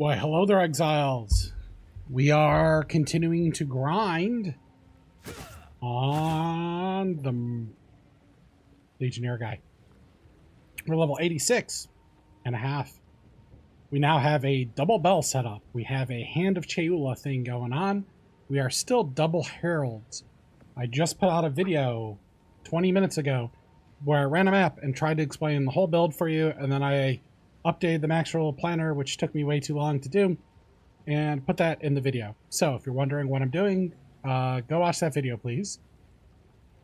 Why, hello there, exiles. We are continuing to grind on the Legionnaire guy. We're level 86 and a half. We now have a double bell set up. We have a Hand of Cheula thing going on. We are still double Heralds. I just put out a video 20 minutes ago where I ran a map and tried to explain the whole build for you, and then I updated the max roll planner, which took me way too long to do, and put that in the video. So if you're wondering what I'm doing, go watch that video, please.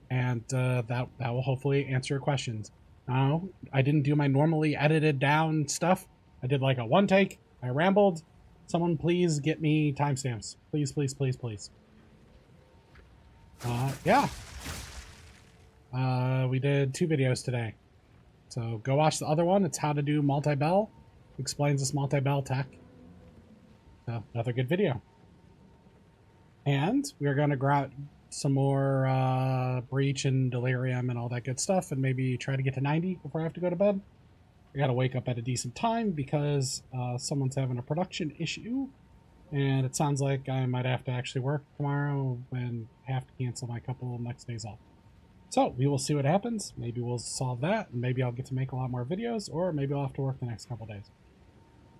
And that will hopefully answer your questions. No, I didn't do my normally edited down stuff. I did like a one take. I rambled. Someone please get me timestamps. Please, please, please, please. Yeah. We did 2 videos today. So go watch the other one. It's how to do multi-bell. Explains this multi-bell tech. So another good video. And we're going to grab some more Breach and Delirium and all that good stuff, and maybe try to get to 90 before I have to go to bed. I got to wake up at a decent time because someone's having a production issue, and it sounds like I might have to actually work tomorrow and have to cancel my couple next days off. So we will see what happens. Maybe we'll solve that, and maybe I'll get to make a lot more videos, or maybe I'll have to work the next couple days.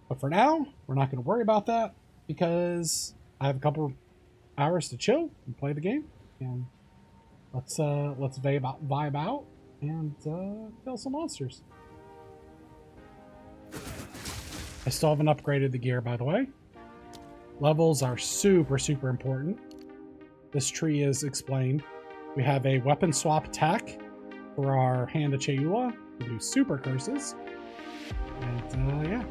But for now, we're not going to worry about that because I have a couple hours to chill and play the game, and let's vibe out and kill some monsters. I still haven't upgraded the gear, by the way. Levels are super important. This tree is explained. We have a weapon swap attack for our Hand of Cheula. We do super curses. And yeah.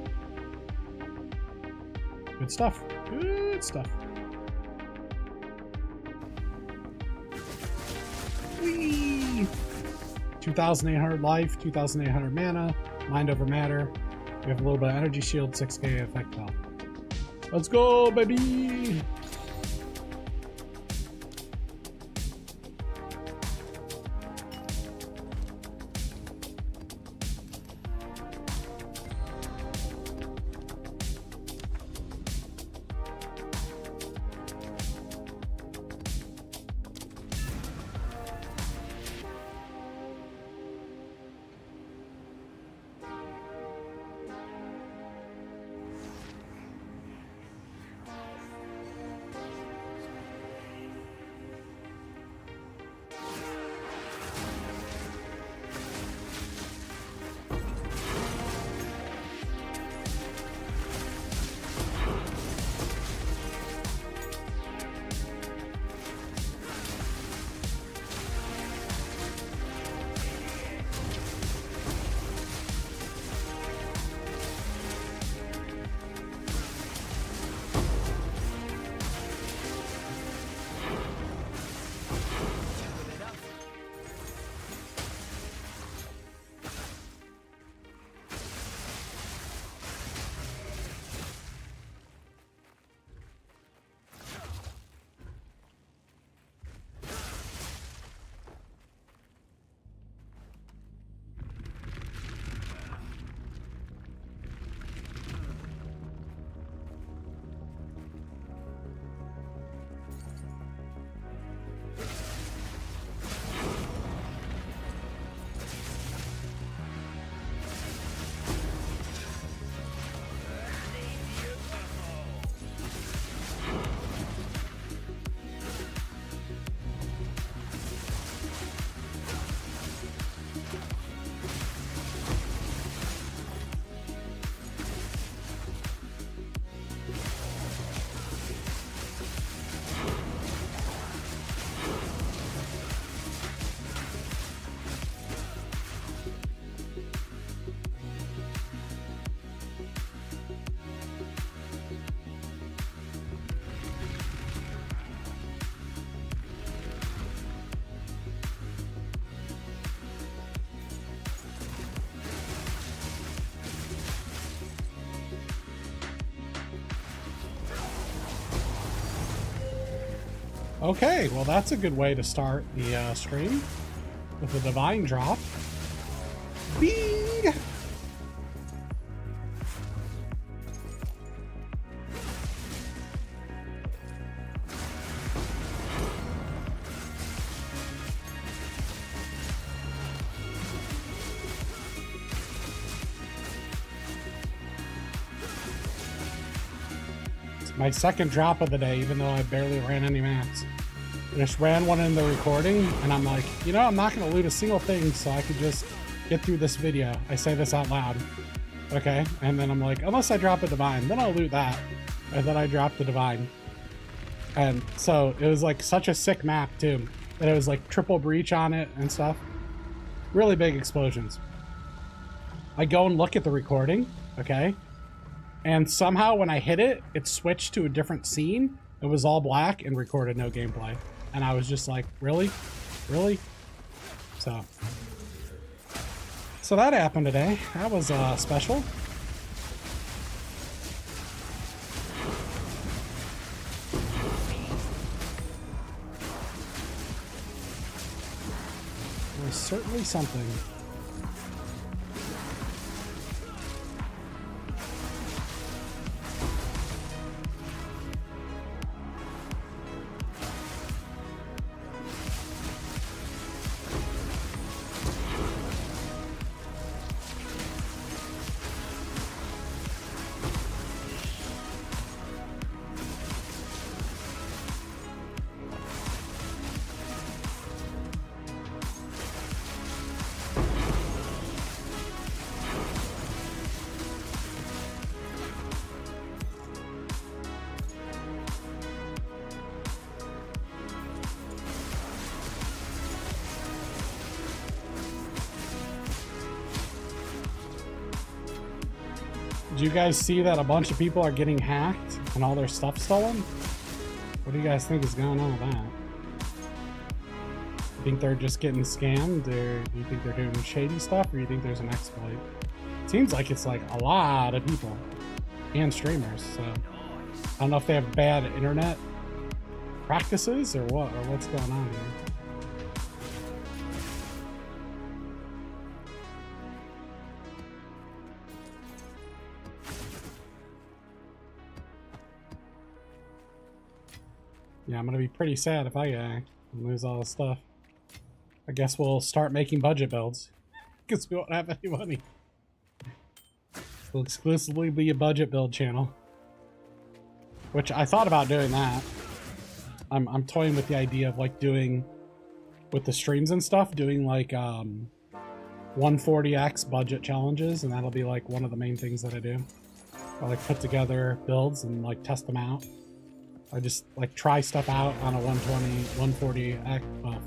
Good stuff. Good stuff. Whee! 2,800 life, 2,800 mana, mind over matter. We have a little bit of energy shield, 6k effect health. Let's go, baby! Okay, well that's a good way to start the stream with a divine drop. Bing! my second drop of the day, even though I barely ran any maps. I just ran one in the recording, and I'm like, you know, I'm not going to loot a single thing, so I could just get through this video. I say this out loud. Okay? And then I'm like, unless I drop a divine, then I'll loot that. And then I dropped the divine. And so it was like such a sick map, too. That it was like triple breach on it and stuff. Really big explosions. I go and look at the recording, okay? And somehow when I hit it, it switched to a different scene. It was all black and recorded no gameplay. And I was just like, really? Really? So that happened today. That was special. It was certainly something. Did you guys see that a bunch of people are getting hacked and all their stuff stolen? What do you guys think is going on with that? You think they're just getting scammed, or do you think they're doing shady stuff, or do you think there's an exploit? Seems like it's like a lot of people and streamers, so I don't know if they have bad internet practices or what, or what's going on here. Yeah, I'm gonna be pretty sad if I get hacked and lose all this stuff. I guess we'll start making budget builds because we won't have any money. We'll exclusively be a budget build channel, which I thought about doing that. I'm toying with the idea of like doing with the streams and stuff, doing like 140x budget challenges, and that'll be like one of the main things that I do. I like put together builds and like test them out. I just like try stuff out on a 120, 140,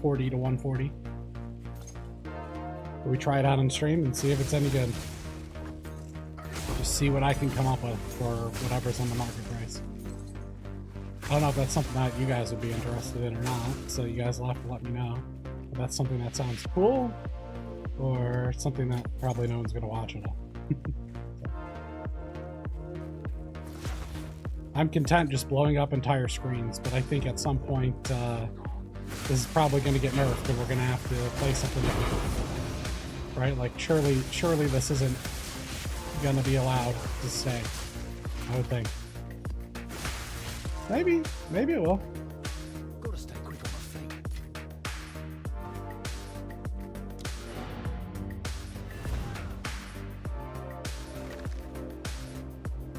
40 to 140. We try it out on stream and see if it's any good. Just see what I can come up with for whatever's on the market price. I don't know if that's something that you guys would be interested in or not, so you guys will have to let me know if that's something that sounds cool or something that probably no one's going to watch at all. I'm content just blowing up entire screens, but I think at some point this is probably going to get nerfed and we're going to have to play something different. Right? Like surely this isn't going to be allowed to stay, I would think. Maybe it will. Gotta stay quick on my feet.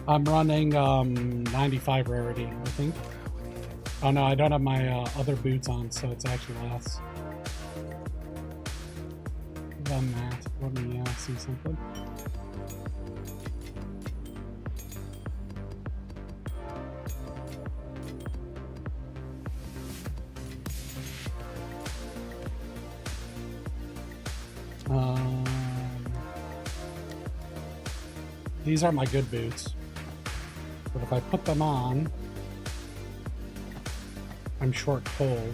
I'm running 95 rarity, I think. Oh no, I don't have my other boots on, so it's actually less than that. Let me see something. These are my good boots, but if I put them on, I'm short cold.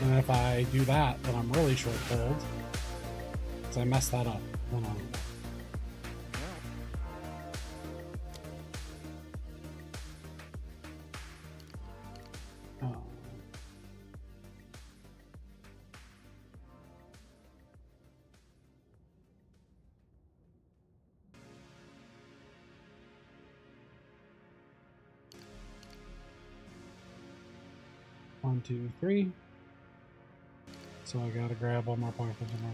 And if I do that, then I'm really short cold, because I messed that up. Hold on. One, two, three. So I gotta grab one more point for tomorrow.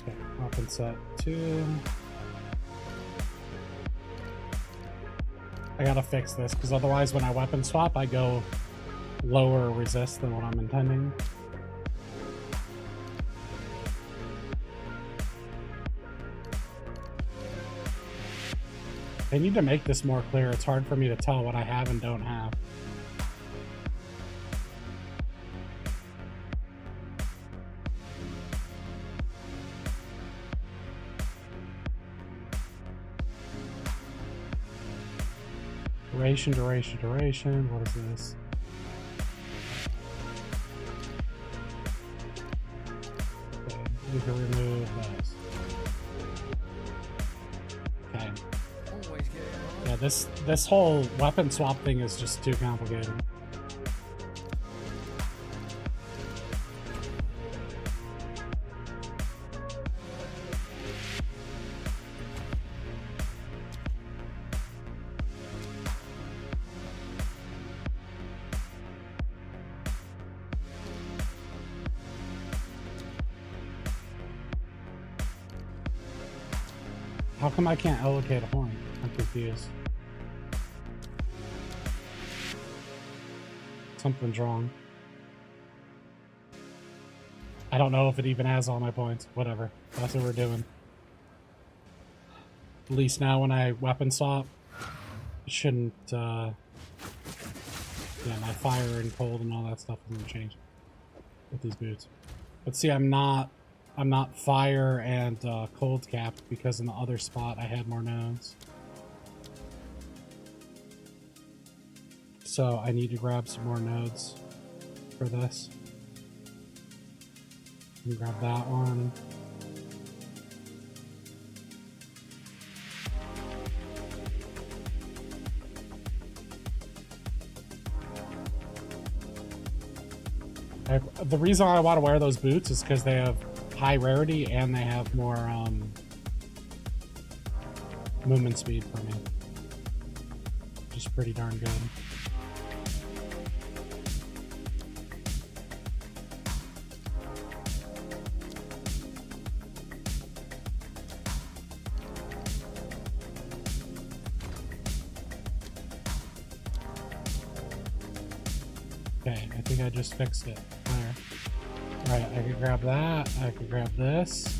Okay, weapon set 2. I gotta fix this, because otherwise when I weapon swap, I go lower resist than what I'm intending. They need to make this more clear. It's hard for me to tell what I have and don't have. Duration. What is this? Okay, we can remove those. Okay. Yeah, this whole weapon swap thing is just too complicated. How come I can't allocate a point? I'm confused. Something's wrong. I don't know if it even has all my points. Whatever. That's what we're doing. At least now when I weapon swap, it shouldn't, yeah, my fire and cold and all that stuff isn't change with these boots. But see, I'm not fire and cold capped because in the other spot I had more nodes. So I need to grab some more nodes for this. And grab that one. The reason I want to wear those boots is because they have high rarity and they have more movement speed for me, which is pretty darn good. Okay, I think I just fixed it. There. Alright, I could grab that. I could grab this.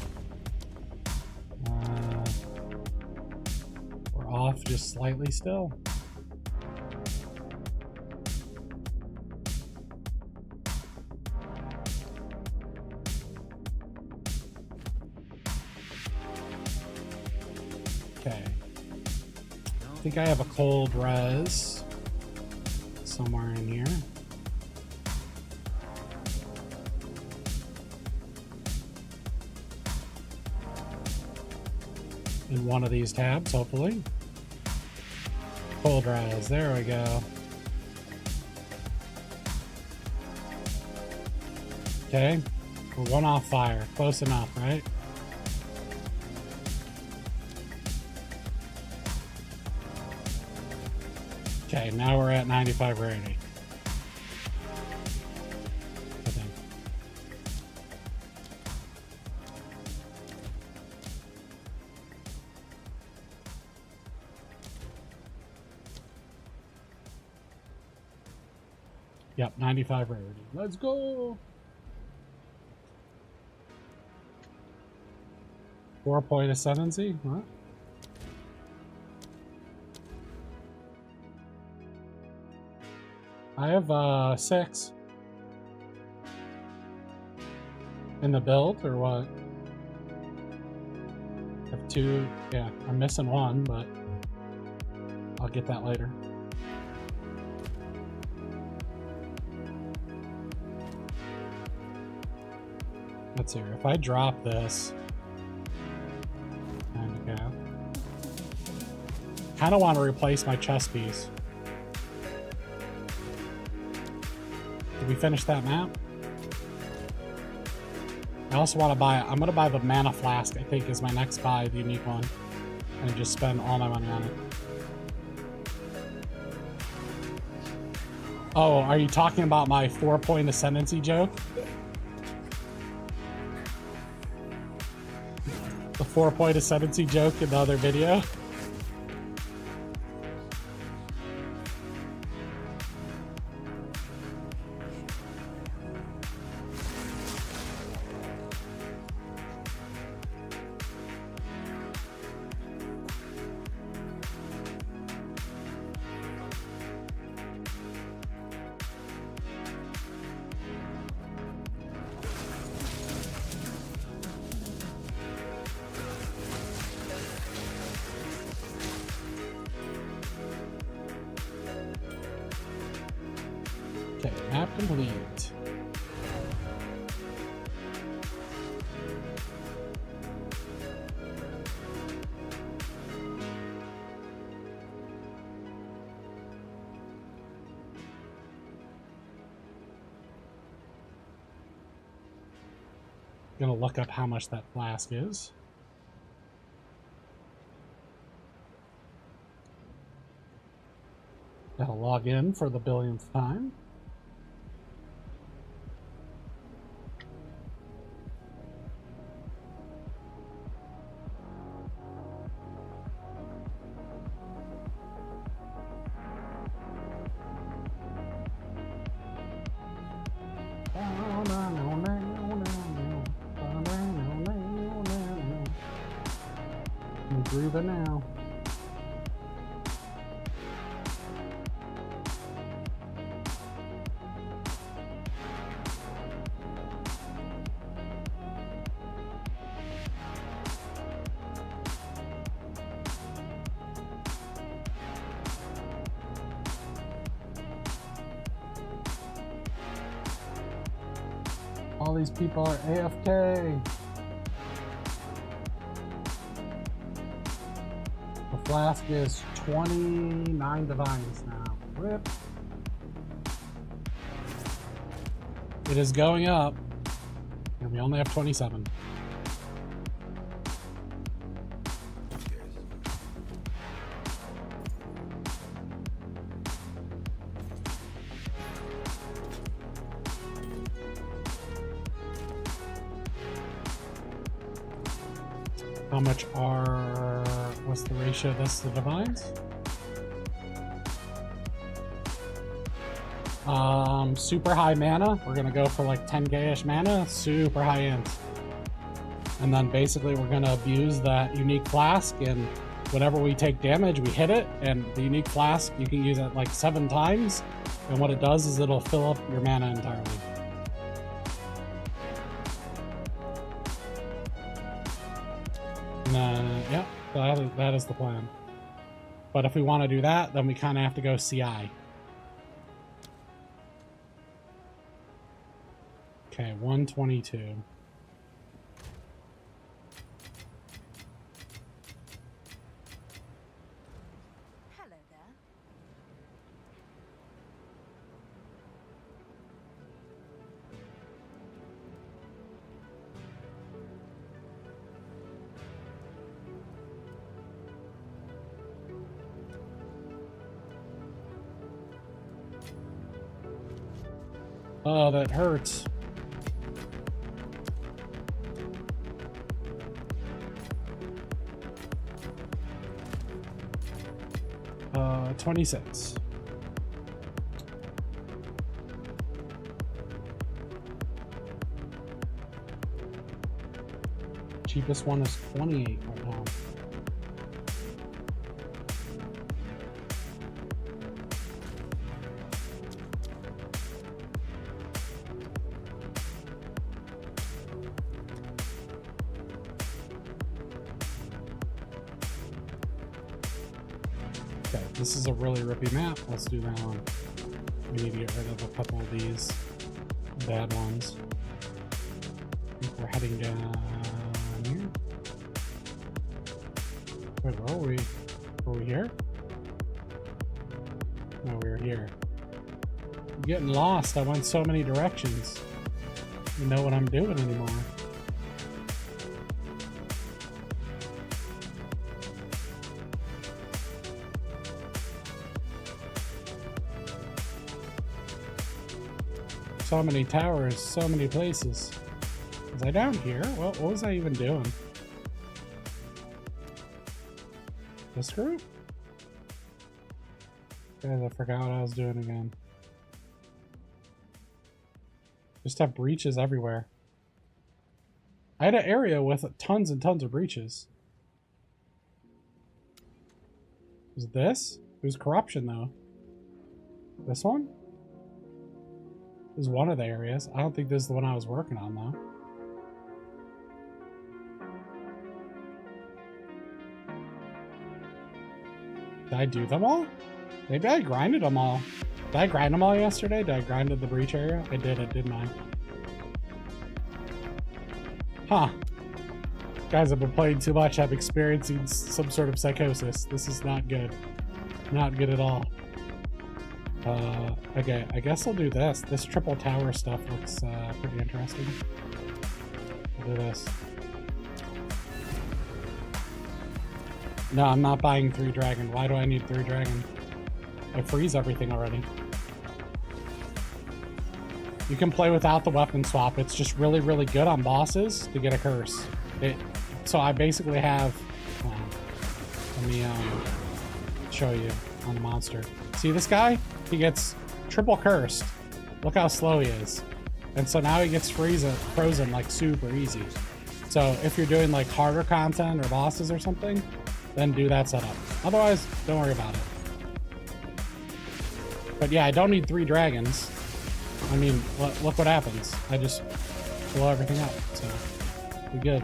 We're off just slightly still. Okay. I think I have a cold res somewhere in here. In one of these tabs, hopefully. Cold rise, there we go. Okay, we're one off fire, close enough, right? Okay, now we're at 95 rarity. I think. Yep, 95 rarity. Let's go! 4-point ascendancy? What? I have 6 in the build, or what? I have 2. Yeah, I'm missing 1, but I'll get that later. Let's see here. If I drop this, and go. Kind of want to replace my chest piece. Did we finish that map? I also want to buy, I'm going to buy the mana flask, I think is my next buy, the unique one. And just spend all my money on it. Oh, are you talking about my 4-point ascendancy joke? The 4-point ascendancy joke in the other video. Okay, map complete. Gonna look up how much that flask is. Gotta log in for the billionth time. I'm grooving now. All these people are AFK. The flask is 29 divines now. Rip. It is going up, and we only have 27. How much are, what's the ratio of this to divines? Super high mana. We're gonna go for like 10k-ish mana, super high int. And then basically we're gonna abuse that unique flask, and whenever we take damage, we hit it, and the unique flask, you can use it like 7 times, and what it does is it'll fill up your mana entirely. Yeah, that is the plan. But if we want to do that, then we kind of have to go CI. Okay, 122. Hello there. Oh, that hurts. Uh, 26. Cheapest one is 28 right now. Okay, this is a really rippy map. Let's do that one. We need to get rid of a couple of these bad ones. I think we're heading down here. Wait, where were we? Were we here? No, we were here. I'm getting lost. I went so many directions. I don't know what I'm doing anymore. So many towers, so many places. Was I down here? What was I even doing? This group? Guys, I forgot what I was doing again. Just have breaches everywhere. I had an area with tons and tons of breaches. Is it this? It was corruption though. This one? This is one of the areas. I don't think this is the one I was working on though. Did I do them all? Maybe I grinded them all. Did I grind them all yesterday? Did I grind the breach area? I did it, didn't I? Huh. Guys, I've been playing too much. I'm experiencing some sort of psychosis. This is not good. Not good at all. Okay, I guess I'll do this. This triple tower stuff looks pretty interesting. I'll do this. No, I'm not buying 3 dragon. Why do I need 3 dragon? I freeze everything already. You can play without the weapon swap. It's just really, really good on bosses to get a curse. So I basically have... let me show you on the monster. See this guy? He gets triple cursed. Look how slow he is. And so now he gets frozen like super easy. So if you're doing like harder content or bosses or something, then do that setup. Otherwise, don't worry about it. But yeah, I don't need 3 dragons. I mean, look what happens. I just blow everything up, so we're good.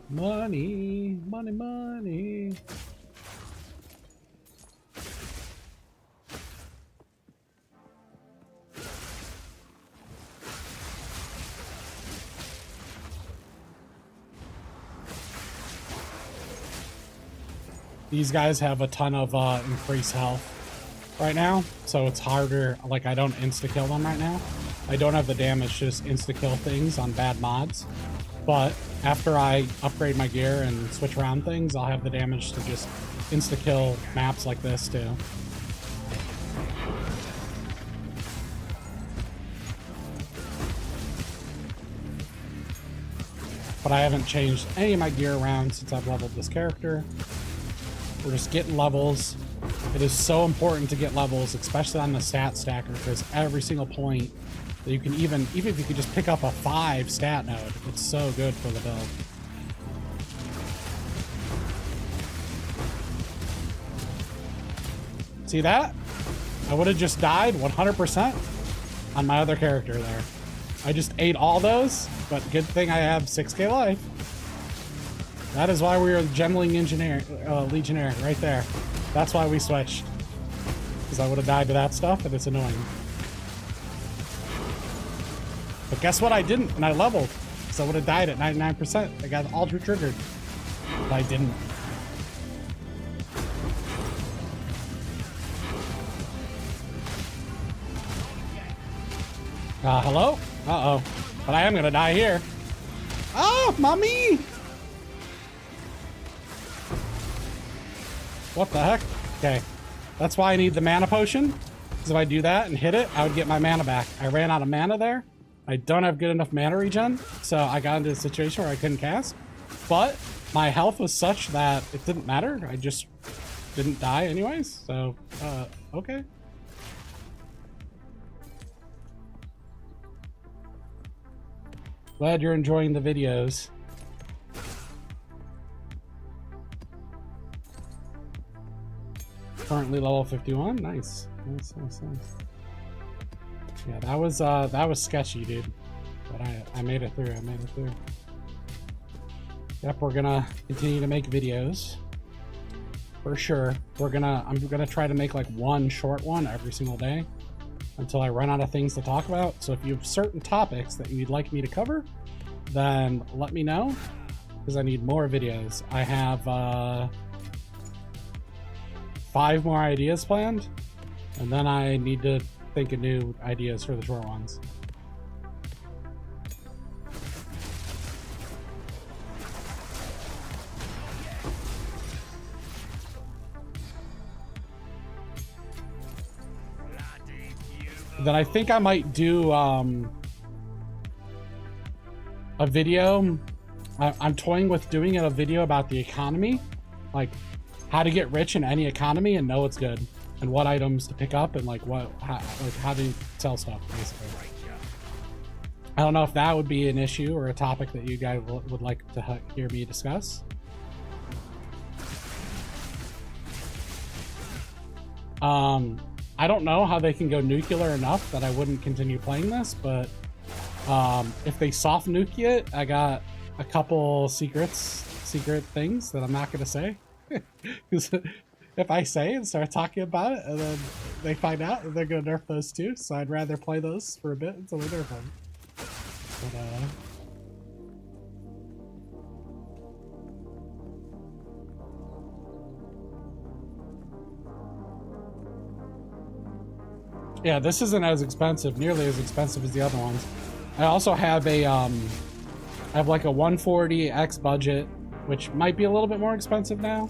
Money, money, money. These guys have a ton of increased health right now, so it's harder. Like, I don't insta-kill them right now. I don't have the damage to just insta-kill things on bad mods. But after I upgrade my gear and switch around things, I'll have the damage to just insta-kill maps like this too. But I haven't changed any of my gear around since I've leveled this character. We're just getting levels. It is so important to get levels, especially on the stat stacker, because every single point that you can even if you could just pick up a 5 stat node, it's so good for the build. See that? I would have just died 100% on my other character there. I just ate all those, but good thing I have 6k life. That is why we are the Gemling Legionaire right there. That's why we switched. Because I would have died to that stuff, and it's annoying. But guess what? I didn't, and I leveled. So I would have died at 99%. I got ultra triggered. But I didn't. Hello? Uh-oh. But I am gonna die here. Oh, mommy! What the heck? Okay. That's why I need the mana potion. Because if I do that and hit it, I would get my mana back. I ran out of mana there. I don't have good enough mana regen, so I got into a situation where I couldn't cast. But my health was such that it didn't matter. I just didn't die anyways. So, okay. Glad you're enjoying the videos. Currently level 51. Nice. Nice, nice, nice. Yeah, that was sketchy, dude. But I made it through. I made it through. Yep, we're gonna continue to make videos. For sure. I'm gonna try to make like one short one every single day until I run out of things to talk about. So if you have certain topics that you'd like me to cover, then let me know, because I need more videos. I have 5 more ideas planned, and then I need to think of new ideas for the short ones. then I think I might do a video. I'm toying with doing a video about the economy, like how to get rich in any economy and know it's good, and what items to pick up, and like how to sell stuff, basically. I don't know if that would be an issue or a topic that you guys would like to hear me discuss. I don't know how they can go nuclear enough that I wouldn't continue playing this, but if they soft nuke it, I got a couple secret things that I'm not going to say. Because if I say and start talking about it, and then they find out, they're going to nerf those too. So I'd rather play those for a bit until they nerf them. But, yeah, this isn't as expensive, nearly as expensive as the other ones. I also have a, I have like a 140x budget, which might be a little bit more expensive now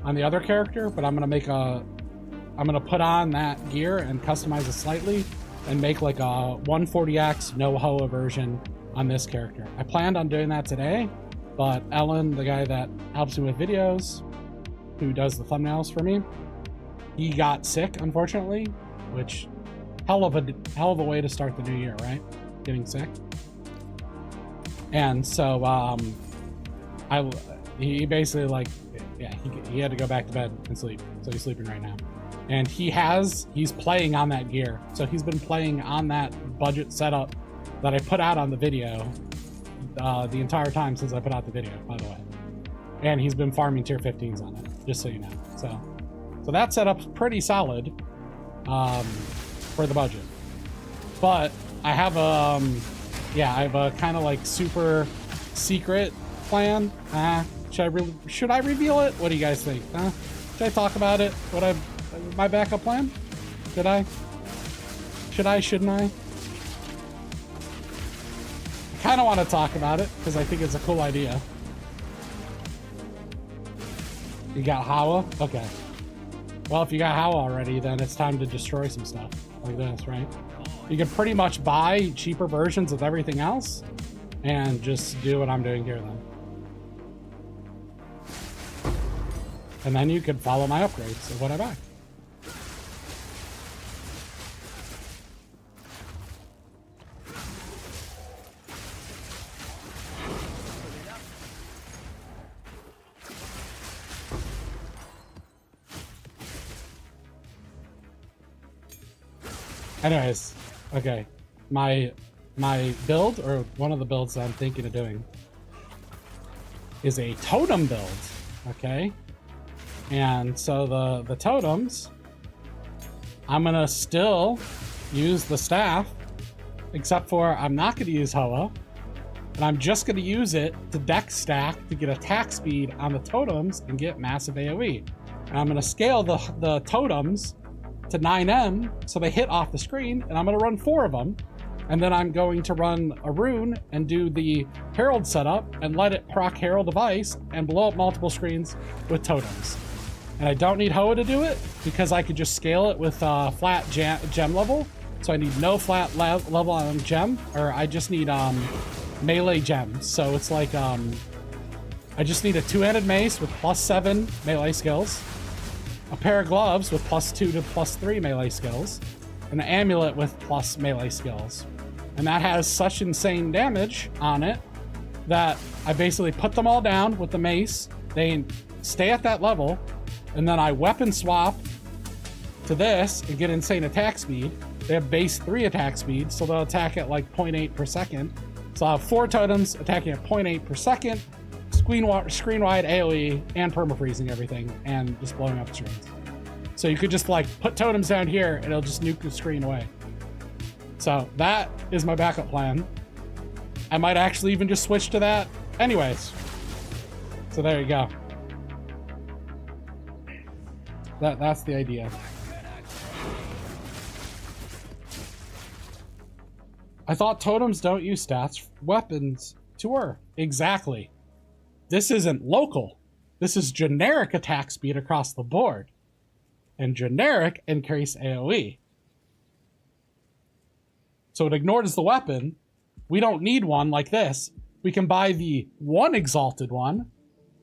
on the other character, but I'm gonna put on that gear and customize it slightly and make like a 140x NO HOWA version on this character. I planned on doing that today, but Ellen, the guy that helps me with videos, who does the thumbnails for me, he got sick, unfortunately, which hell of a way to start the new year, right? Getting sick. And so he basically, like, yeah, he had to go back to bed and sleep, so he's sleeping right now. And he's playing on that gear, so he's been playing on that budget setup that I put out on the video the entire time since I put out the video, by the way. And he's been farming tier 15s on it, just so you know. So that setup's pretty solid for the budget. But I have a kind of like super secret plan. Should I reveal it? What do you guys think? Should I talk about it? My backup plan? Should I? Shouldn't I? I kind of want to talk about it because I think it's a cool idea. You got HOWA? Okay. Well, if you got HOWA already, then it's time to destroy some stuff like this, right? You can pretty much buy cheaper versions of everything else and just do what I'm doing here then. And then you could follow my upgrades of what I buy. Anyways, okay, my build, or one of the builds that I'm thinking of doing, is a totem build, okay? And so the totems, I'm gonna still use the staff, except for I'm not gonna use HOWA, and I'm just gonna use it to deck stack to get attack speed on the totems and get massive AoE. And I'm gonna scale the totems to 9M so they hit off the screen, and I'm going to run 4 of them, and then I'm going to run a rune and do the Herald setup and let it proc Herald of Ice and blow up multiple screens with totems. And I don't need HOWA to do it because I could just scale it with flat gem level, so I need no flat level on gem, or I just need melee gems. So it's like I just need a 2-handed mace with +7 melee skills, a pair of gloves with +2 to +3 melee skills, and an amulet with plus melee skills. And that has such insane damage on it that I basically put them all down with the mace. They stay at that level, and then I weapon swap to this and get insane attack speed. They have base 3 attack speed, so they'll attack at like 0.8 per second. So I'll have 4 totems attacking at 0.8 per second, screen-wide AoE, and perma-freezing everything, and just blowing up screens. So you could just like put totems down here, and it'll just nuke the screen away. So that is my backup plan. I might actually even just switch to that anyways. So there you go. That's the idea. I thought totems don't use stats, weapons to exactly. This isn't local. This is generic attack speed across the board. And generic increase AoE. So it ignores the weapon. We don't need one like this. We can buy the one exalted one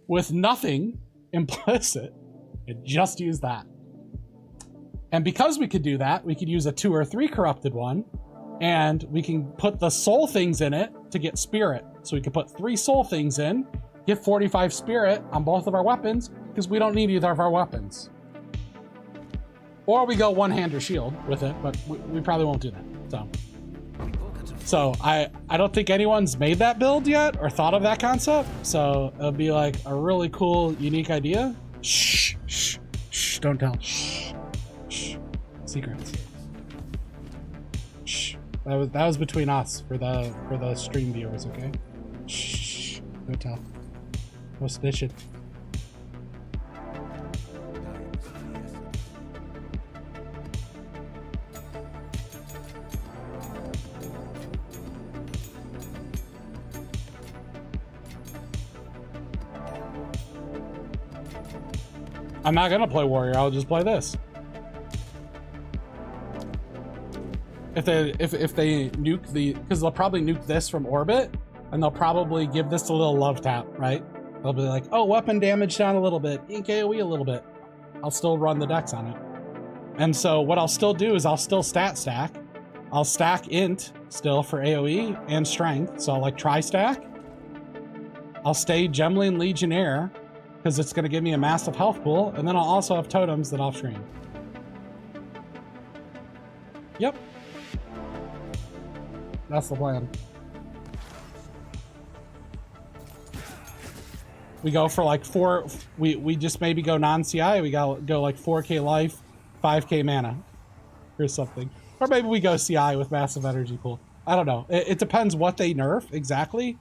with nothing implicit and just use that. And because we could do that, we could use a 2 or 3 corrupted one, and we can put the soul things in it to get spirit. So we could put 3 soul things in, get 45 spirit on both of our weapons, because we don't need either of our weapons. Or we go one-hand or shield with it, but we probably won't do that. So I don't think anyone's made that build yet or thought of that concept. So it'll be like a really cool, unique idea. Shh, shh, shh, don't tell. Shh, shh, secrets. Shh. That was between us for the stream viewers, okay? Shh, don't tell. No snitching. I'm not gonna play warrior. I'll just play this. If they nuke the, because they'll probably nuke this from orbit, and they'll probably give this a little love tap, right? They'll be like, oh, weapon damage down a little bit, ink AoE a little bit. I'll still run the dex on it. And so what I'll still do is I'll still stat stack. I'll stack int still for AoE and strength. So I'll like tri-stack. I'll stay Gemling Legionnaire, because it's going to give me a massive health pool, and then I'll also have totems that off screen. Yep. That's the plan. We go for like 4, we just maybe go non-CI, we go like 4k life, 5k mana, or something. Or maybe we go CI with massive energy pool. I don't know. It depends what they nerf exactly.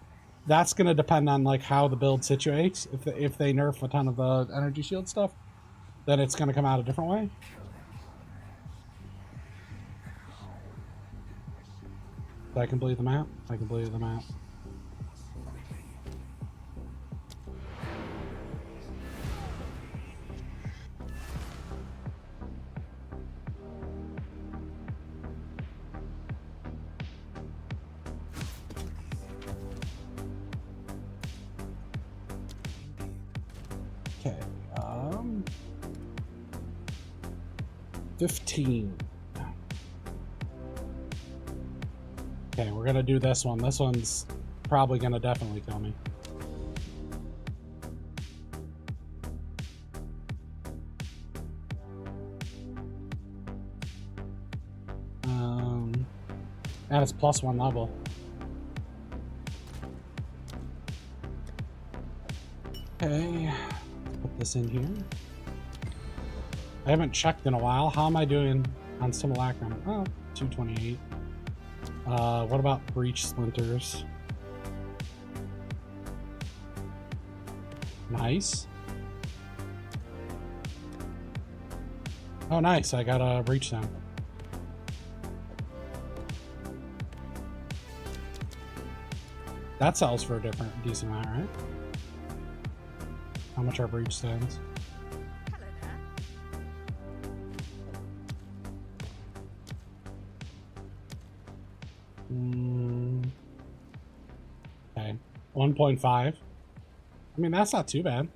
That's going to depend on like how the build situates. If they nerf a ton of the energy shield stuff, then it's going to come out a different way. I can bleed them out. I can bleed them out. Okay, 15. Okay, we're gonna do this one. This one's probably gonna definitely kill me. And it's +1 level. Okay, put this in here. I haven't checked in a while. How am I doing on Simulacrum? Oh, 228. What about breach splinters? Nice. Oh, nice. I got a breach down. That sells for a decent amount, right? How much are breach stones? Hello there. Okay, 1.5. I mean, that's not too bad.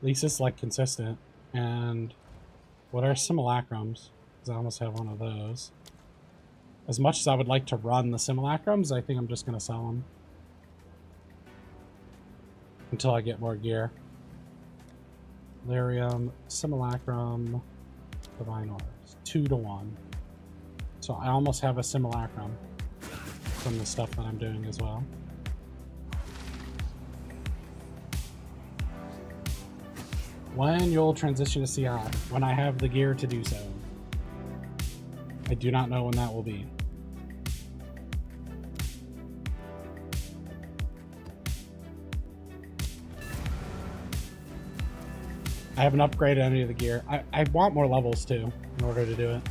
At least it's like consistent. And what are simulacrums? Because I almost have one of those. As much as I would like to run the simulacrums, I think I'm just going to sell them. Until I get more gear. Delirium, simulacrum, divine orbs. 2-to-1. So I almost have a simulacrum from the stuff that I'm doing as well. When you'll transition to CI? When I have the gear to do so. I do not know when that will be. I haven't upgraded any of the gear. I want more levels too in order to do it.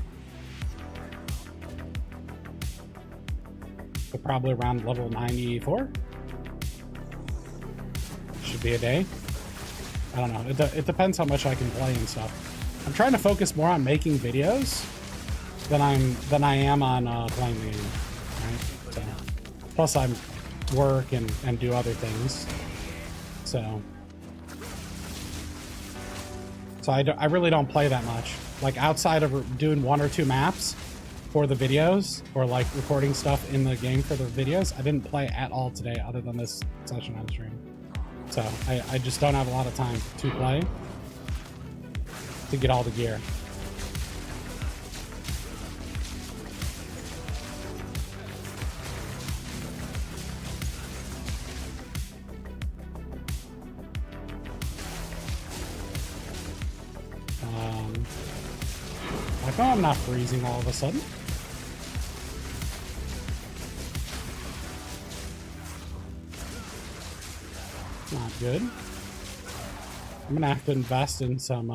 But probably around level 94. Should be a day. I don't know. It depends how much I can play and stuff. I'm trying to focus more on making videos than I am on playing the game, right? So, plus I work and do other things, so I really don't play that much. Like outside of doing 1 or 2 maps for the videos or like recording stuff in the game for the videos, I didn't play at all today other than this session on stream. So I just don't have a lot of time to play to get all the gear. Like, oh, I'm not freezing all of a sudden. Not good. I'm gonna have to invest in some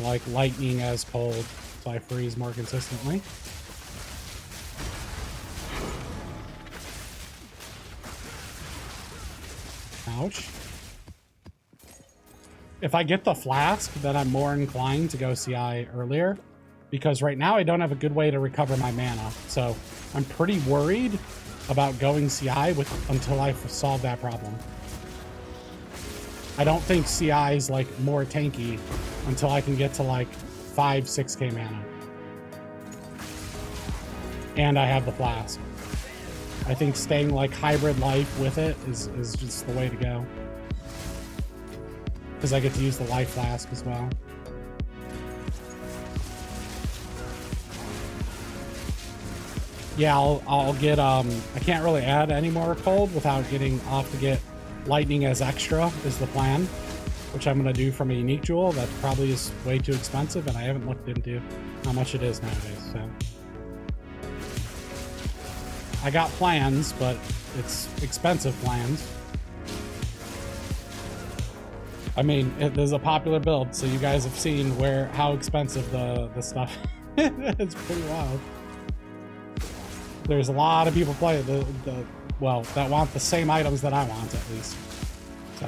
like lightning as cold so I freeze more consistently. Ouch. If I get the flask, then I'm more inclined to go CI earlier, because right now I don't have a good way to recover my mana. So I'm pretty worried about going CI until I solve that problem. I don't think CI is like more tanky until I can get to like 5-6k mana. And I have the flask. I think staying like hybrid life with it is just the way to go. Because I get to use the life flask as well. Yeah, I'll get, I can't really add any more cold without getting off to get lightning as extra is the plan, which I'm going to do from a unique jewel. That probably is way too expensive, and I haven't looked into how much it is nowadays, so. I got plans, but it's expensive plans. I mean, there's a popular build, so you guys have seen how expensive the stuff is. It's pretty wild. There's a lot of people playing well, that want the same items that I want, at least. So.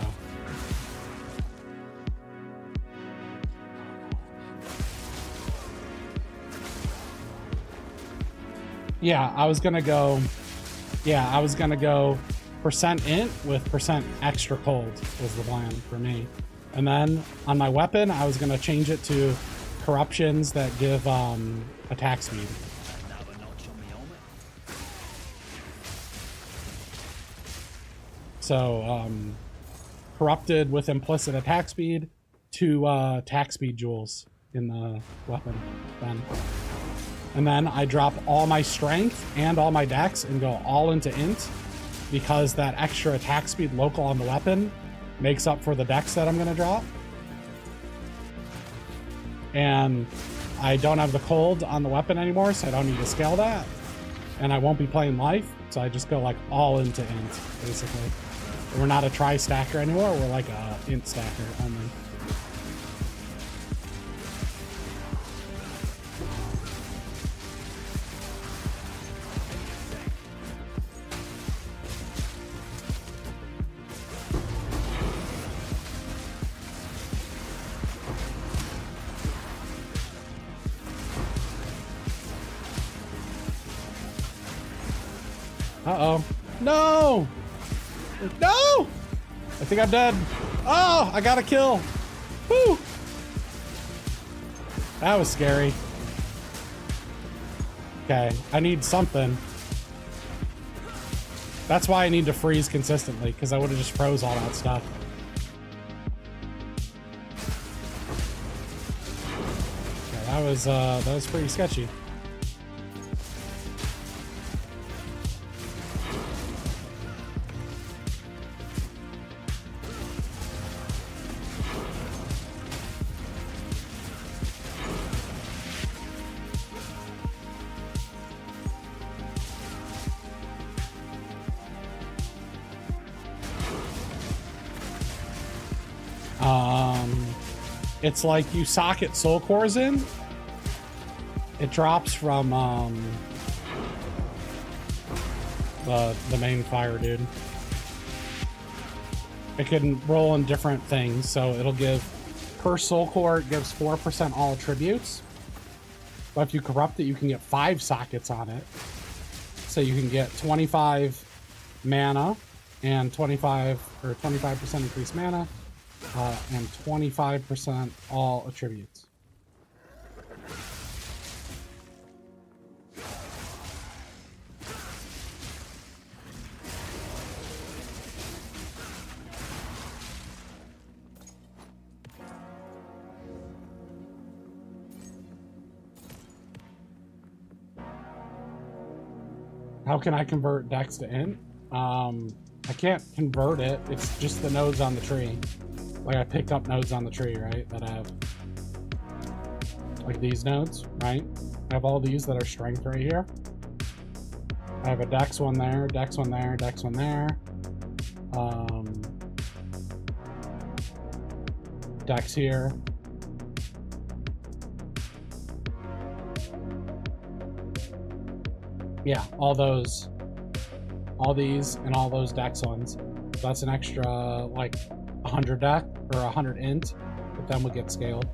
Yeah, I was gonna go percent int with percent extra cold was the plan for me. And then on my weapon, I was gonna change it to corruptions that give attack speed. So corrupted with implicit attack speed, 2 attack speed jewels in the weapon then. And then I drop all my strength and all my dex and go all into int, because that extra attack speed local on the weapon makes up for the dex that I'm going to drop. And I don't have the cold on the weapon anymore, so I don't need to scale that. And I won't be playing life, so I just go like all into int, basically. We're not a tri-stacker anymore, we're like a int stacker only. Uh-oh. No! No! I think I'm dead. Oh, I got a kill. Woo! That was scary. Okay, I need something. That's why I need to freeze consistently, because I would have just froze all that stuff. Yeah, that was pretty sketchy. It's like you socket soul cores in. It drops from the main fire dude. It can roll in different things, so it'll give per soul core, it gives 4% all attributes. But if you corrupt it, you can get 5 sockets on it. So you can get 25 mana and 25% increased mana and 25% all attributes. How can I convert Dex to int? I can't convert it. It's just the nodes on the tree. Like I picked up nodes on the tree, right? That I have. Like these nodes, right? I have all these that are strength right here. I have a Dex one there, Dex one there, Dex one there. Dex here. Yeah, all these, and all those Dex ones. So that's an extra, like, 100 Dex, or 100 int, but then we get scaled.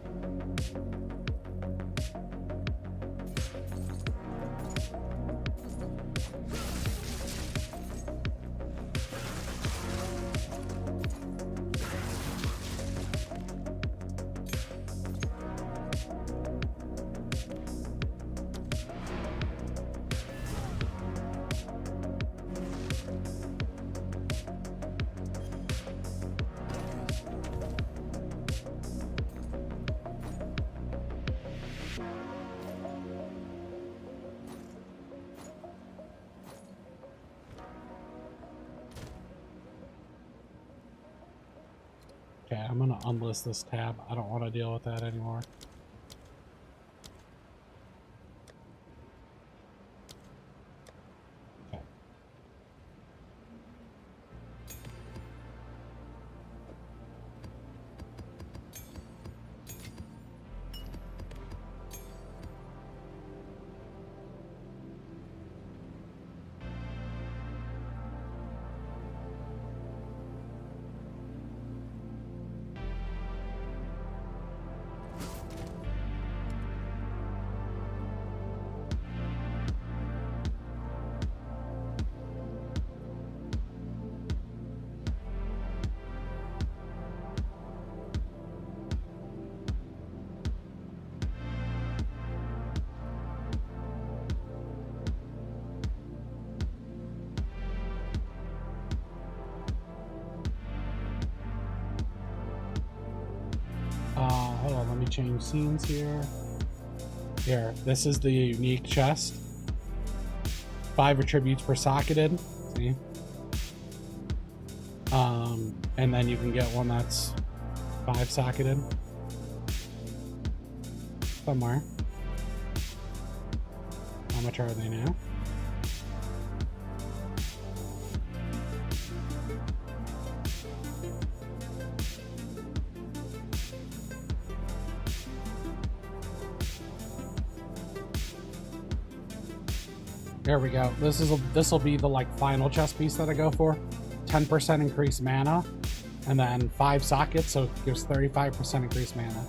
Okay, I'm gonna unlist this tab. I don't want to deal with that anymore. Okay. Hold on, let me change scenes here. Here, this is the unique chest. 5 attributes per socketed. See? And then you can get one that's 5 socketed. Somewhere. How much are they now? There we go. This will be the like final chest piece that I go for. 10% increased mana, and then 5 sockets, so it gives 35% increased mana.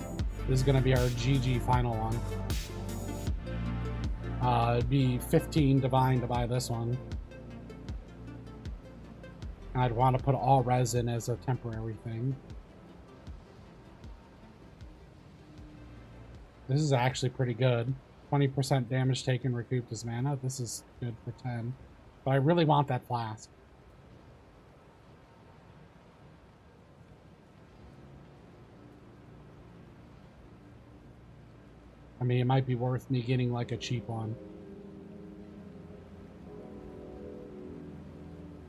This is going to be our GG final one. It'd be 15 divine to buy this one. And I'd want to put all res in as a temporary thing. This is actually pretty good. 20% damage taken recouped as mana. This is good for 10. But I really want that flask. I mean, it might be worth me getting like a cheap one.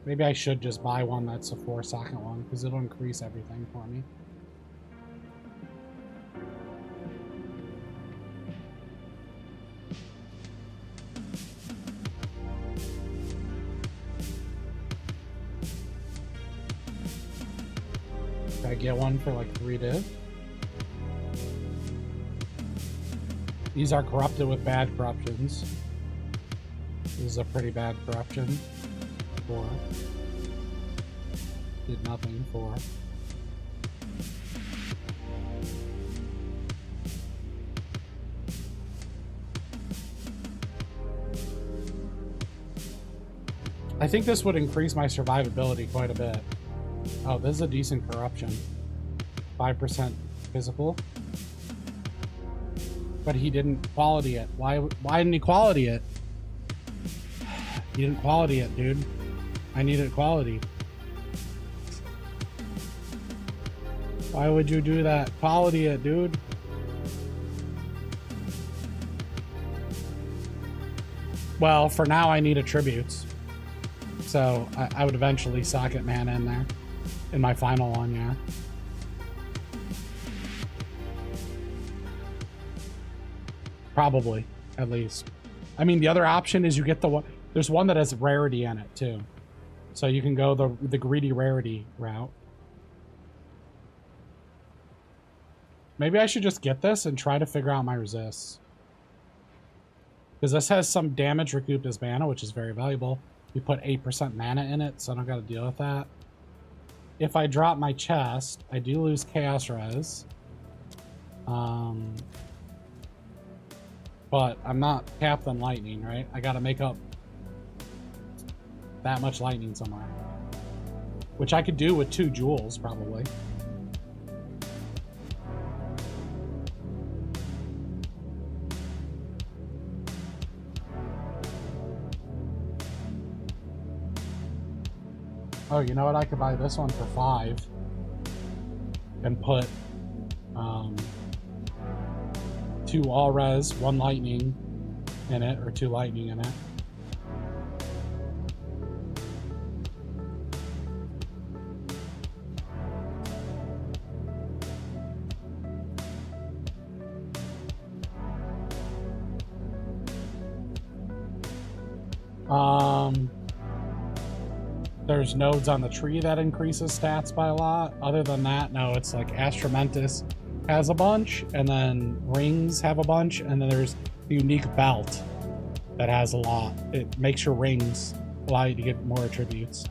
Maybe I should just buy one that's a 4-socket one, because it'll increase everything for me. Can I get one for like 3 div? These are corrupted with bad corruptions. This is a pretty bad corruption. 4. Did nothing. 4. think this would increase my survivability quite a bit. Oh, this is a decent corruption. 5% physical. But he didn't quality it. Why didn't he quality it? He didn't quality it, dude. I needed quality. Why would you do that? Quality it, dude. Well, for now I need attributes. So I would eventually socket mana in there. In my final one, yeah. Probably, at least. I mean, the other option is you get the one. There's one that has rarity in it too, so you can go the greedy rarity route. Maybe I should just get this and try to figure out my resists, because this has some damage recouped as mana, which is very valuable. You put 8% mana in it, so I don't got to deal with that. If I drop my chest, I do lose chaos res. But I'm not capped on lightning, right? I gotta make up that much lightning somewhere. Which I could do with 2 jewels, probably. Oh, you know what? I could buy this one for 5. And put 2 all res, 1 lightning in it, or 2 lightning in it. There's nodes on the tree that increases stats by a lot. Other than that, no, it's like Astramentus has a bunch, and then rings have a bunch, and then there's the unique belt that has a lot. It makes your rings allow you to get more attributes.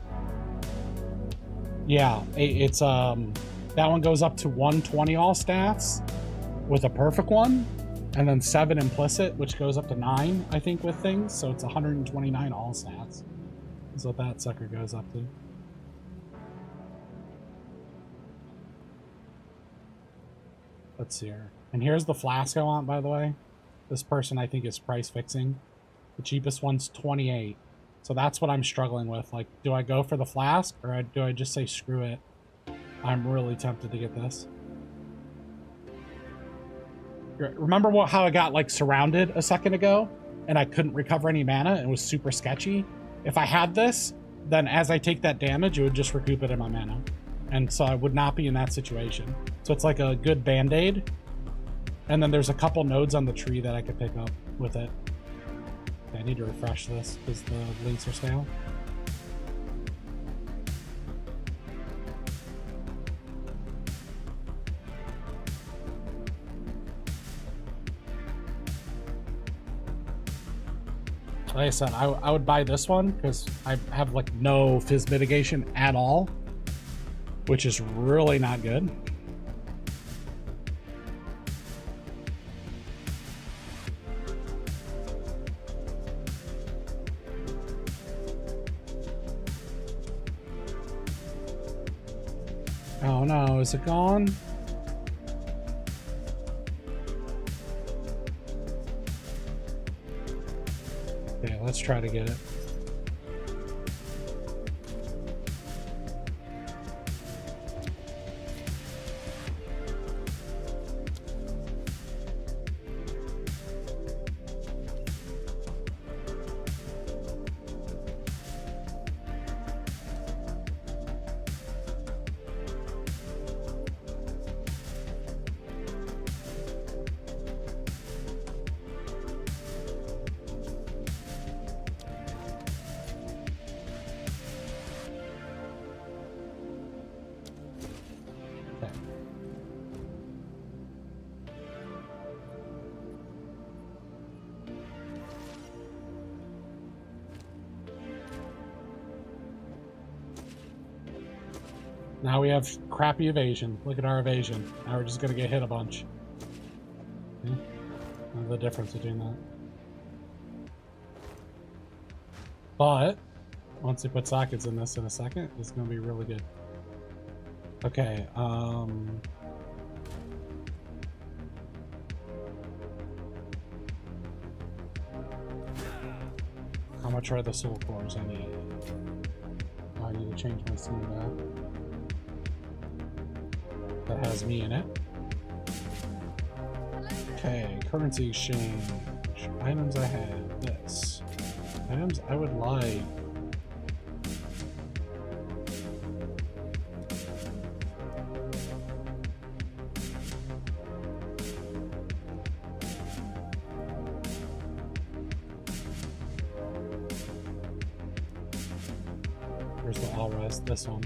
Yeah, it's that one goes up to 120 all stats with a perfect one, and then 7 implicit, which goes up to 9, I think, with things. So it's 129 all stats is what that sucker goes up to. Let's see here. And here's the flask I want, by the way. This person, I think, is price fixing. The cheapest one's 28. So that's what I'm struggling with. Like, do I go for the flask, or do I just say screw it? I'm really tempted to get this. Remember how I got, like, surrounded a second ago? And I couldn't recover any mana, and it was super sketchy? If I had this, then as I take that damage, it would just recoup it in my mana. And so I would not be in that situation. So it's like a good band-aid. And then there's a couple nodes on the tree that I could pick up with it. Okay, I need to refresh this because the links are stale. Like I said, I would buy this one because I have like no fizz mitigation at all, which is really not good. Oh no, is it gone? Okay, let's try to get it. Now we have crappy evasion. Look at our evasion. Now we're just gonna get hit a bunch. Okay. What's the difference between that? But Once we put sockets in this in a second, it's gonna be really good. Okay, how much are the soul cores I need? Oh, I need to change my scene back. That has me in it. Okay, currency exchange. Items I have. This. Items I would like. Where's the all rest? This one.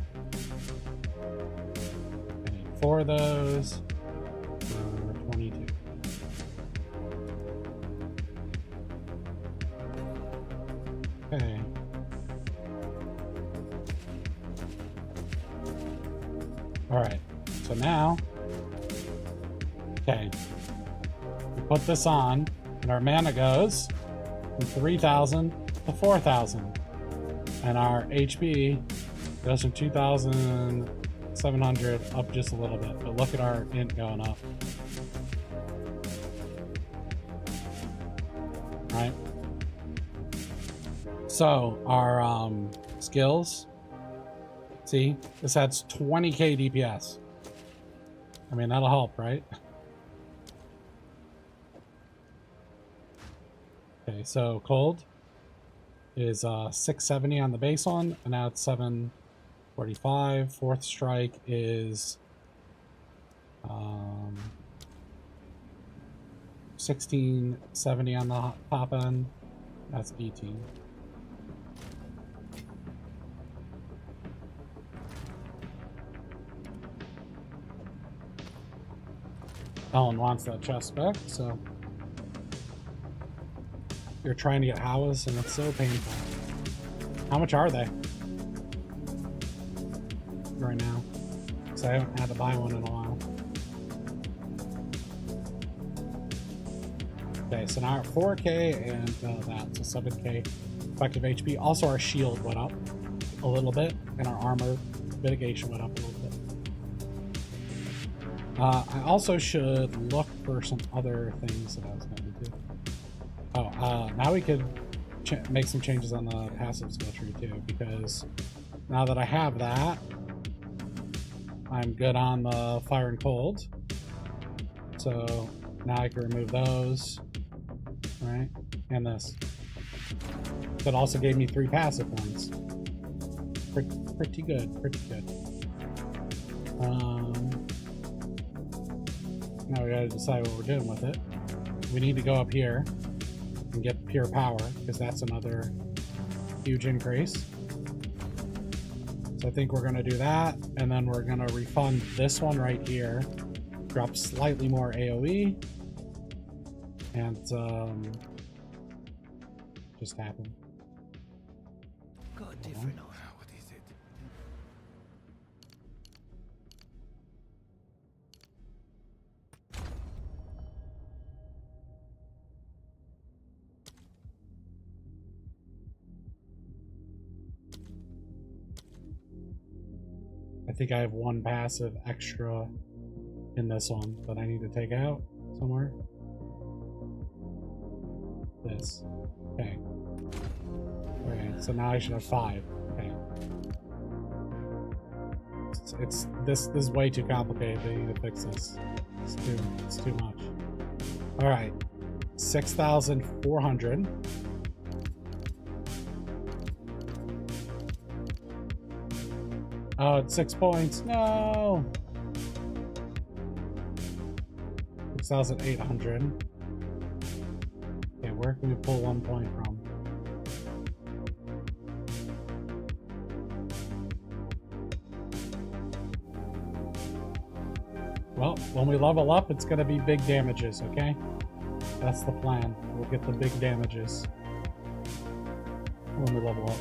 I need 4 of those. 22. Okay. Alright. So now. Okay. We put this on, and our mana goes from 3,000 to 4,000. And our HP goes from 2,700 up just a little bit. But look at our int going up. Right? So, our skills. See? This adds 20k DPS. I mean, that'll help, right? Okay, so cold is 670 on the base one, and now it's 745. Fourth strike is 1670 on the top end. That's 18. Ellen wants that chest back, so you're trying to get HOWAs, and it's so painful. How much are they right now? Because I haven't had to buy one in a while. Okay, so now we're at 4k and that's a 7k effective HP. Also, our shield went up a little bit, and our armor mitigation went up a little bit. I also should look for some other things that I was going to do. Oh, now we could make some changes on the passive skill tree too, because now that I have that, I'm good on the fire and cold. So now I can remove those, right? And this. That also gave me 3 passive ones. Pretty good, pretty good. Now we gotta decide what we're doing with it. We need to go up here and get pure power, because that's another huge increase. So I think we're gonna do that, and then we're gonna refund this one right here, drop slightly more AoE, and just happen. Got a different eye. What is it? I think I have 1 passive extra in this one that I need to take out somewhere. This. Okay. Okay, so now I should have 5. Okay. This is way too complicated. They need to fix this. It's too much. Alright. 6,400. Oh, it's 6 points. No! 6,800. Okay, where can we pull 1 point from? Well, when we level up, it's going to be big damages, okay? That's the plan. We'll get the big damages when we level up.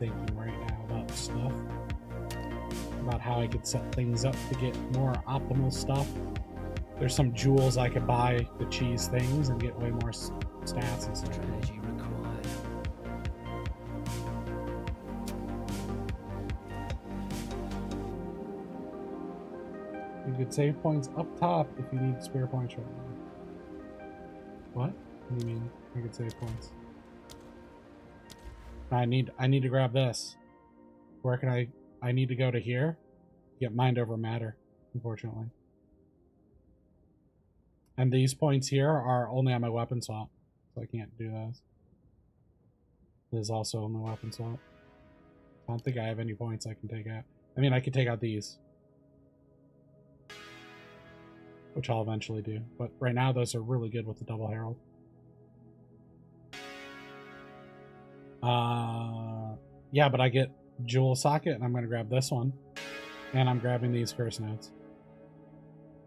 thinking right now about stuff. About how I could set things up to get more optimal stuff. There's some jewels I could buy to cheese things and get way more stats and stuff. Strategy required. You could save points up top if you need spare points right now. What? What do you mean I could save points? I need to grab this. Where can I need to go to here? Get mind over matter, unfortunately. And these points here are only on my weapon swap, so I can't do those. This is also on my weapon swap. I don't think I have any points I can take out. I mean, I could take out these, which I'll eventually do. But right now, those are really good with the double Herald. Yeah, but I get Jewel Socket, and I'm going to grab this one. And I'm grabbing these curse notes.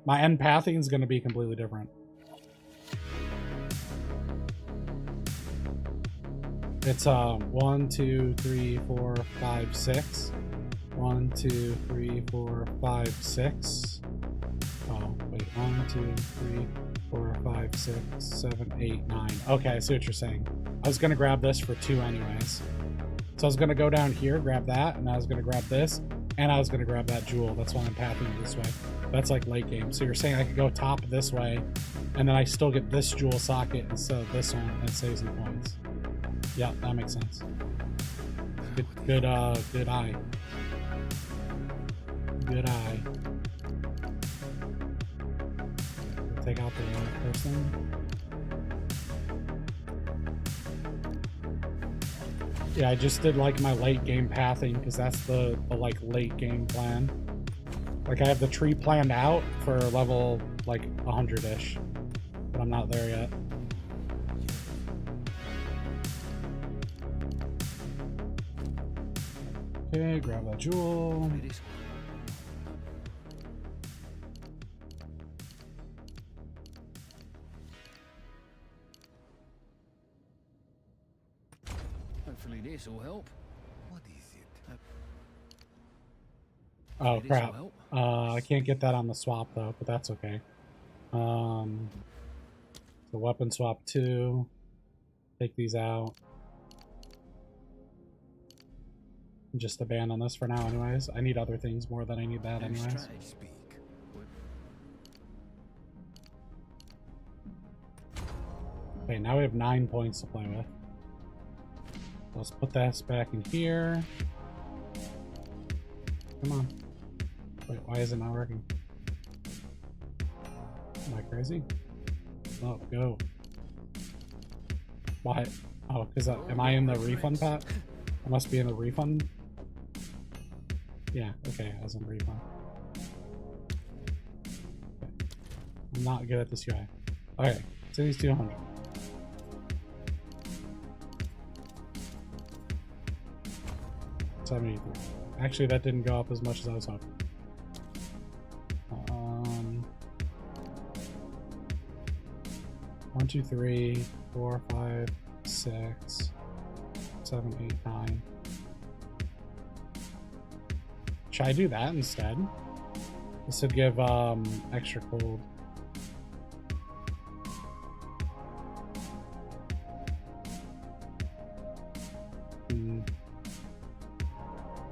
My end pathing is going to be completely different. It's 1, 2, 3, 4, 5, 6. 1, 2, 3, 4, 5, 6. Oh, wait. 1, 2, 3, 4, 5, 6, 7, 8, 9. Okay, I see what you're saying. I was going to grab this for 2 anyways. So I was going to go down here, grab that, and I was going to grab this, and I was going to grab that jewel. That's why I'm pathing this way. That's like late game. So you're saying I could go top this way, and then I still get this jewel socket instead of this one, and it saves me points. Yeah, that makes sense. Good eye. Good eye. Take out the person. Yeah, I just did like my late game pathing because that's the like late game plan. Like I have the tree planned out for level like 100-ish, but I'm not there yet. Okay, grab that jewel. Hopefully this will help. What is it? Oh crap. I can't get that on the swap though, but that's okay. The weapon swap 2. Take these out. Just abandon this for now anyways. I need other things more than I need that anyways. Okay, now we have 9 points to play with. Let's put this back in here. Come on. Wait, why is it not working? Am I crazy? Oh, go. Why? Oh, because am I in the refund pack? I must be in the refund. Yeah, okay, I was in refund. Okay. I'm not good at this UI. Okay, so these 200. Actually, that didn't go up as much as I was hoping. 1, 2, 3, 4, 5, 6, 7, 8, 9. Should I do that instead? This would give extra cold.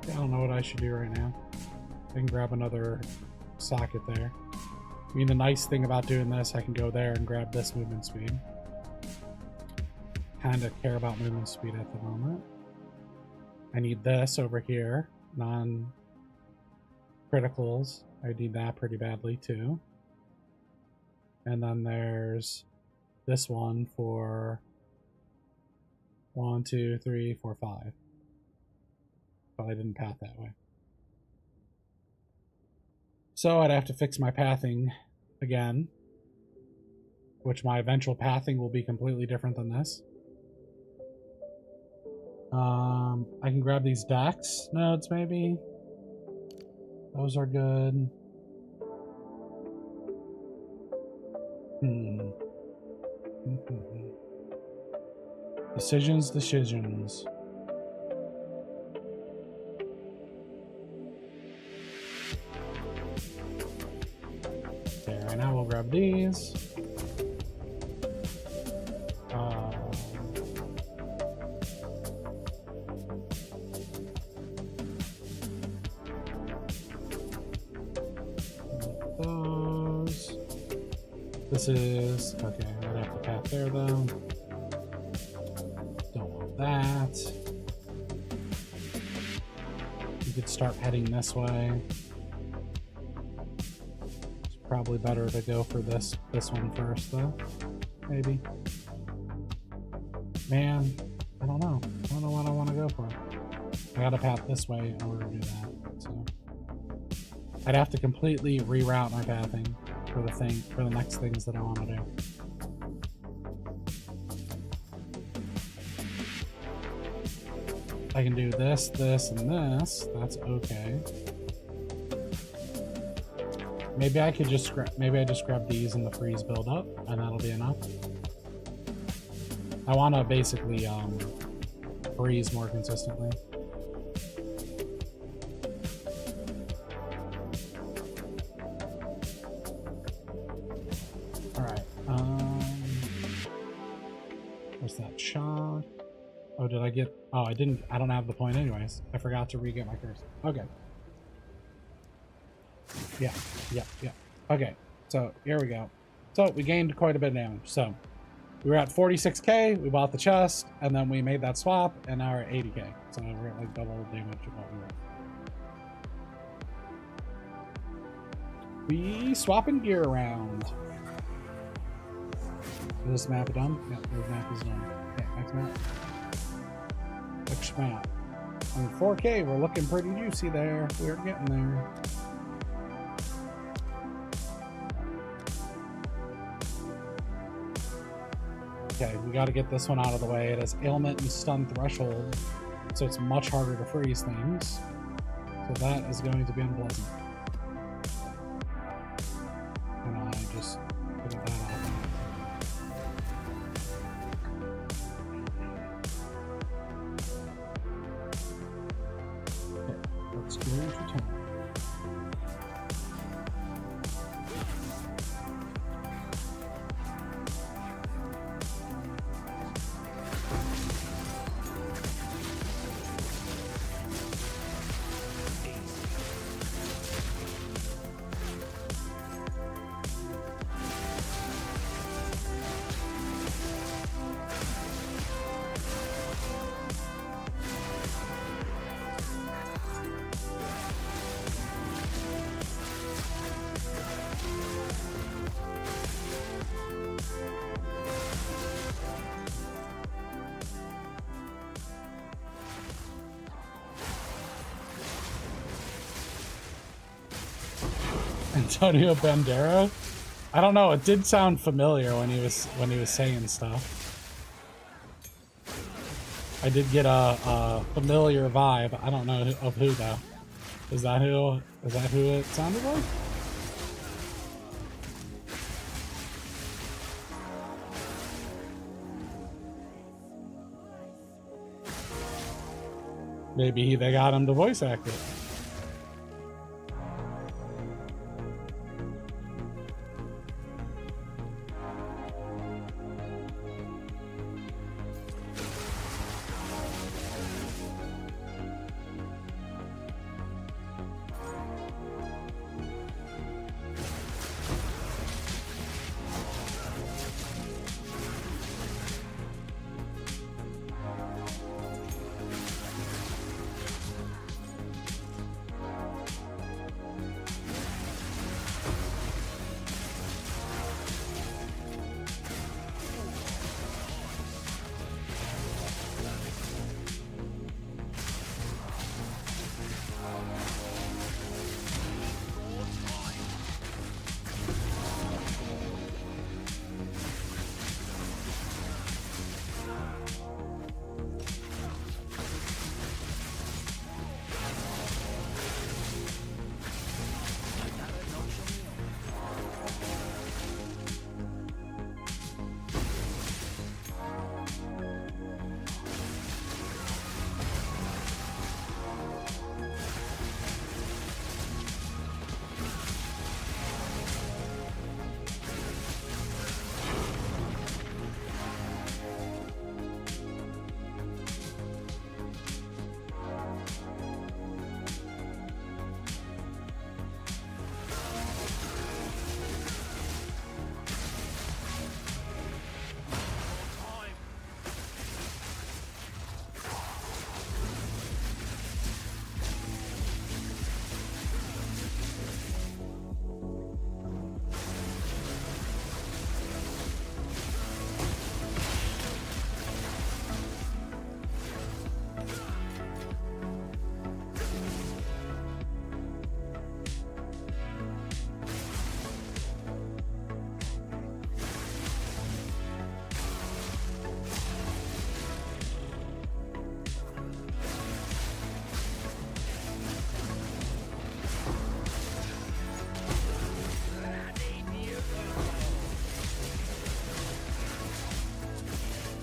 I don't know what I should do right now. I can grab another socket there. I mean, the nice thing about doing this, I can go there and grab this movement speed. Kind of care about movement speed at the moment. I need this over here. Non-criticals. I need that pretty badly too. And then there's this one for 1, 2, 3, 4, 5. But I didn't path that way. So I'd have to fix my pathing again, which my eventual pathing will be completely different than this. I can grab these Dex nodes maybe. Those are good. Decisions. grab these. Those. This is okay. I'd have to path there though. Don't want that. You could start heading this way. It's probably better to go for this one first though. Maybe. Man, I don't know. I don't know what I want to go for. I gotta path this way in order to do that. So I'd have to completely reroute my pathing for the next things that I want to do. I can do this, this, and this. That's okay. Maybe I could just grab these and the freeze build up, and that'll be enough. I want to basically freeze more consistently. All right. What's that shot? Oh, did I get? Oh, I didn't. I don't have the point anyways. I forgot to re-get my curse. Okay. Yeah. Okay. So here we go. So we gained quite a bit of damage. So we were at 46k. We bought the chest, and then we made that swap, and now we're at 80k. So we're at like double damage of what we were. We swapping gear around. Is this map done? Yeah, this map is done. Okay, next map. Next map. On 4k, we're looking pretty juicy there. We're getting there. Okay, we got to get this one out of the way. It has ailment and stun threshold, so it's much harder to freeze things. So that is going to be unpleasant. And I just put that off. Okay, let's go to town. Antonio Bandera? I don't know, it did sound familiar when he was saying stuff. I did get a familiar vibe. I don't know of who though. Is that who it sounded like? Maybe they got him to voice act it.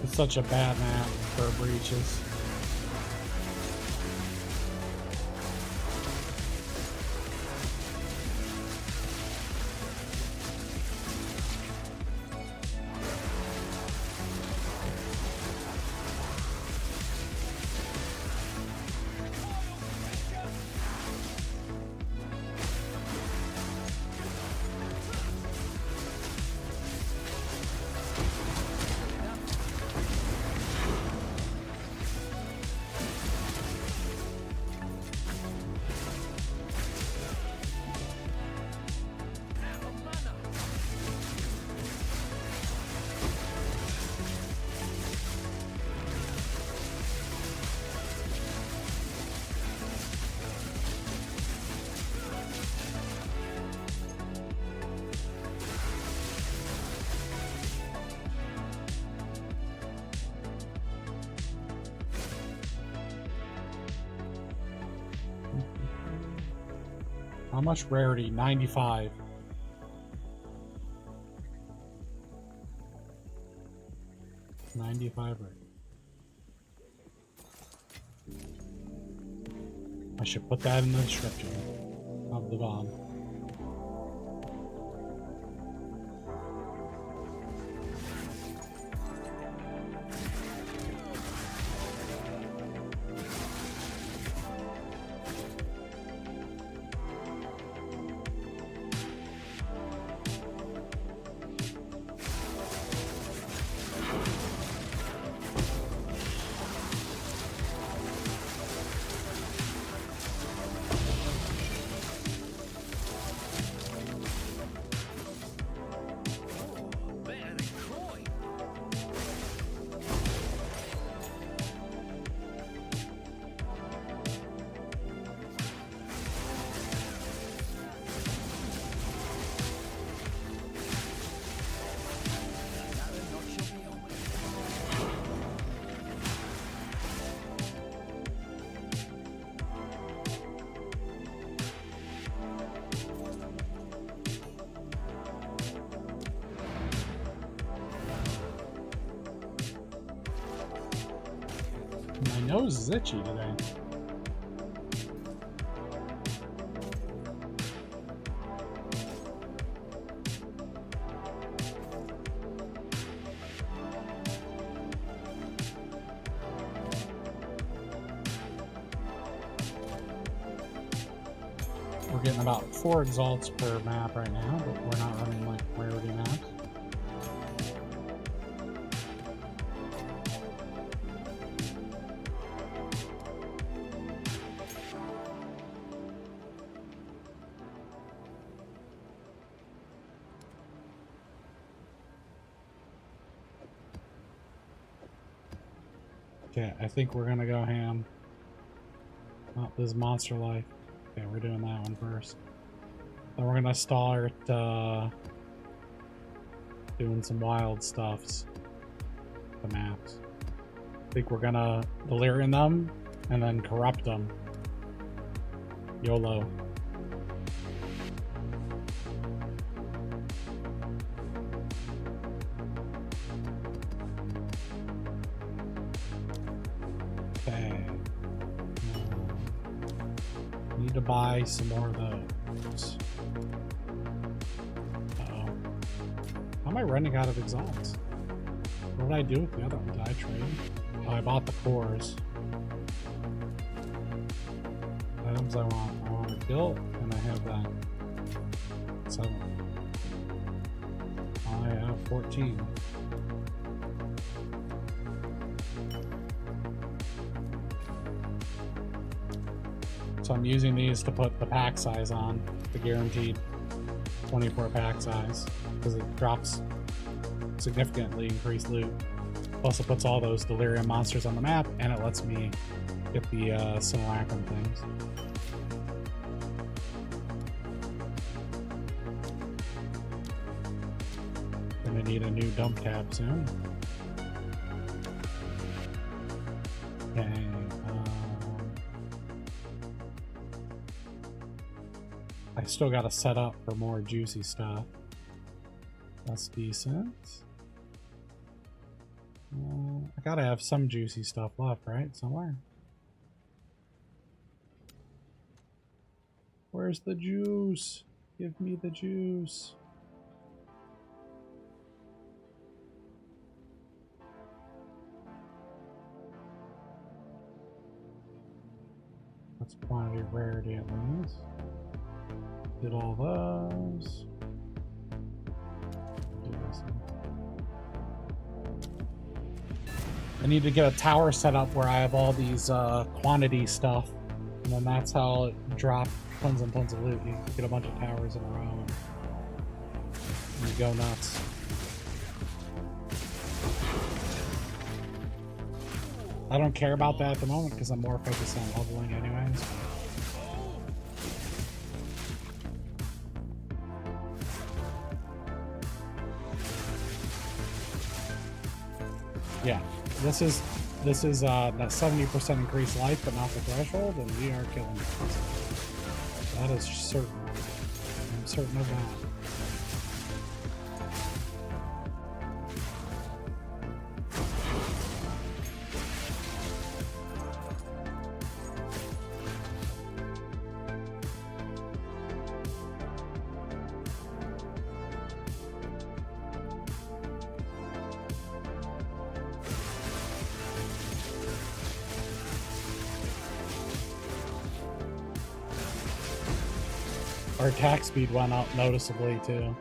It's such a bad map for breaches. How much rarity? 95. It's 95 rarity. I should put that in the description of the bomb. My nose is itchy today. We're getting about 4 exalts per map right now, but we're not running like rarity maps. Okay, I think we're gonna go ham. Oh, this is Monster Life. Okay, we're doing that one first. Then we're gonna start doing some wild stuffs. The maps. I think we're gonna Delirium them and then corrupt them. YOLO. Okay. Need to buy some more of those. Uh-oh. How am I running out of exalts? What did I do with the other one? Did I trade? Oh, I bought the cores. Items I want. I want a guilt, and I have that. 7. I have 14. So I'm using these to put the pack size on, the guaranteed 24 pack size, because it drops significantly increased loot. Plus it puts all those Delirium monsters on the map, and it lets me get the simulacrum things. Gonna need a new dump tab soon. Okay. I still gotta set up for more juicy stuff. That's decent. I gotta have some juicy stuff left, right? Somewhere. Where's the juice? Give me the juice. That's quantity, rarity at least. Did all those. Do this one. I need to get a tower set up where I have all these quantity stuff, and then that's how I'll drop tons and tons of loot. You get a bunch of towers in a row, and you go nuts. I don't care about that at the moment because I'm more focused on leveling anyways. Yeah, this is that 70% increased life, but not the threshold, and we are killing it. That is certain. I'm certain of that. Our attack speed went up noticeably too.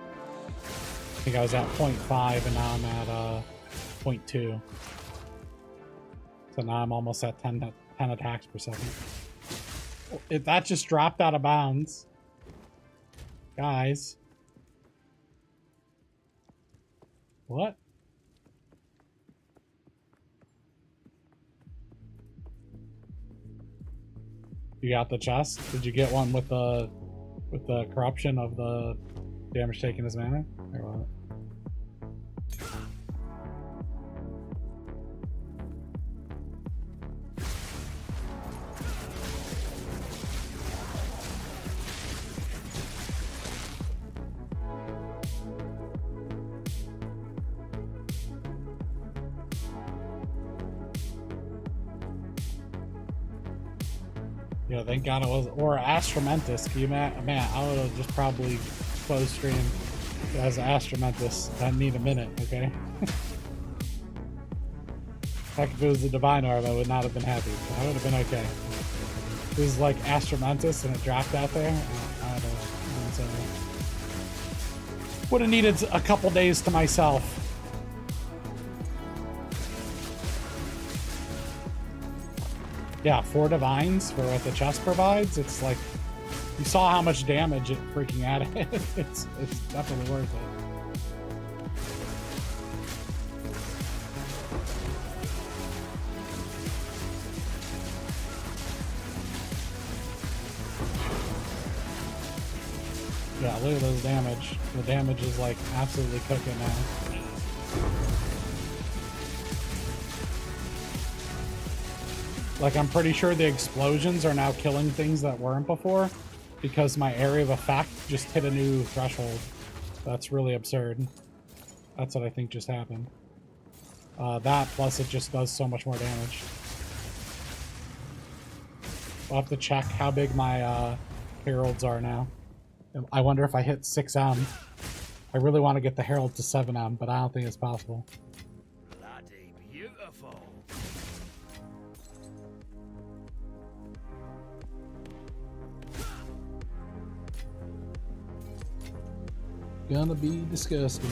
I think I was at 0.5 and now I'm at 0.2. So now I'm almost at 10 attacks per second. That just dropped out of bounds. Guys. What? You got the chest? Did you get one with the corruption of the damage taken as mana? Or what? Yeah, thank God it was, or Astromentus. Can you man, I would have just probably closed stream as Astromentus. I need a minute, okay? Heck, if it was the Divine Orb, I would not have been happy. I would have been okay. If it was like Astromentus and it dropped out there, I don't know. Would have needed a couple days to myself. Yeah, 4 divines for what the chest provides. It's like, you saw how much damage it freaking added. it's definitely worth it. Yeah, look at those damage. The damage is like absolutely cooking now. Like, I'm pretty sure the explosions are now killing things that weren't before because my area of effect just hit a new threshold. That's really absurd. That's what I think just happened. That plus it just does so much more damage. I'll have to check how big my heralds are now. I wonder if I hit 6M. I really want to get the herald to 7M, but I don't think it's possible. Bloody beautiful. Gonna be disgusting.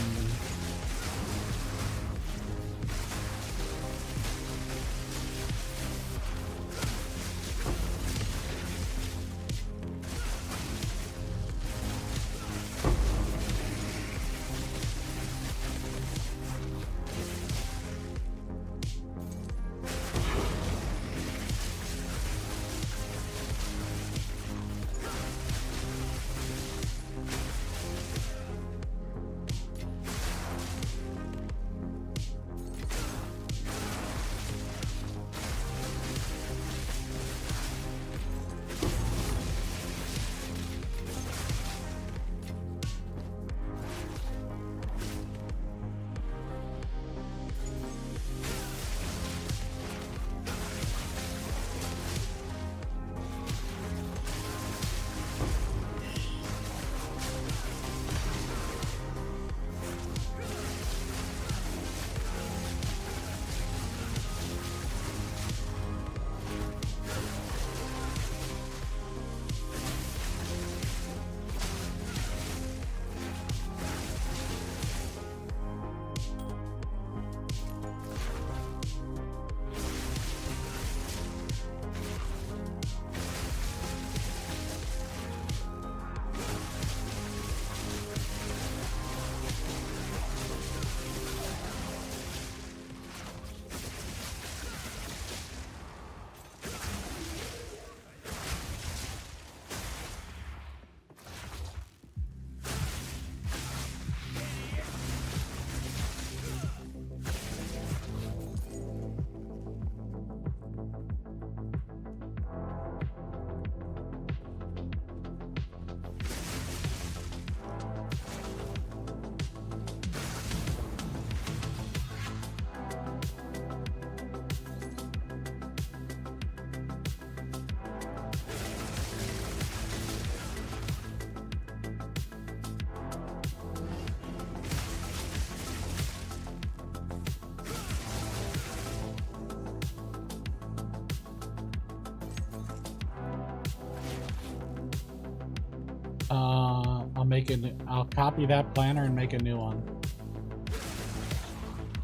I'll copy that planner and make a new one.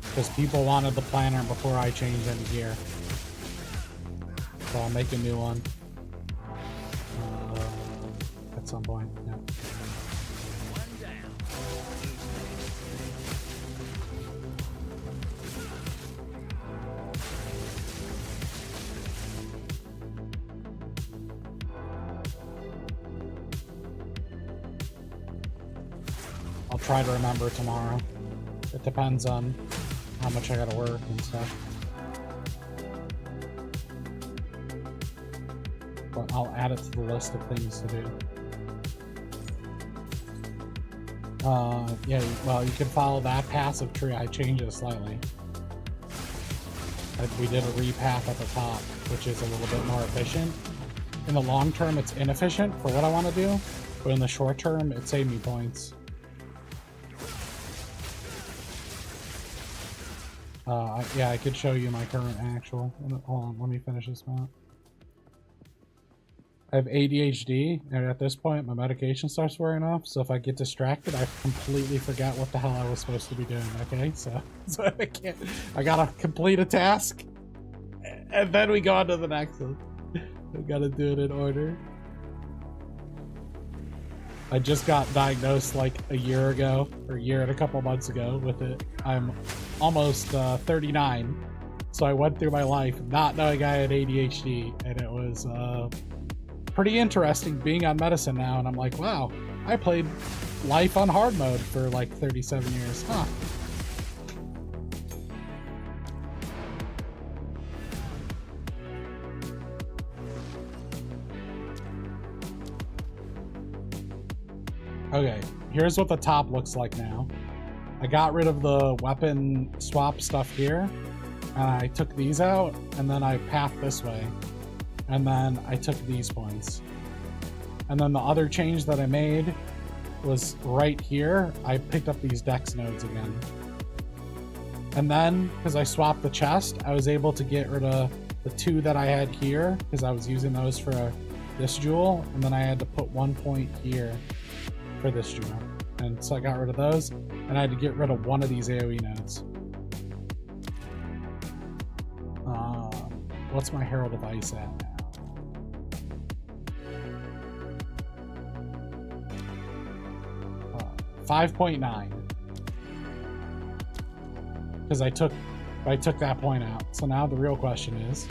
Because people wanted the planner before I changed any gear. So I'll make a new one. At some point, yeah. I'll try to remember tomorrow. It depends on how much I gotta work and stuff. But I'll add it to the list of things to do. Yeah, well, you can follow that passive tree. I changed it slightly. We did a repath at the top, which is a little bit more efficient. In the long term, it's inefficient for what I want to do, but in the short term, it saved me points. Yeah, I could show you my current actual. Hold on, let me finish this map. I have ADHD, and at this point, my medication starts wearing off, so if I get distracted, I completely forgot what the hell I was supposed to be doing, okay? So I gotta complete a task, and then we go on to the next one. I gotta do it in order. I just got diagnosed like a year ago, or a year and a couple months ago with it. I'm almost 39, so I went through my life not knowing I had ADHD, and it was pretty interesting being on medicine now, and I'm like, wow, I played life on hard mode for like 37 years, huh? Okay, here's what the top looks like now. I got rid of the weapon swap stuff here, and I took these out, and then I pathed this way, and then I took these points. And then the other change that I made was right here, I picked up these dex nodes again. And then, because I swapped the chest, I was able to get rid of the 2 that I had here, because I was using those for this jewel, and then I had to put 1 point here for this jewel. And so I got rid of those, and I had to get rid of one of these AoE nodes. What's my Herald of Ice at now? 5.9. Because I took that point out. So now the real question is,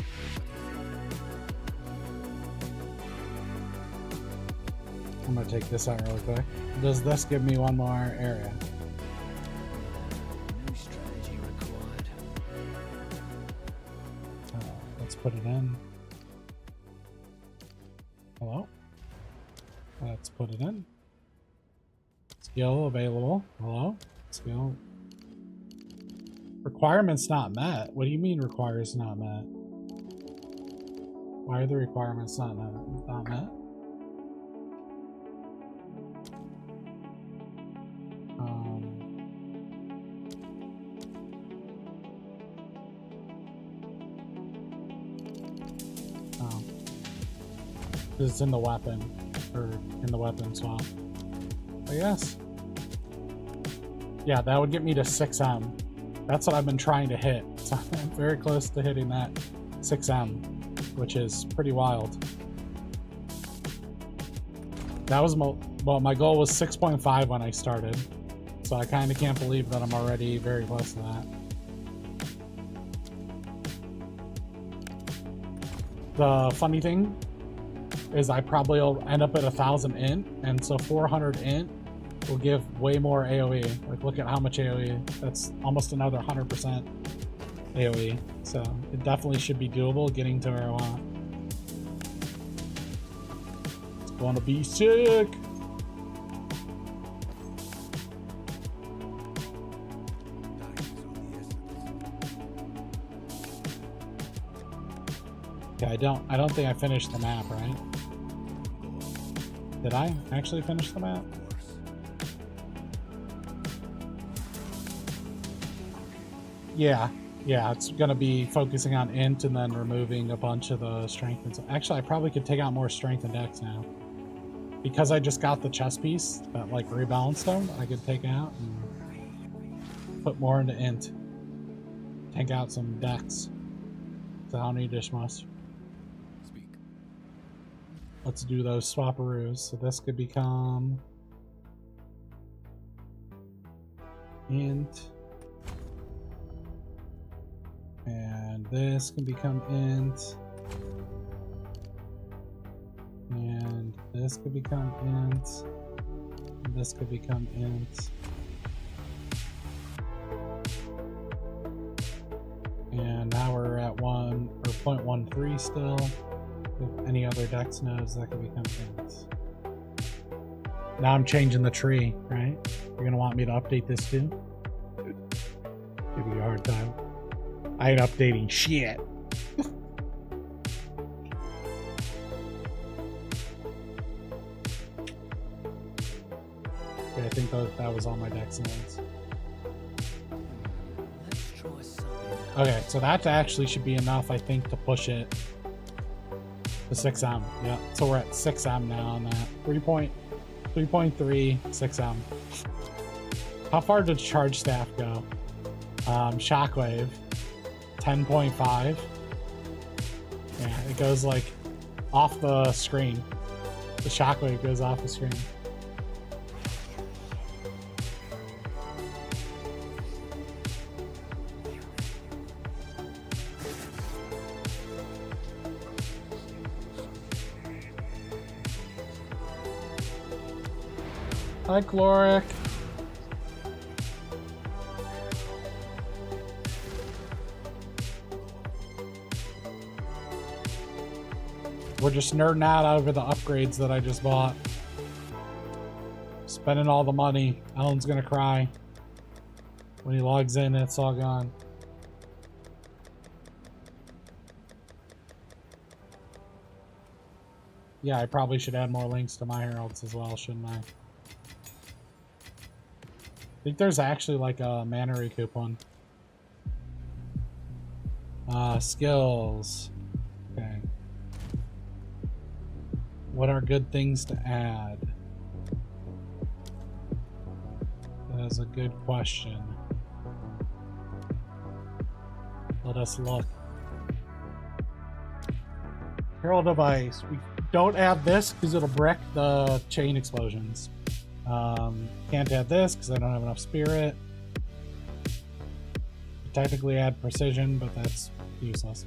I'm gonna take this out really quick. Does this give me one more area? New strategy required. Let's put it in. Hello? Let's put it in. Skill available. Hello? Skill. Requirements not met? What do you mean requires not met? Why are the requirements not met? It's in the weapon, or in the weapon swap. I guess. Yeah, that would get me to 6M. That's what I've been trying to hit. So I'm very close to hitting that 6M, which is pretty wild. That was my goal was 6.5 when I started. So I kind of can't believe that I'm already very close to that. The funny thing is I probably will end up at 1,000 int, and so 400 int will give way more AoE. Like, look at how much AoE. That's almost another 100% AoE. So it definitely should be doable getting to where I want. It's going to be sick. Yeah, I don't think I finished the map, right? Did I actually finish the map? Yeah, it's gonna be focusing on int and then removing a bunch of the strength and stuff. Actually, I probably could take out more strength and dex now. because I just got the chess piece, that like rebalance stone, I could take out and put more into int. Take out some decks. So I don't need Ishmas. Speak. Let's do those swapperoos. So this could become int. And this can become int. And this could become int. And this could become int. And now we're at 0.13 still. If any other dex nodes, that could become int. Now I'm changing the tree, right? You're gonna want me to update this too? Give you a hard time. I ain't updating shit. Okay, I think that was all my dex nodes. Let's try something. Okay, so that actually should be enough, I think, to push it to 6M. Yeah, so we're at 6M now on that. 3.3, 6M. How far did Charge Staff go? Shockwave, 10.5. Yeah, it goes like off the screen. The Shockwave goes off the screen. Hi, Chloric. We're just nerding out over the upgrades that I just bought. Spending all the money. Alan's gonna cry. When he logs in, it's all gone. Yeah, I probably should add more links to my Heralds as well, shouldn't I? I think there's actually like a mercenary coupon. Skills. Okay. What are good things to add? That is a good question. Let us look. Herald of Ice. We don't add this because it'll brick the chain explosions. Can't add this because I don't have enough spirit. Technically add precision, but that's useless.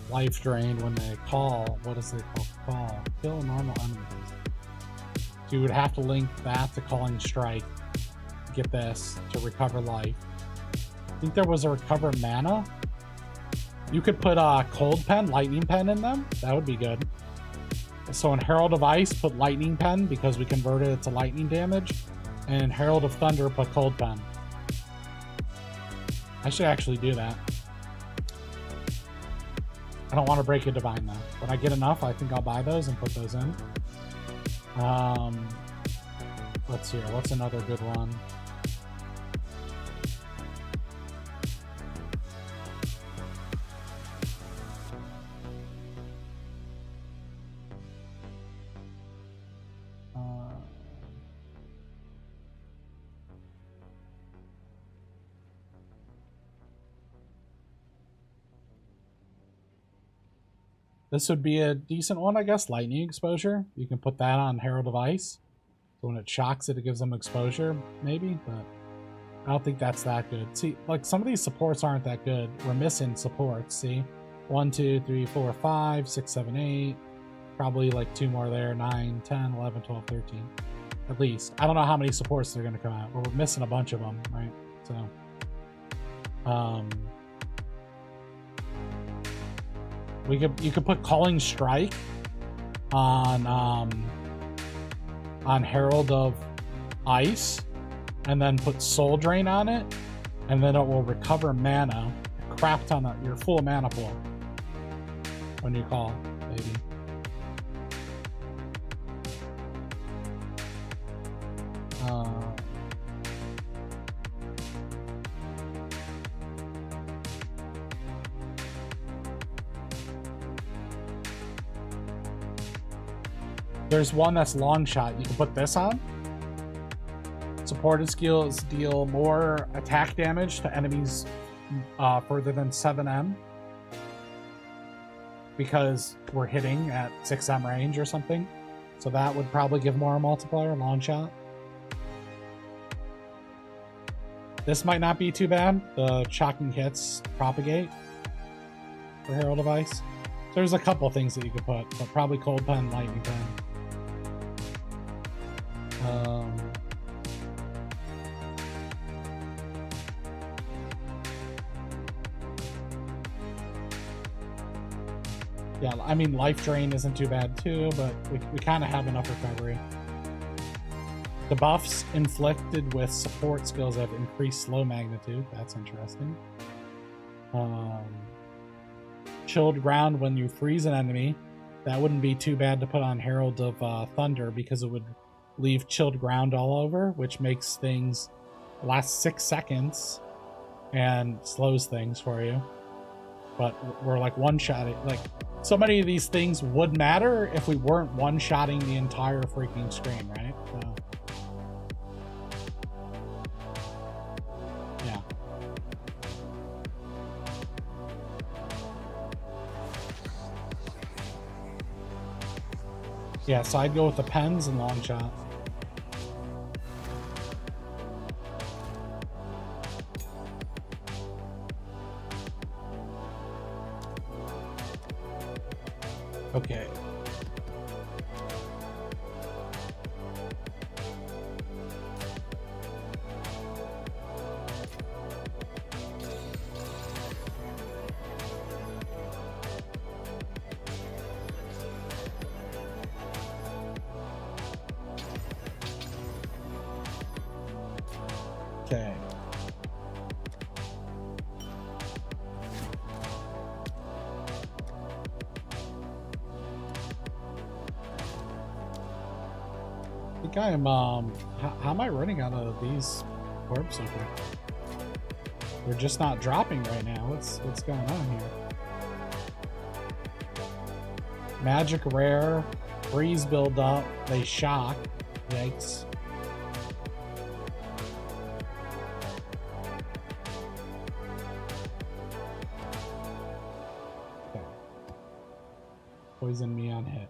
Life drain when they call. What is it called? Call. Kill normal enemies. So you would have to link that to calling strike to get this to recover life. I think there was a recover mana. You could put a cold pen, lightning pen in them. That would be good. So in Herald of Ice, put lightning pen because we converted it to lightning damage. And in Herald of Thunder, put cold pen. I should actually do that. I don't want to break a divine though. When I get enough, I think I'll buy those and put those in. Let's see. What's another good one? This would be a decent one, I guess. Lightning exposure. You can put that on Herald of Ice. So when it shocks it gives them exposure, maybe. But I don't think that's that good. See, like some of these supports aren't that good. We're missing supports, see? 1, 2, 3, 4, 5, 6, 7, 8. Probably like 2 more there. 9, 10, 11, 12, 13. At least. I don't know how many supports they're going to come out. But we're missing a bunch of them, right? So, you could put Calling Strike on Herald of Ice, and then put Soul Drain on it, and then it will recover mana, crap ton of your full mana pool when you call, maybe. There's one that's long shot. You can put this on. Supported skills deal more attack damage to enemies further than 7M. Because we're hitting at 6M range or something. So that would probably give more multiplier, long shot. This might not be too bad. The shocking hits propagate for Herald device. So there's a couple things that you could put, but probably Cold Pen, Lightning Pen. Yeah, I mean, Life Drain isn't too bad too, but we kind of have enough recovery. The buffs inflicted with support skills have increased slow magnitude. That's interesting. Chilled ground when you freeze an enemy. That wouldn't be too bad to put on Herald of Thunder because it would leave chilled ground all over, which makes things last 6 seconds and slows things for you. But we're like one-shotting. Like, so many of these things would matter if we weren't one-shotting the entire freaking screen, right? So, yeah. Yeah, so I'd go with the pens and long shot. Okay. Okay. I think I am, how am I running out of these orbs so quick? They're just not dropping right now. What's going on here? Magic rare, freeze build up, they shock. Yikes. Okay. Poison me on hit.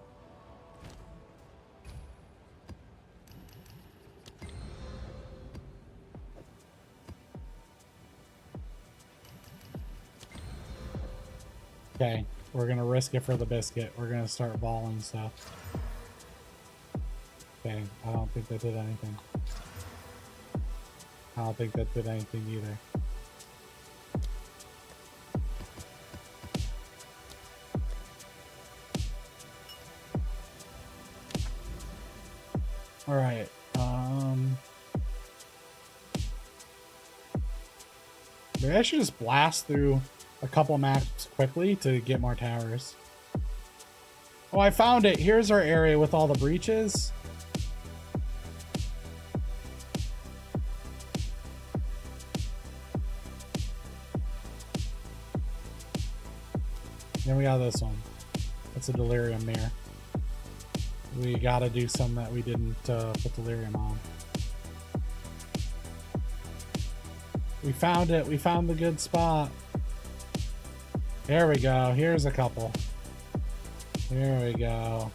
Okay, we're gonna risk it for the biscuit. We're gonna start balling stuff. Okay, I don't think that did anything. I don't think that did anything either. Alright, maybe I should just blast through a couple maps quickly to get more towers. Oh, I found it. Here's our area with all the breaches. Then we got this one. That's a Delirium mirror. We gotta do some that we didn't put Delirium on. We found it. We found the good spot. There we go. Here's a couple. There we go.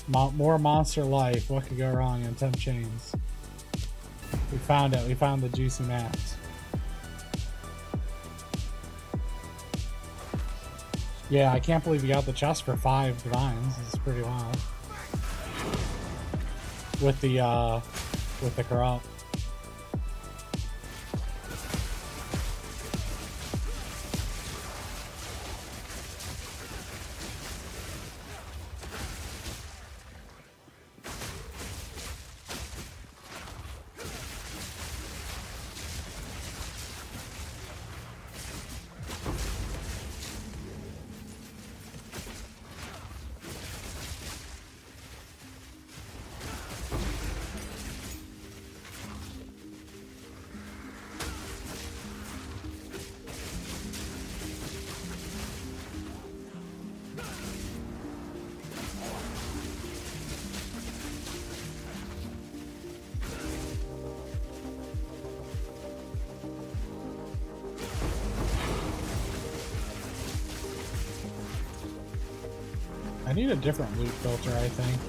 More monster life. What could go wrong in 10 chains? We found it. We found the juicy maps. Yeah, I can't believe you got the chest for 5 divines. This is pretty wild. With the corrupt. I need a different loot filter, I think.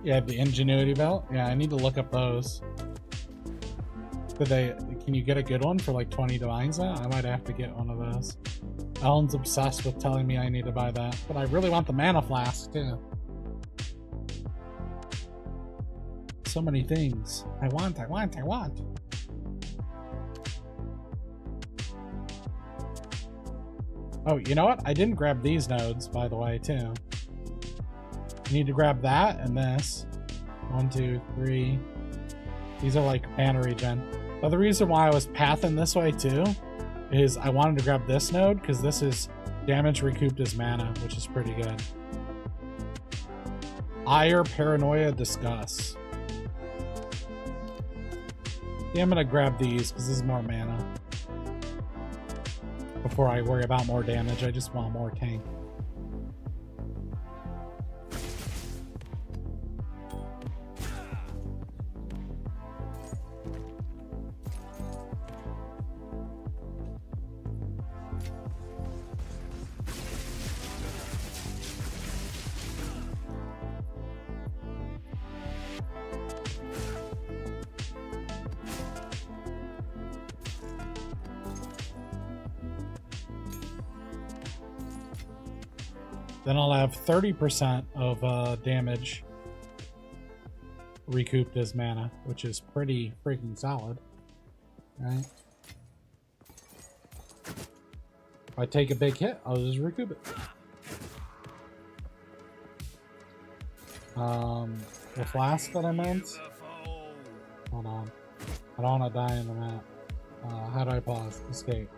Yeah, the ingenuity belt. Yeah, I need to look up those. Can you get a good one for like 20 divines now? I might have to get one of those. Ellen's obsessed with telling me I need to buy that, but I really want the mana flask too. So many things. I want. Oh, you know what? I didn't grab these nodes, by the way, too. You need to grab that and this. 1, 2, 3. These are like mana regen. But the reason why I was pathing this way too is I wanted to grab this node because this is damage recouped as mana, which is pretty good. Ire, Paranoia, Disgust. Yeah, I'm gonna grab these because this is more mana. Before I worry about more damage, I just want more tank. Then I'll have 30% of damage recouped as mana, which is pretty freaking solid, right? If I take a big hit, I'll just recoup it. The flask that I meant. Hold on. I don't want to die in the map. How do I pause? Escape.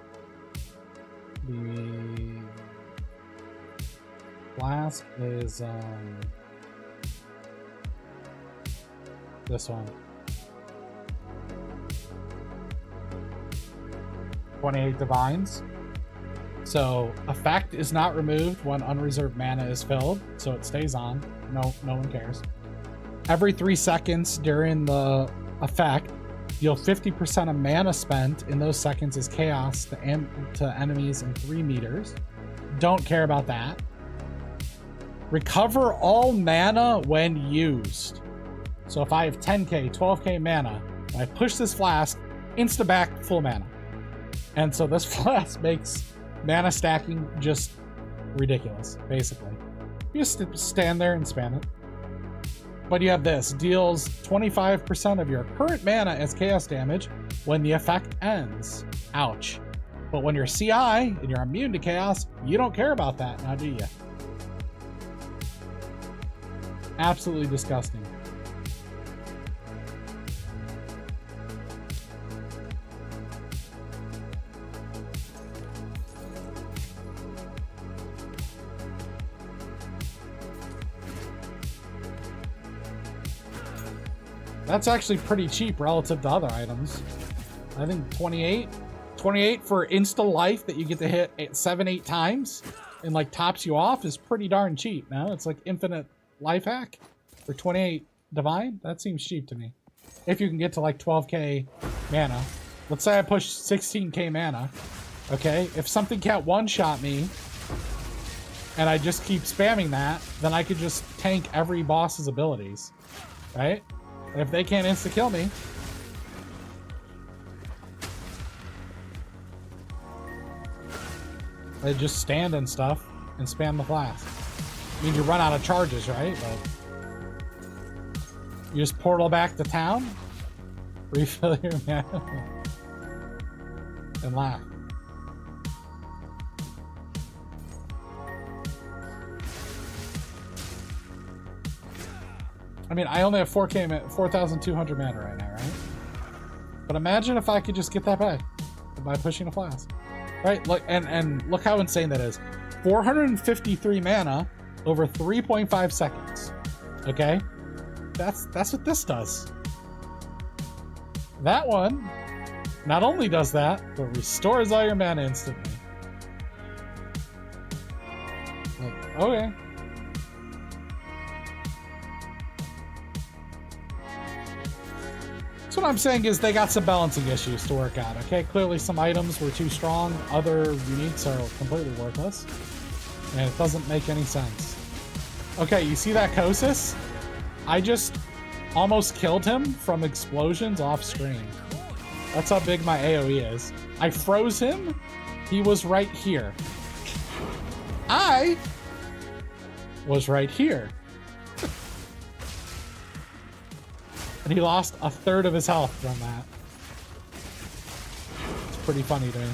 The flask is this one. 28 divines. So effect is not removed when unreserved mana is filled, so it stays on. No one cares. Every 3 seconds during the effect, deal 50% of mana spent in those seconds as chaos to enemies in 3 meters. Don't care about that. Recover all mana when used. So if I have 10k, 12k mana, I push this flask, insta back full mana. And so this flask makes mana stacking just ridiculous, basically. You just stand there and spam it. But you have this, deals 25% of your current mana as chaos damage when the effect ends. Ouch. But when you're CI and you're immune to chaos, you don't care about that, now do you? Absolutely disgusting. That's actually pretty cheap relative to other items. I think 28 28 for insta life that you get to hit 7-8 times and like tops you off is pretty darn cheap. No, it's like infinite life hack for 28 divine. That seems cheap to me. If you can get to like 12k mana. Let's say I push 16k mana. Okay, if something can't one-shot me and I just keep spamming that, then I could just tank every boss's abilities, right? And if they can't insta-kill me, I just stand and stuff and spam the flask. Means you run out of charges, right? But you just portal back to town, refill your mana, and laugh. I mean, I only have 4,200 mana right now, right? But imagine if I could just get that back by pushing a flask, right? Look, and look how insane that is. 453 mana over 3.5 seconds. Okay, that's what this does. That one not only does that, but restores all your mana instantly. Like, okay. So what I'm saying is they got some balancing issues to work out, okay? Clearly some items were too strong, other uniques are completely worthless, and it doesn't make any sense. Okay, you see that Kosis? I just almost killed him from explosions off screen. That's how big my AoE is. I froze him, he was right here. I was right here. And he lost a third of his health from that. It's pretty funny to me.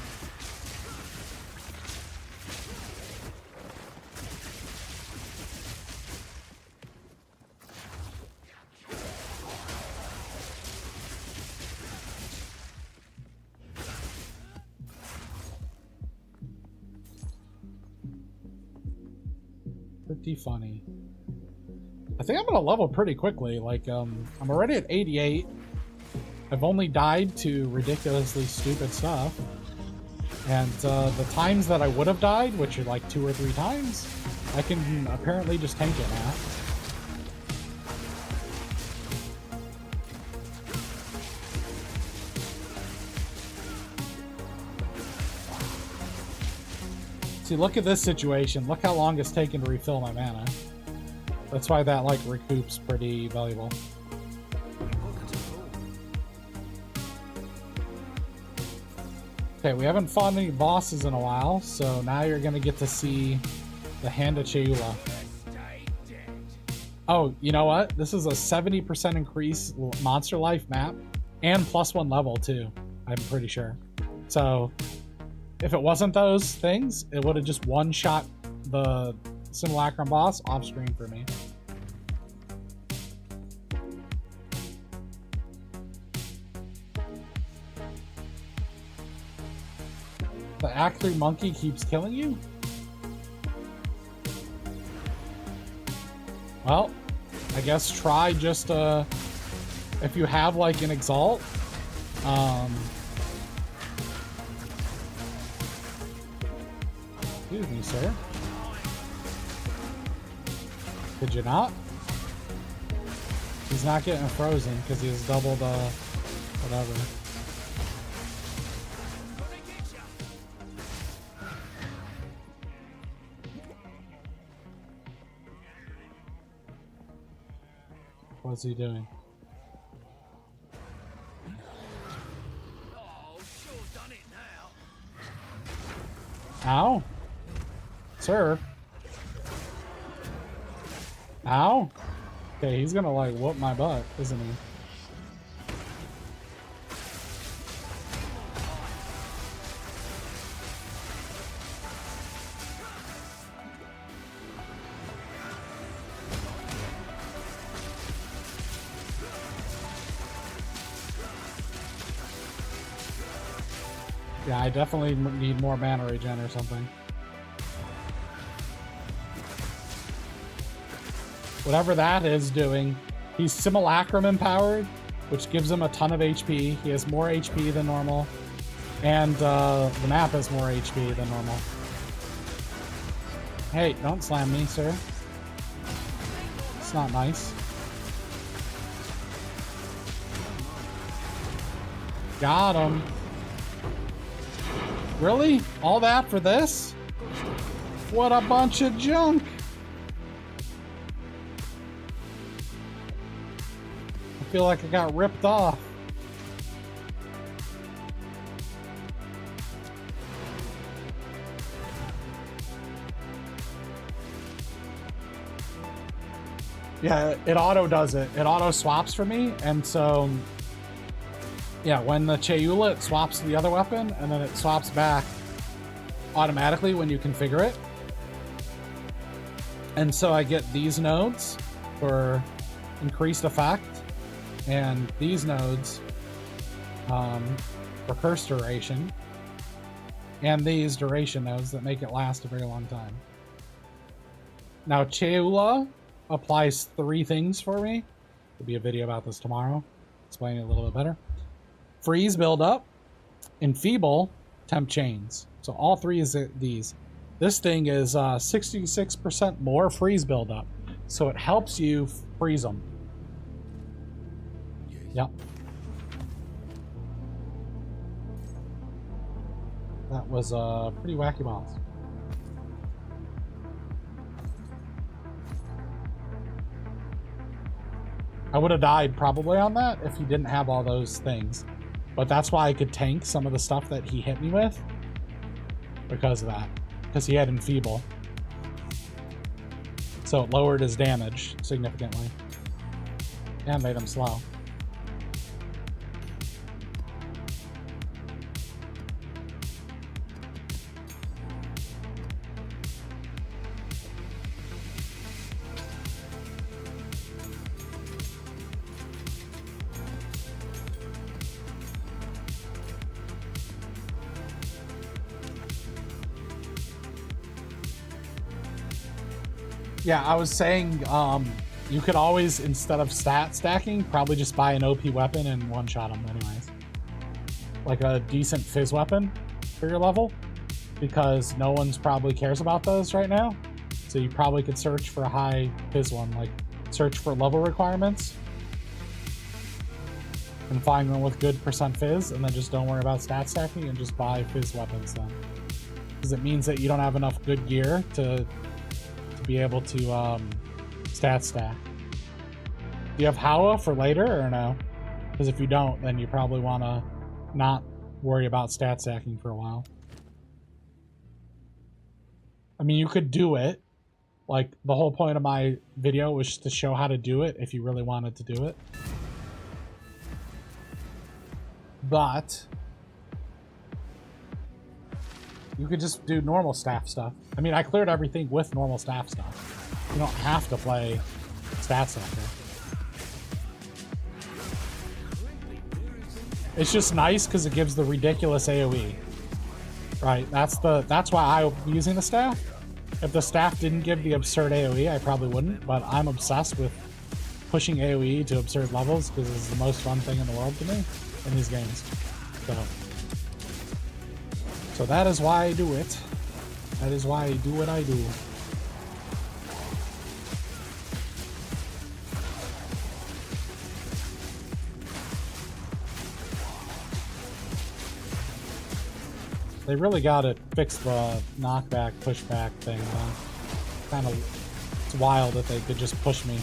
Pretty funny. I think I'm gonna level pretty quickly. Like, I'm already at 88. I've only died to ridiculously stupid stuff. And the times that I would have died, which are like 2 or 3 times, I can apparently just tank it now. See, look at this situation. Look how long it's taken to refill my mana. That's why that, like, recoups pretty valuable. Okay, we haven't fought any bosses in a while, so now you're gonna get to see the Hand of Chayula. Oh, you know what? This is a 70% increase monster life map, and +1 level, too. I'm pretty sure. So, if it wasn't those things, it would have just one-shot the Simulacrum boss off screen for me. The Act 3 monkey keeps killing you? Well, I guess try just if you have like an Exalt, excuse me, sir. Did you not? He's not getting frozen because he has doubled whatever. What's he doing? Ow. Sir. Ow. Okay, he's gonna like whoop my butt, isn't he? Yeah, I definitely need more mana regen or something. Whatever that is doing, he's Simulacrum empowered, which gives him a ton of HP. He has more HP than normal. And the map has more HP than normal. Hey, don't slam me, sir. It's not nice. Got him. Really? All that for this? What a bunch of junk. I feel like I got ripped off. Yeah, it auto does it. It auto swaps for me, and so yeah, when the Chayula, it swaps to the other weapon, and then it swaps back automatically when you configure it. And so I get these nodes for increased effect, and these nodes for curse duration, and these duration nodes that make it last a very long time. Now, Chayula applies 3 things for me. There'll be a video about this tomorrow, explaining it a little bit better. Freeze buildup, enfeeble, temp chains. So all 3 is these. This thing is 66% more freeze buildup, so it helps you freeze them. Yep. That was a pretty wacky boss. I would have died probably on that if he didn't have all those things. But that's why I could tank some of the stuff that he hit me with. Because of that. Because he had enfeeble. So it lowered his damage significantly. And made him slow. Yeah, I was saying you could always, instead of stat stacking, probably just buy an OP weapon and one-shot them anyways. Like a decent fizz weapon for your level, because no one's probably cares about those right now. So you probably could search for a high fizz one, like search for level requirements and find one with good percent fizz, and then just don't worry about stat stacking and just buy fizz weapons then. Because it means that you don't have enough good gear to be able to stat stack. Do you have HOWA for later or no? Because if you don't, then you probably want to not worry about stat stacking for a while. I mean, you could do it. Like, the whole point of my video was to show how to do it if you really wanted to do it. But you could just do normal staff stuff. I mean, I cleared everything with normal staff stuff. You don't have to play stat stacker. It's just nice because it gives the ridiculous AoE. Right, that's why I'm using the staff. If the staff didn't give the absurd AoE, I probably wouldn't, but I'm obsessed with pushing AoE to absurd levels because it's the most fun thing in the world to me in these games. So that is why I do it. That is why I do what I do. They really got to fix the knockback, pushback thing. Kind of, it's wild that they could just push me.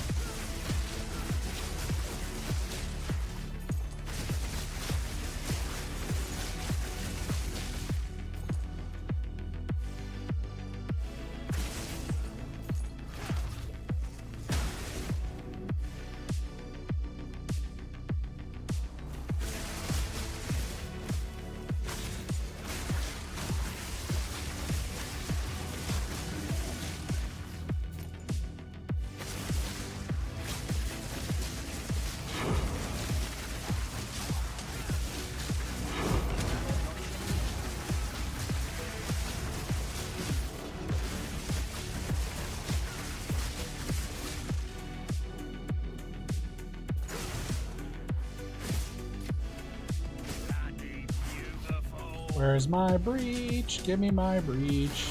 Where's my breach? Give me my breach.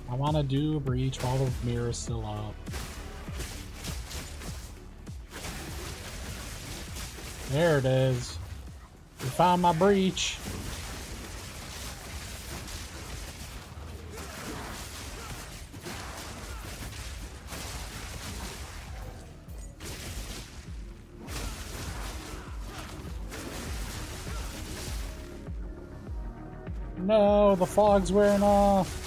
I want to do a breach while the mirror's still up. There it is. We found my breach. No, the fog's wearing off.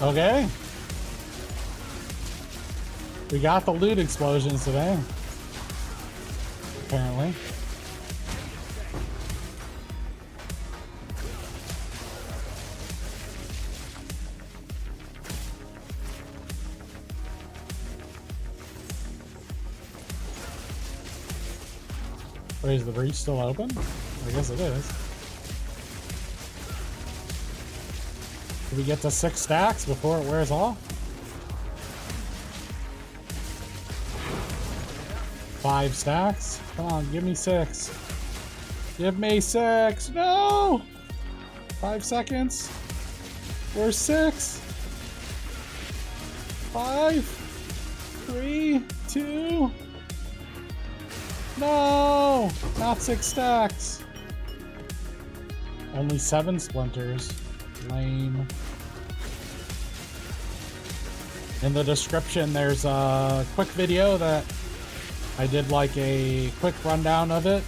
Okay. We got the loot explosions today. Apparently. Wait, is the breach still open? I guess it is. Did we get to 6 stacks before it wears off? 5 stacks? Come on, give me 6. Give me 6! No! 5 seconds. Where's 6? 5, 3, 2. No! Not 6 stacks. Only 7 splinters. Lame. In the description, there's a quick video that I did, like a quick rundown of it.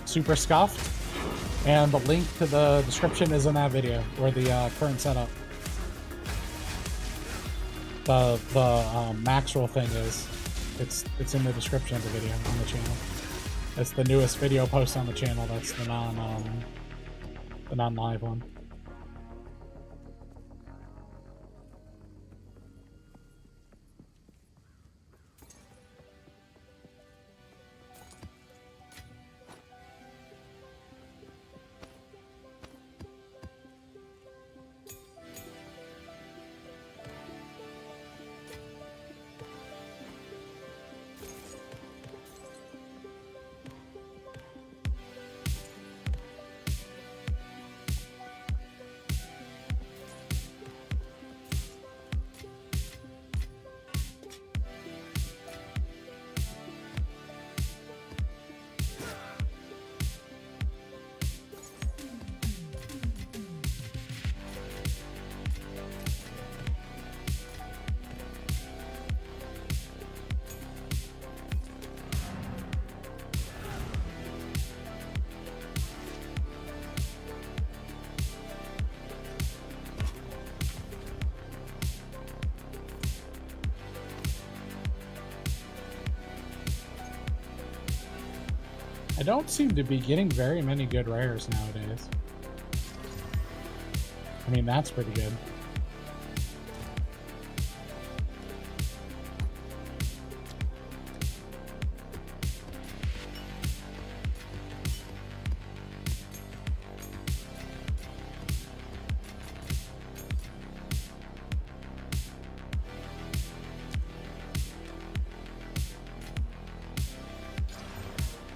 Super scuffed. And the link to the description is in that video, or the current setup. The Maxwell thing is. It's in the description of the video on the channel. It's the newest video post on the channel. That's the non-live one. I don't seem to be getting very many good rares nowadays. I mean, that's pretty good.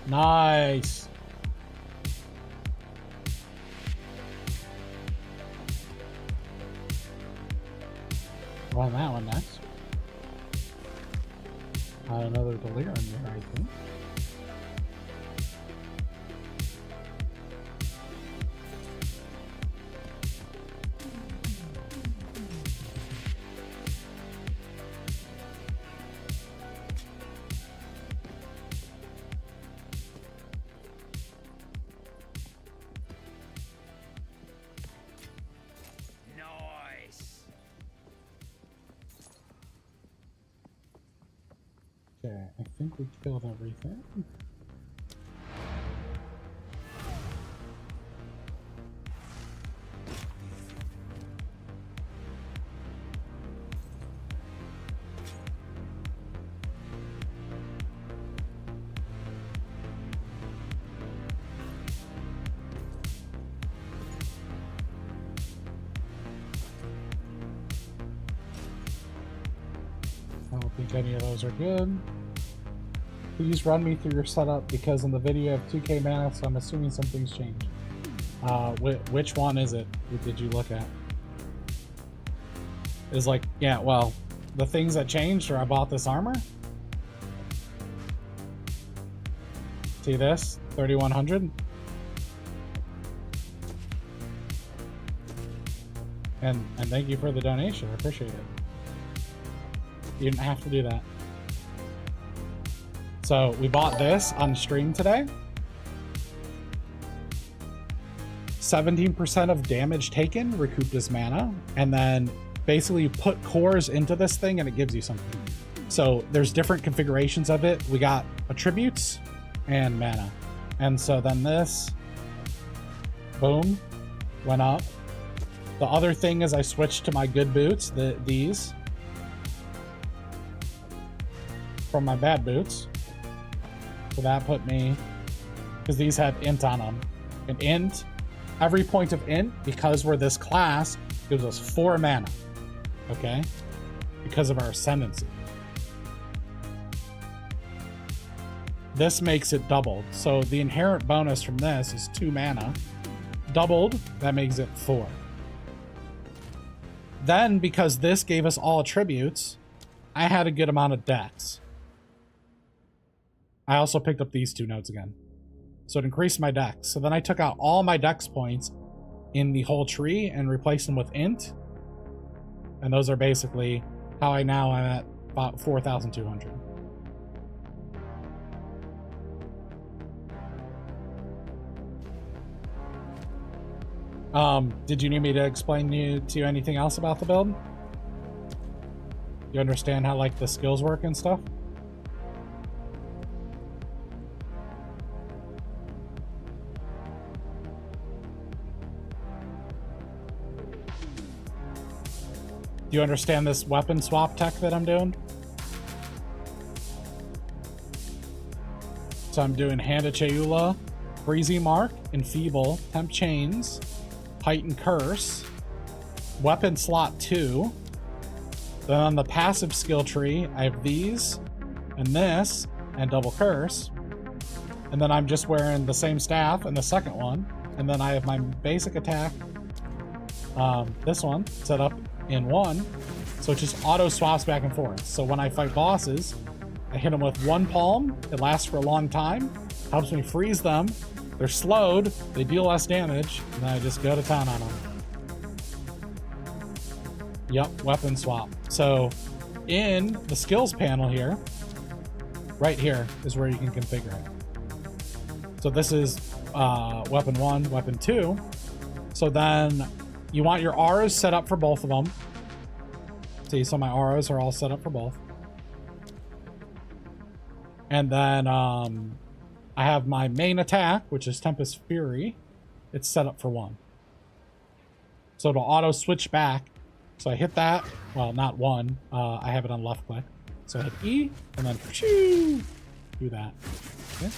Nice. Well, that one next. Another Delirium there, I think. Okay, I think we killed everything. think any of those are good. Please run me through your setup because in the video you have 2k mana, so I'm assuming something's changed. Which one is it? Did you look at? Is like, yeah, well, the things that changed are I bought this armor. See this? 3100. And thank you for the donation. I appreciate it. You didn't have to do that. So we bought this on stream today. 17% of damage taken recouped as mana, and then basically you put cores into this thing and it gives you something. So there's different configurations of it. We got attributes and mana, and so then this, boom, went up. The other thing is I switched to my good boots, these, from my bad boots. So that put me, because these had int on them. And int, every point of int, because we're this class, gives us 4 mana. Okay? Because of our ascendancy. This makes it doubled. So the inherent bonus from this is 2 mana. Doubled, that makes it 4. Then, because this gave us all attributes, I had a good amount of dex. I also picked up these 2 nodes again. So it increased my dex. So then I took out all my dex points in the whole tree and replaced them with int. And those are basically how I now am at about 4,200. Did you need me to explain to you anything else about the build? You understand how like the skills work and stuff? Do you understand this weapon swap tech that I'm doing? So I'm doing Hand of Cheula, Breezy Mark, Enfeeble, Temp Chains, Heighten Curse, Weapon Slot 2. Then on the passive skill tree, I have these, and this, and Double Curse. And then I'm just wearing the same staff in the second one. And then I have my basic attack, this one, set up in 1. So it just auto swaps back and forth. So when I fight bosses, I hit them with 1 palm. It lasts for a long time. Helps me freeze them. They're slowed, they deal less damage, and then I just go to town on them. Yep, weapon swap. So in the skills panel here, right here is where you can configure it. So this is weapon 1, weapon 2. So then you want your auras set up for both of them. See, so my auras are all set up for both. And then I have my main attack, which is Tempest Fury. It's set up for 1. So it'll auto switch back. So I hit that. Well, not 1. I have it on left click. So I hit E, and then do that. Okay.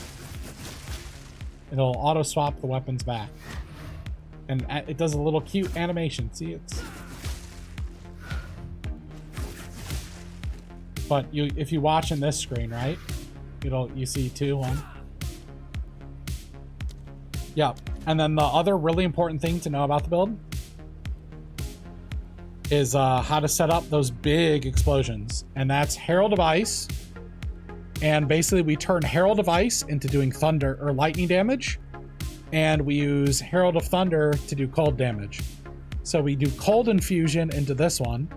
It'll auto swap the weapons back. And it does a little cute animation. See, it's... But if you watch in this screen, right? You see 2, 1. Yeah, and then the other really important thing to know about the build is how to set up those big explosions. And that's Herald of Ice. And basically we turn Herald of Ice into doing thunder or lightning damage. And we use Herald of Thunder to do cold damage. So we do cold infusion into this one.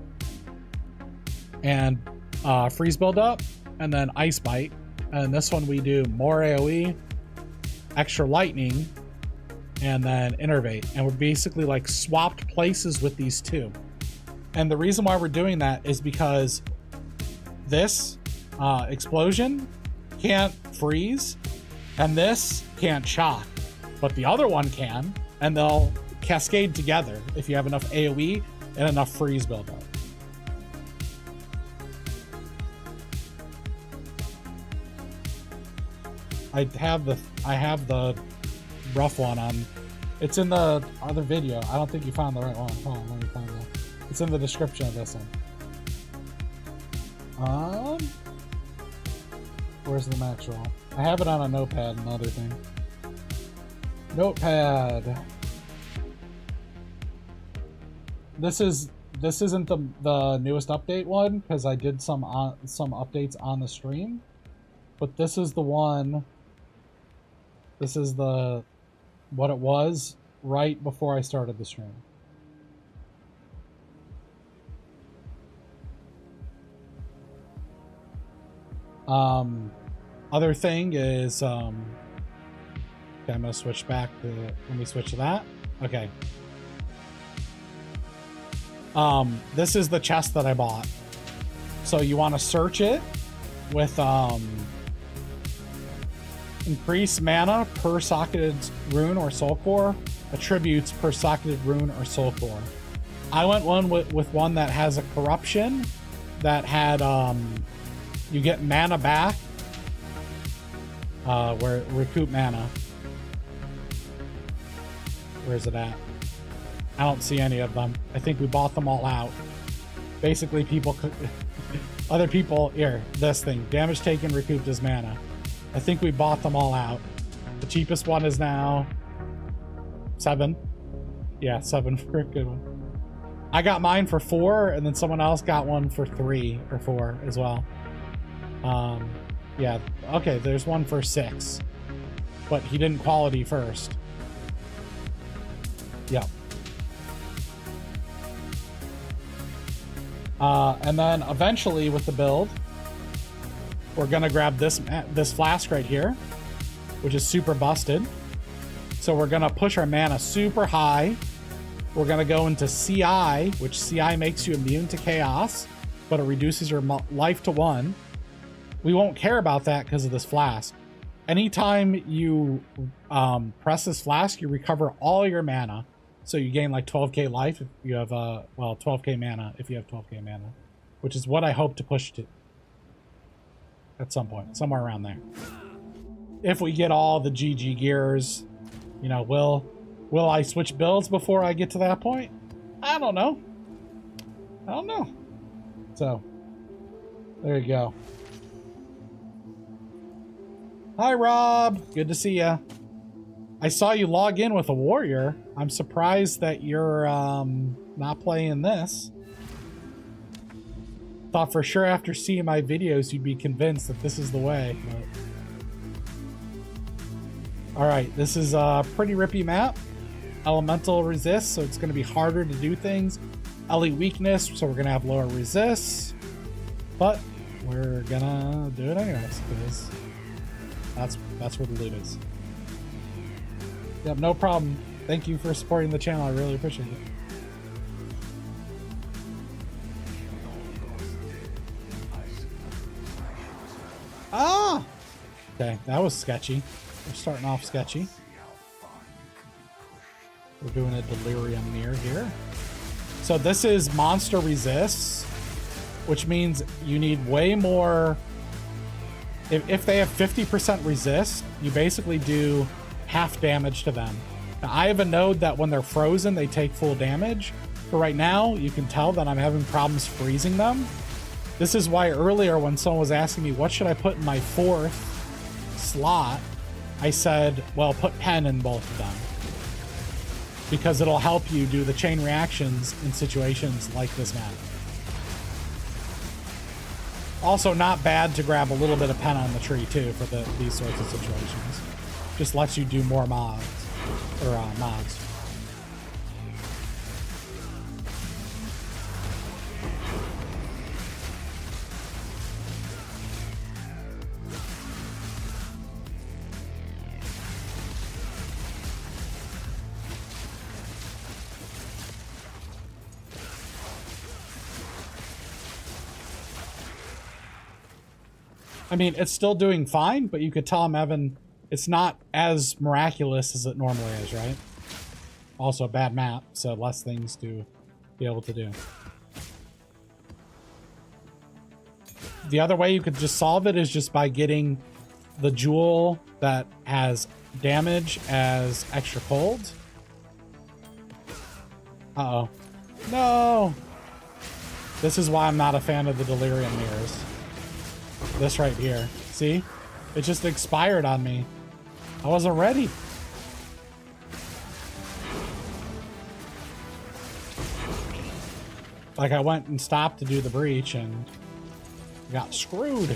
And freeze build up. And then ice bite. And this one we do more AoE, extra lightning, and then innervate. And we're basically like swapped places with these 2. And the reason why we're doing that is because this explosion can't freeze and this can't shock, but the other one can, and they'll cascade together if you have enough AoE and enough freeze buildup. I have the rough one on. It's in the other video. I don't think you found the right one. Hold on, let me find that. It's in the description of this one. Where's the max roll? I have it on a notepad, another thing. Notepad. This isn't the newest update one because I did some updates on the stream, but this is the one. This is what it was right before I started the stream. Other thing is, okay, I'm gonna switch back to, let me switch to that. Okay. This is the chest that I bought. So you want to search it with, increase mana per socketed rune or soul core, attributes per socketed rune or soul core. I went with one that has a corruption that had, you get mana back, where recoup mana. Where's it at? I don't see any of them. I think we bought them all out. Basically, people could, other people, here, this thing, damage taken, recouped as mana. I think we bought them all out. The cheapest one is now 7. Yeah, 7 for a good one. I got mine for 4, and then someone else got one for 3 or 4 as well. Yeah, okay, there's one for 6, but he didn't quality first. Yep. And then eventually with the build, we're gonna grab this flask right here, which is super busted. So we're gonna push our mana super high. We're gonna go into CI, which CI makes you immune to chaos, but it reduces your life to 1. We won't care about that because of this flask. Anytime you press this flask, you recover all your mana. So you gain like 12k life if you have, well, 12k mana if you have 12k mana, which is what I hope to push to at some point, somewhere around there. If we get all the GG gears, you know, will I switch builds before I get to that point? I don't know. I don't know. So, there you go. Hi, Rob. Good to see ya. I saw you log in with a warrior. I'm surprised that you're not playing this. Thought for sure after seeing my videos you'd be convinced that this is the way. But... Alright, this is a pretty rippy map. Elemental resist, so it's going to be harder to do things. Elite weakness, so we're going to have lower resist. But we're going to do it anyways, because that's where the loot is. Yep, no problem. Thank you for supporting the channel. I really appreciate it. Ah! Okay, that was sketchy. We're starting off sketchy. We're doing a Delirium mirror here. So this is monster resists, which means you need way more. If they have 50% resist, you basically do half damage to them. Now, I have a node that when they're frozen, they take full damage. But right now, you can tell that I'm having problems freezing them. This is why earlier when someone was asking me, what should I put in my 4th slot? I said, well, put pen in both of them. Because it'll help you do the chain reactions in situations like this map. Also, not bad to grab a little bit of pen on the tree, too, for these sorts of situations. Just lets you do more mods. Or, mods. I mean, it's still doing fine, but you could tell I'm having... It's not as miraculous as it normally is, right? Also a bad map, so less things to be able to do. The other way you could just solve it is just by getting the jewel that has damage as extra cold. Uh-oh. No! This is why I'm not a fan of the Delirium mirrors. This right here. See? It just expired on me. I wasn't ready. Like, I went and stopped to do the breach and got screwed.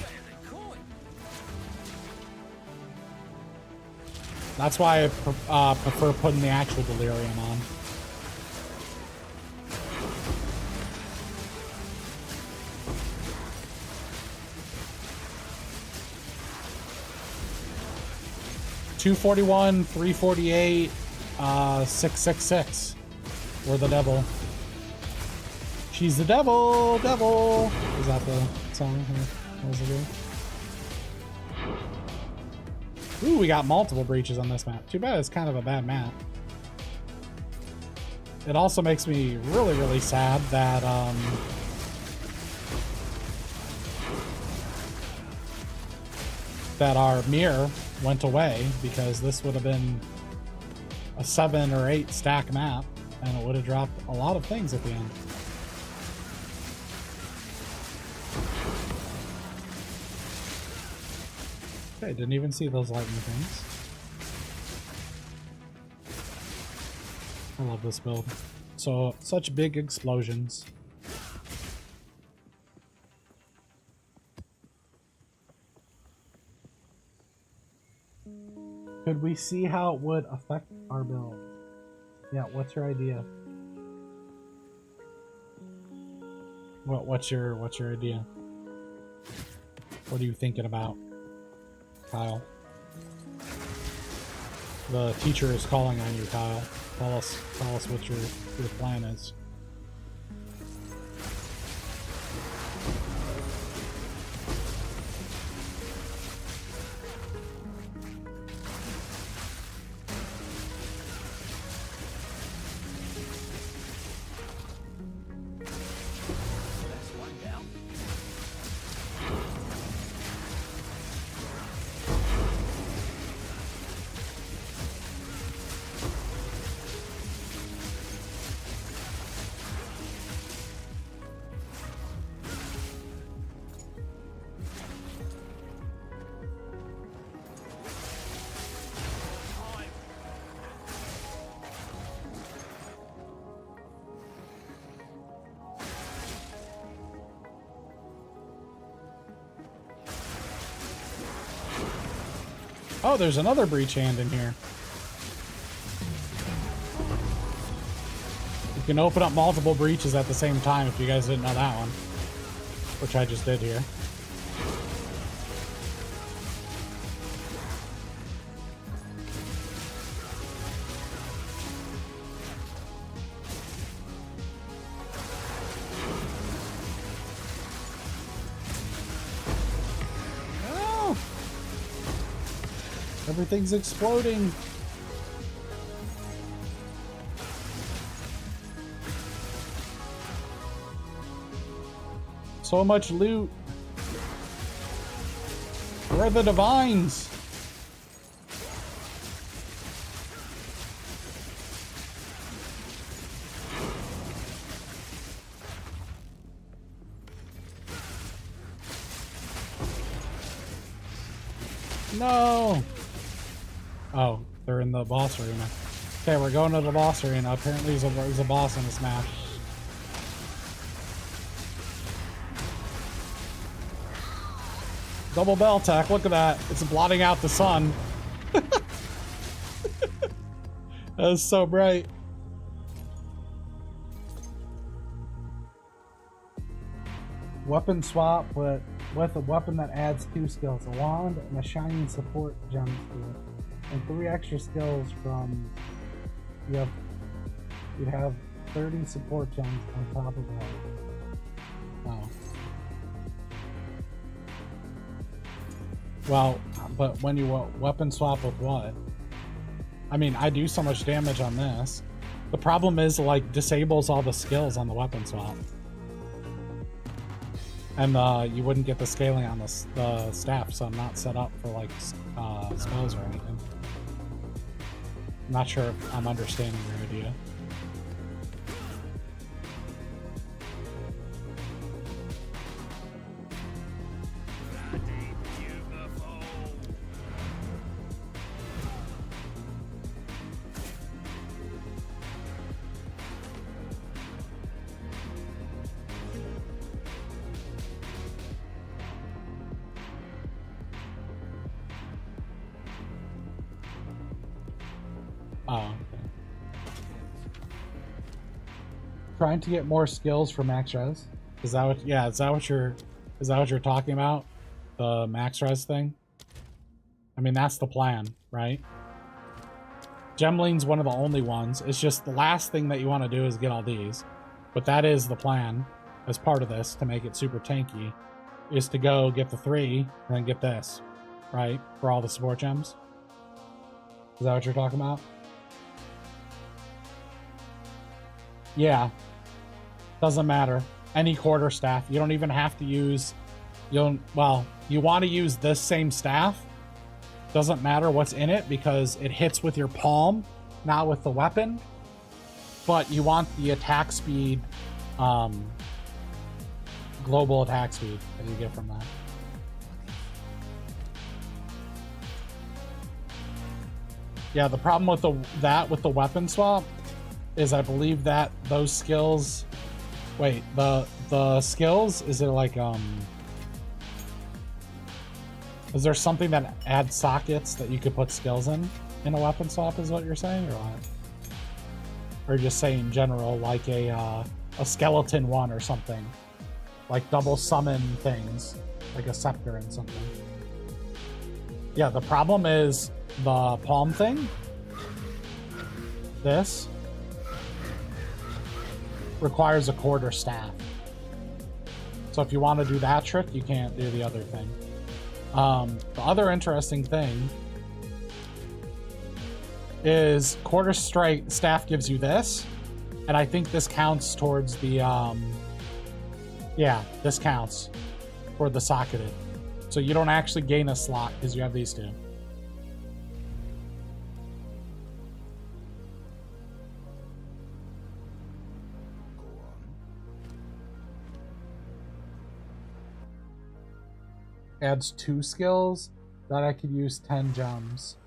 That's why I prefer putting the actual Delirium on. $241, $348, $666. We're the devil. She's the devil, devil. Is that the song? What was it doing? Ooh, we got multiple breaches on this map. Too bad it's kind of a bad map. It also makes me really, really sad that that our mirror went away, because this would have been a 7 or 8 stack map and it would have dropped a lot of things at the end. Okay, didn't even see those lightning things. I love this build. So, such big explosions. Could we see how it would affect our build? Yeah, what's your idea? What's your idea? What are you thinking about, Kyle? The teacher is calling on you, Kyle. Tell us what your plan is. Oh, there's another breach hand in here. You can open up multiple breaches at the same time if you guys didn't know that one. Which I just did here. Everything's exploding. So much loot. Where are the divines? No. Oh, they're in the boss arena. Okay, we're going to the boss arena. Apparently there's a boss in this map. Double bell attack, look at that. It's blotting out the sun. That is so bright. Weapon swap with a weapon that adds 2 skills. A wand and a shining support gem to it. And 3 extra skills from you'd have 30 support gems on top of that. Oh. Well, but when you weapon swap with what? I mean, I do so much damage on this. The problem is, like, disables all the skills on the weapon swap. And you wouldn't get the scaling on the staff, so I'm not set up for, like, spells or anything. I'm not sure if I'm understanding your idea. Oh, okay. Trying to get more skills for max res. Is that what? Yeah, is that what you're talking about? The max res thing. I mean, that's the plan, right? Gemling's one of the only ones. It's just the last thing that you want to do is get all these, but that is the plan as part of this to make it super tanky. Is to go get the 3 and then get this, right? For all the support gems. Is that what you're talking about? Yeah. Doesn't matter. Any quarter staff. You don't even have to use... Well, you want to use this same staff. Doesn't matter what's in it because it hits with your palm, not with the weapon. But you want the attack speed... global attack speed that you get from that. Yeah, the problem with with the weapon swap is I believe that those skills... Wait, the skills, is it like, is there something that adds sockets that you could put skills in a weapon swap is what you're saying, or what? Or just saying in general, like a skeleton one or something? Like double summon things, like a scepter and something. Yeah, the problem is the palm thing. This requires a quarter staff. So if you want to do that trick, you can't do the other thing. The other interesting thing is quarter straight staff gives you this, and I think this counts towards the yeah, this counts for the socketed. So you don't actually gain a slot because you have these two. Adds 2 skills that I could use 10 gems.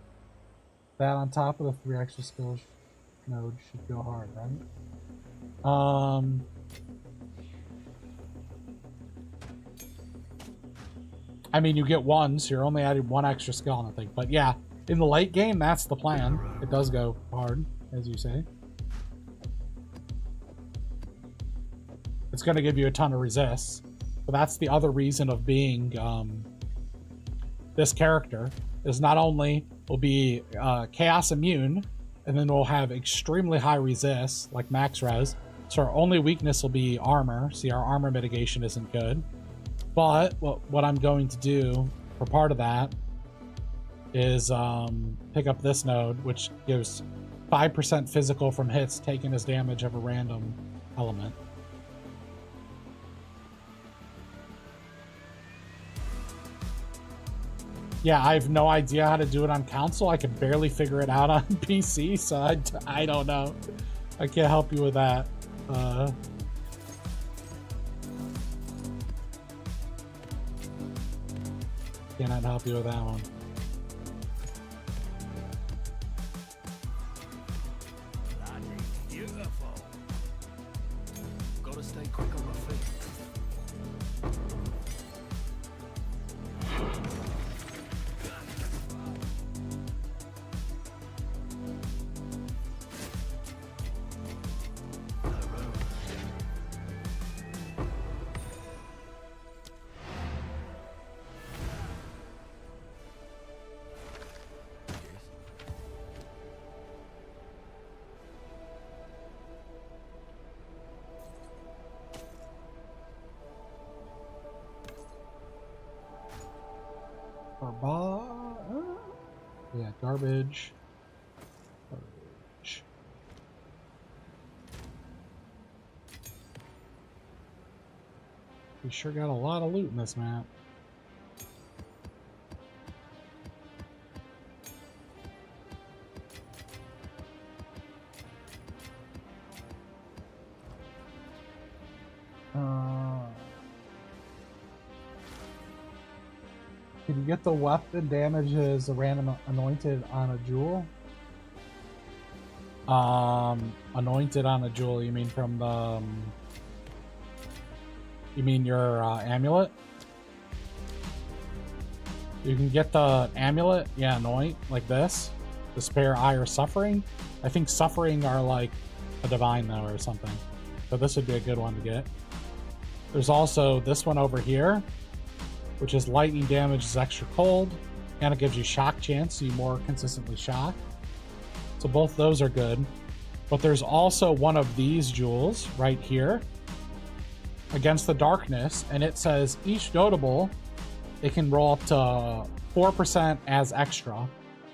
That on top of the 3 extra skills node should go hard, right? I mean, you get 1, so you're only adding 1 extra skill on the thing. But yeah, in the late game, that's the plan. It does go hard, as you say. It's going to give you a ton of resists. But that's the other reason of being this character, is not only will be chaos immune, and then we'll have extremely high resist, like max res. So our only weakness will be armor. See, our armor mitigation isn't good. But what I'm going to do for part of that is pick up this node, which gives 5% physical from hits taken as damage of a random element. Yeah, I have no idea how to do it on console. I can barely figure it out on PC, so I don't know. I can't help you with that. Cannot help you with that one. Beautiful. Gotta stay quick on my feet. Yeah, garbage. We sure got a lot of loot in this map. Can you get the weapon damages a random anointed on a jewel? Anointed on a jewel, you mean from the... you mean your amulet? You can get the amulet, yeah, anoint, like this. Despair, Ire, Suffering. I think Suffering are like a divine though or something. So this would be a good one to get. There's also this one over here, which is lightning damage is extra cold, and it gives you shock chance, so you more consistently shock. So both those are good. But there's also one of these jewels right here, Against the Darkness, and it says each notable, it can roll up to 4% as extra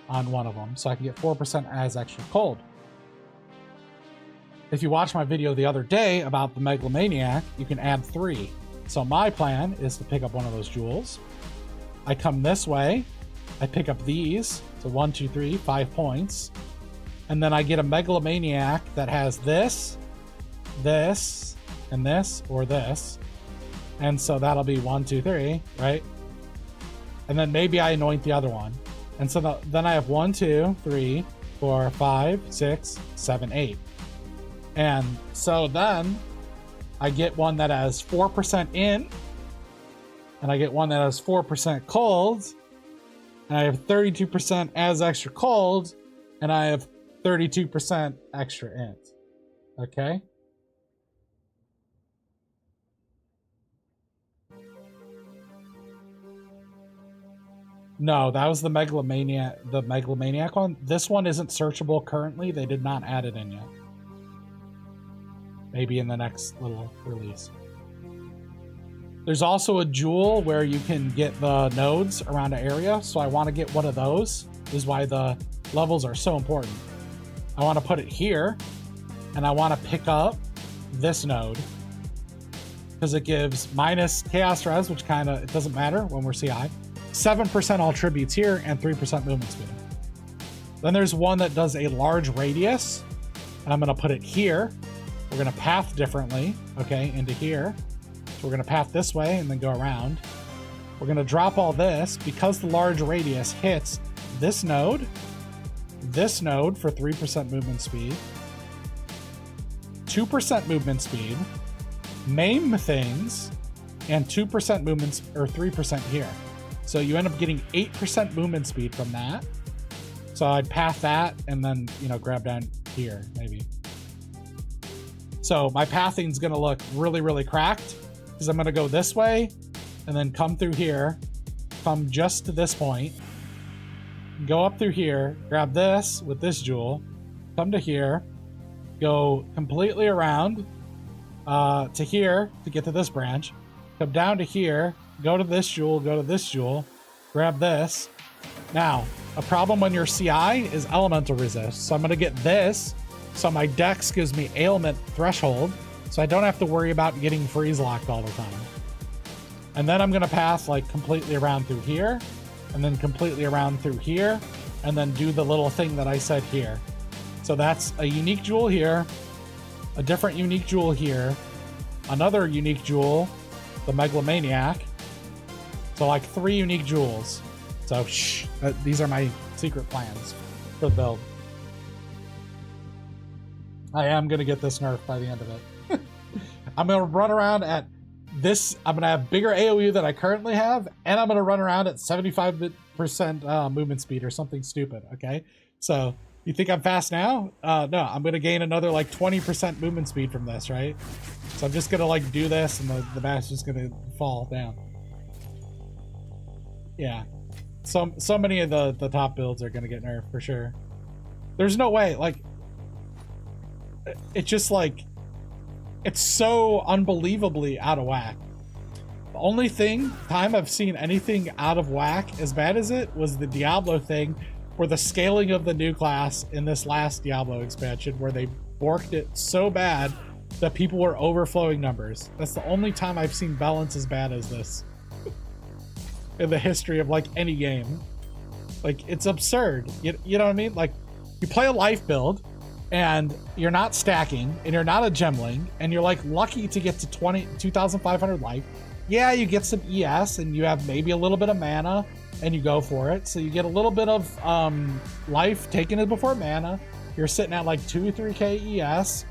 on one of them. So I can get 4% as extra cold. If you watched my video the other day about the Megalomaniac, you can add 3. So my plan is to pick up one of those jewels. I come this way, I pick up these, so 1, 2, 3, 5 points. And then I get a Megalomaniac that has this, this, and this, or this. And so that'll be 1, 2, 3, right? And then maybe I anoint the other one. And so then I have 1, 2, 3, 4, 5, 6, 7, 8. And so then I get one that has 4% in, and I get one that has 4% cold, and I have 32% as extra cold, and I have 32% extra int. Okay? No, that was the Megalomaniac one. This one isn't searchable currently. They did not add it in yet. Maybe in the next little release. There's also a jewel where you can get the nodes around an area. So I want to get one of those. This is why the levels are so important. I want to put it here. And I want to pick up this node. Because it gives minus chaos res, which kind of, it doesn't matter when we're CI. 7% all tributes here and 3% movement speed. Then there's one that does a large radius. And I'm going to put it here. We're going to path differently, okay, into here. So we're going to path this way and then go around. We're going to drop all this because the large radius hits this node for 3% movement speed, 2% movement speed, maim things, and 2% movement, or 3% here. So you end up getting 8% movement speed from that. So I'd path that and then, you know, grab down here, maybe. So my pathing's gonna look really, really cracked because I'm gonna go this way and then come through here, come just to this point, go up through here, grab this with this jewel, come to here, go completely around to here to get to this branch, come down to here, go to this jewel, grab this. Now, a problem when you're CI is elemental resist. So I'm gonna get this. So my dex gives me ailment threshold, so I don't have to worry about getting freeze locked all the time. And then I'm gonna pass like completely around through here, and then completely around through here, and then do the little thing that I said here. So that's a unique jewel here, a different unique jewel here, another unique jewel, the Megalomaniac. So like 3 unique jewels. So shh, these are my secret plans for the build. I am going to get this nerf by the end of it. I'm going to run around at this. I'm going to have bigger AoE than I currently have, and I'm going to run around at 75% movement speed or something stupid, okay? So you think I'm fast now? No, I'm going to gain another like 20% movement speed from this, right? So I'm just going to like do this, and the match is going to fall down. Yeah. So many of the top builds are going to get nerfed for sure. There's no way, like, it's just like, it's so unbelievably out of whack. The only time I've seen anything out of whack as bad as it was the Diablo thing, where the scaling of the new class in this last Diablo expansion, where they borked it so bad that people were overflowing numbers. That's the only time I've seen balance as bad as this in the history of like any game. Like, it's absurd. You know what I mean? Like, you play a life build and you're not stacking, and you're not a gemling, and you're like lucky to get to 2,500 life. Yeah, you get some ES, and you have maybe a little bit of mana, and you go for it. So you get a little bit of life taken it before mana. You're sitting at like 2 or 3k ES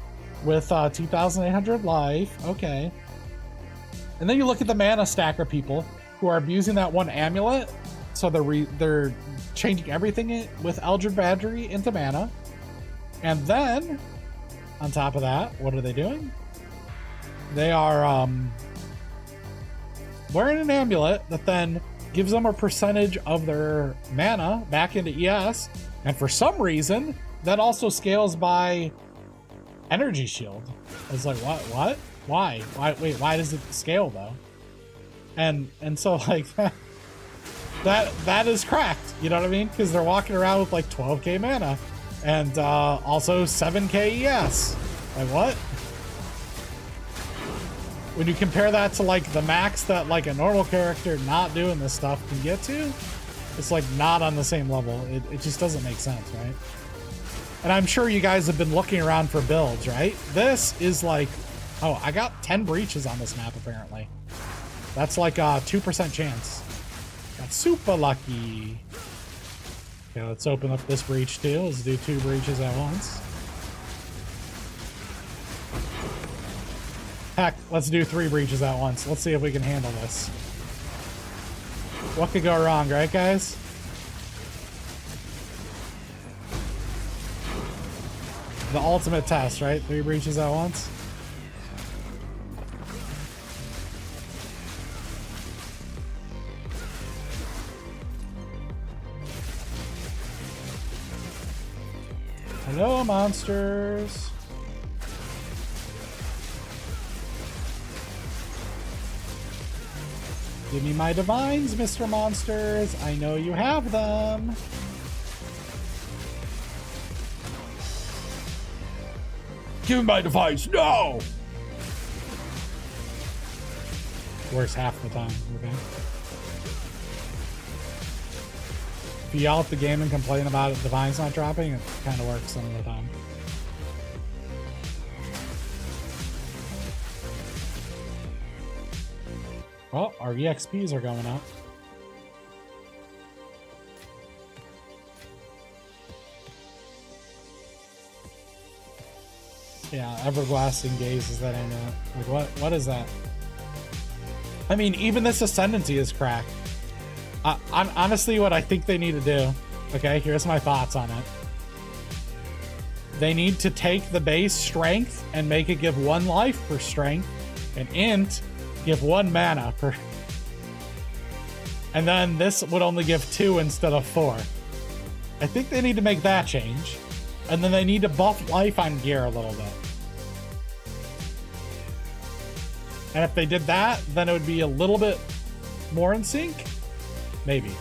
with 2,800 life. Okay. And then you look at the mana stacker people who are abusing that one amulet. So they're changing everything with Eldritch Battery into mana. And then, on top of that, what are they doing? They are wearing an amulet that then gives them a percentage of their mana back into ES. And for some reason, that also scales by energy shield. I was like, what? Why? Wait, why does it scale though? And so like that is cracked. You know what I mean? Because they're walking around with like 12k mana and also 7k ES. Like what? When you compare that to like the max that like a normal character not doing this stuff can get to, it's like not on the same level. It just doesn't make sense, right? And I'm sure you guys have been looking around for builds, right? This is like, oh, I got 10 breaches on this map apparently. That's like a 2% chance. Got super lucky. Okay, let's open up this breach too. Let's do 2 breaches at once. Heck, let's do 3 breaches at once. Let's see if we can handle this. What could go wrong, right, guys? The ultimate test, right? 3 breaches at once. Hello, monsters. Give me my divines, Mr. Monsters. I know you have them. Give me my divines. No! Works half the time. Okay. If you yell at the game and complain about it, divines not dropping, it kind of works some of the time. Well, our EXPs are going up. Yeah, Everlasting Gaze is that amulet. Like, what is that? I mean, even this Ascendancy is cracked. Honestly, what I think they need to do, okay, here's my thoughts on it. They need to take the base strength and make it give 1 life per strength, and int give 1 mana per. And then this would only give 2 instead of 4. I think they need to make that change. And then they need to buff life on gear a little bit. And if they did that, then it would be a little bit more in sync. Maybe.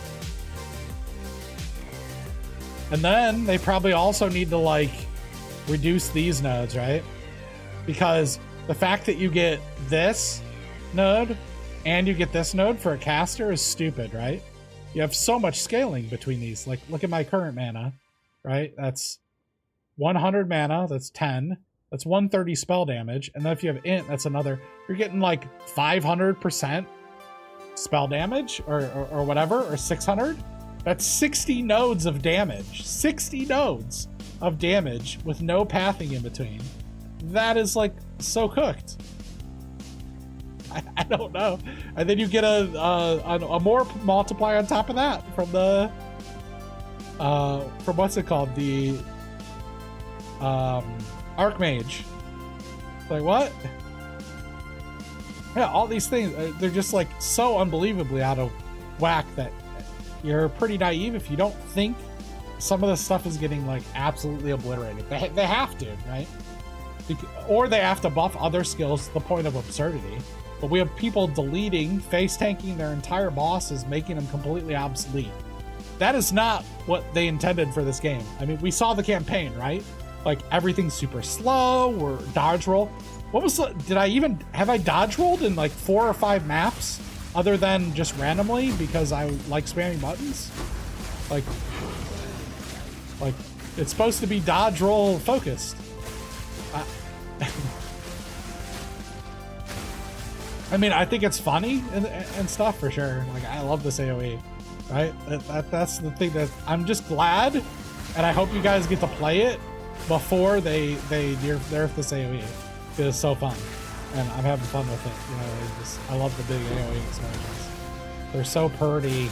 And then they probably also need to like reduce these nodes, right? Because the fact that you get this node and you get this node for a caster is stupid, right? You have so much scaling between these. Like, look at my current mana, right? That's 100 mana, that's 10. That's 130 spell damage. And then if you have int, that's another. You're getting like 500% spell damage or whatever, or 600. That's 60 nodes of damage. 60 nodes of damage with no pathing in between. That is like so cooked. I don't know. And then you get a more multiplier on top of that from the from what's it called, the Archmage. Like what? Yeah, all these things, they're just like so unbelievably out of whack that you're pretty naive if you don't think some of the stuff is getting like absolutely obliterated. They have to, right? Or they have to buff other skills to the point of absurdity. But we have people deleting, face tanking their entire bosses, making them completely obsolete. That is not what they intended for this game. I mean, we saw the campaign, right? Like everything's super slow or dodge roll. What was the, have I dodge rolled in like 4 or 5 maps other than just randomly because I like spamming buttons? Like it's supposed to be dodge roll focused. I mean, I think it's funny and stuff for sure. Like, I love this AoE, right? That's the thing that I'm just glad, and I hope you guys get to play it before they nerf this AoE. It's so fun, and I'm having fun with it. You know, I love the big AoE explosions. They're so pretty.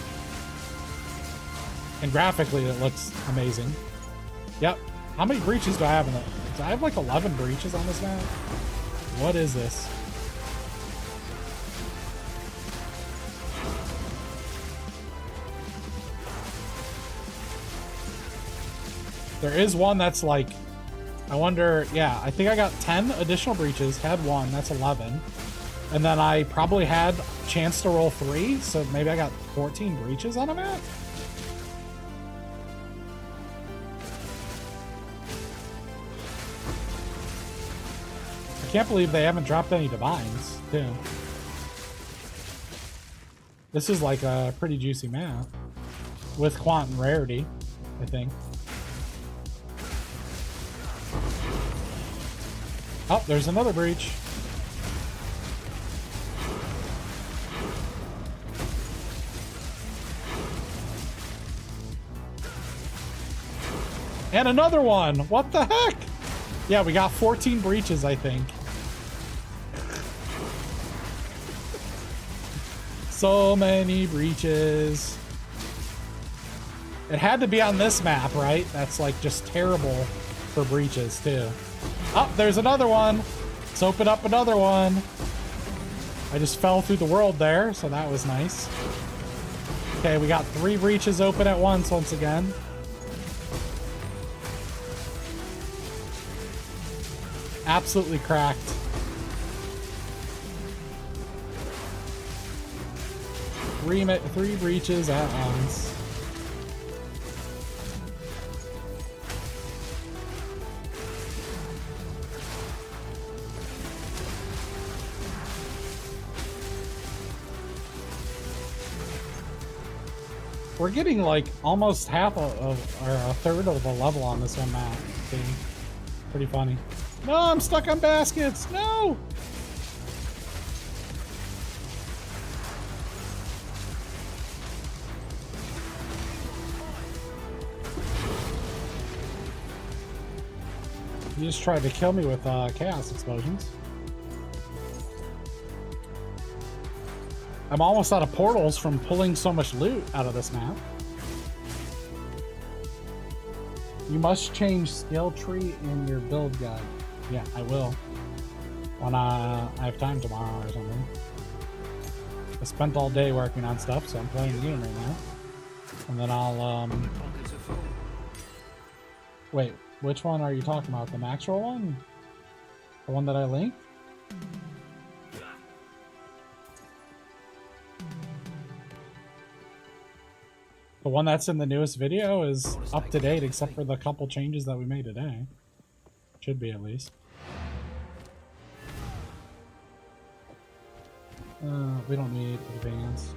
And graphically, it looks amazing. Yep. How many breaches do I have in it? Do I have like 11 breaches on this map? What is this? There is one that's like, I wonder, yeah, I think I got 10 additional breaches, had one, that's 11. And then I probably had a chance to roll 3, so maybe I got 14 breaches on a map? I can't believe they haven't dropped any divines, too. This is like a pretty juicy map. With quant and rarity, I think. Oh, there's another breach. And another one! What the heck? Yeah, we got 14 breaches, I think. So many breaches. It had to be on this map, right? That's like just terrible for breaches, too. Oh, there's another one. Let's open up another one. I just fell through the world there, so that was nice. Okay, we got 3 breaches open at once again. Absolutely cracked. 3 breaches at once. We're getting like almost half or a third of the level on this one map. Pretty funny. No, I'm stuck on baskets. No. You just tried to kill me with chaos explosions. I'm almost out of portals from pulling so much loot out of this map. You must change skill tree in your build guide. Yeah, I will. When I have time tomorrow or something. I spent all day working on stuff, so I'm playing the game right now. And then I'll, Wait, which one are you talking about? The max roll one? The one that I linked? The one that's in the newest video is up to date, except for the couple changes that we made today. Should be, at least. We don't need advance.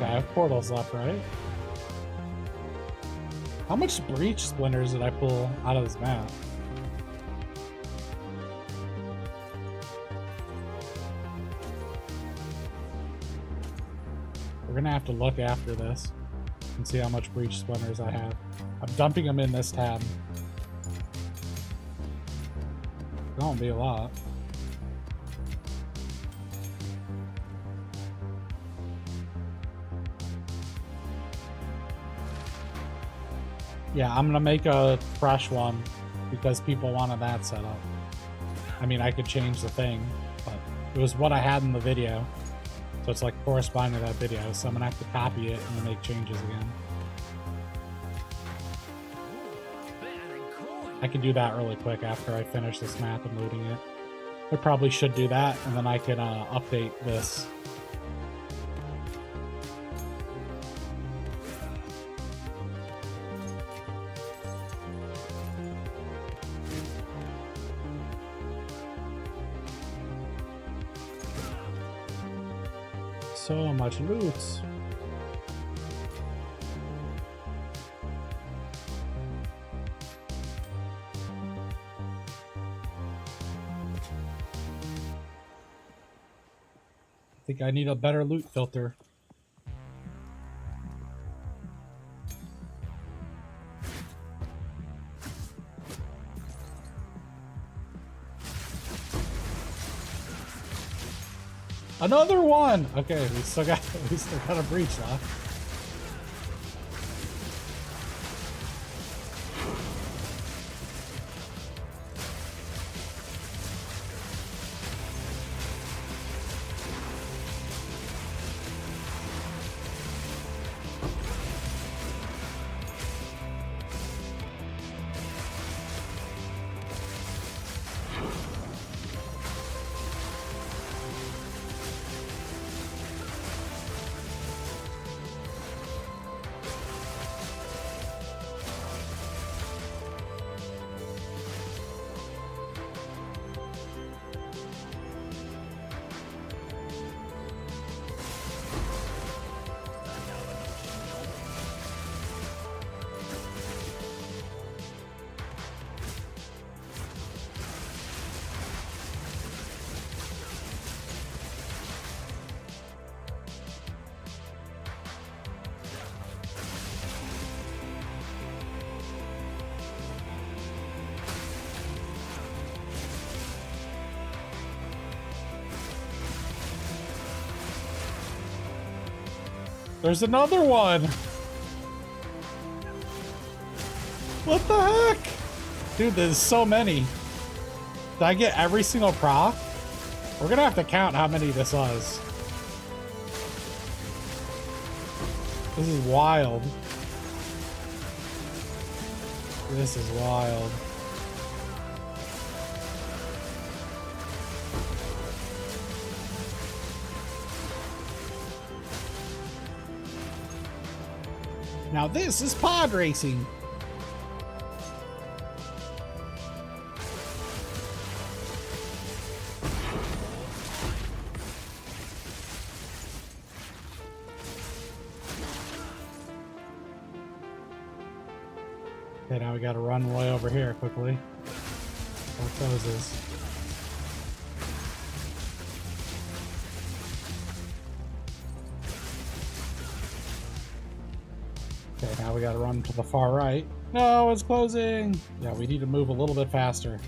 I have portals left, right? How much breach splinters did I pull out of this map? We're gonna have to look after this and see how much breach splinters I have. I'm dumping them in this tab. That won't be a lot. Yeah, I'm gonna make a fresh one because people wanted that set up. I mean, I could change the thing, but it was what I had in the video. So it's like corresponding to that video. So I'm gonna have to copy it and then make changes again. I can do that really quick after I finish this map and looting it. I probably should do that, and then I can update this. So much loot. I think I need a better loot filter. Another one! Okay, we still got a breach left. There's another one! What the heck? Dude, there's so many. Did I get every single proc? We're gonna have to count how many this was. This is wild. This is wild. Now this is pod racing. Okay, now we gotta run way over here quickly. What closes. Okay, now we gotta run to the far right. No, it's closing! Yeah, we need to move a little bit faster.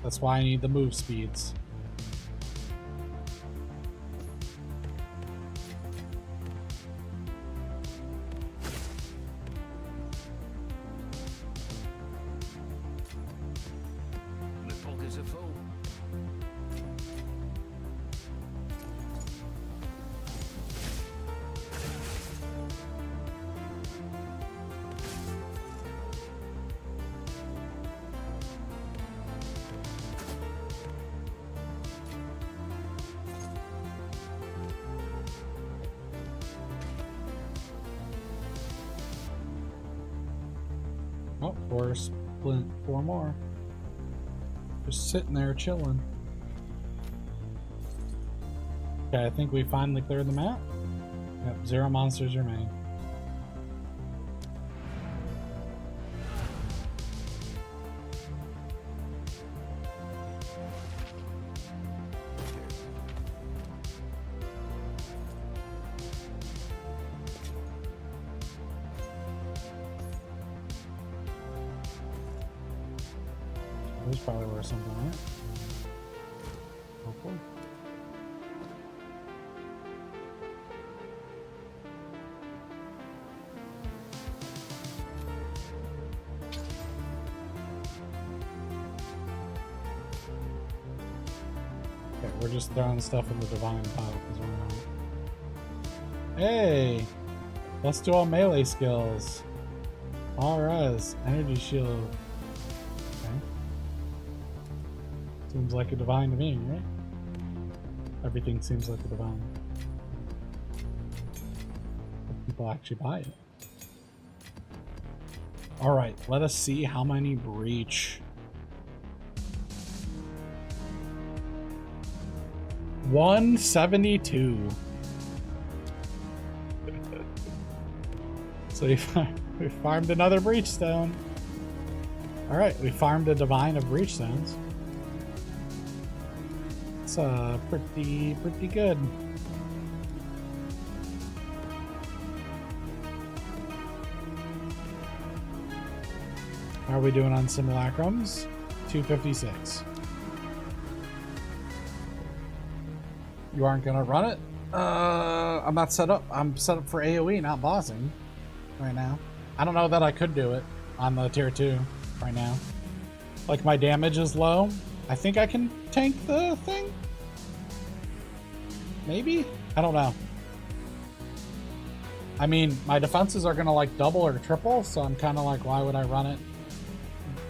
That's why I need the move speeds. The pockets are full. Oh, four more. Just sitting there chilling. Okay, I think we finally cleared the map. Yep, 0 monsters remain. There's probably where something went. Hopefully. Okay, we're just throwing stuff in the divine pile because we're not. Hey! Let's do all melee skills. All res, energy shield. Seems like a divine to me, right? Everything seems like a divine. But people actually buy it. Alright, let us see how many breach. 172. So we farmed another Breachstone. Alright, we farmed a Divine of Breachstones. It's pretty good. How are we doing on simulacrums? 256. You aren't gonna run it? I'm not set up. I'm set up for AoE, not bossing right now. I don't know that I could do it on the tier 2 right now. Like, my damage is low. I think I can tank the thing? Maybe? I don't know. I mean, my defenses are gonna like double or triple, so I'm kind of like, why would I run it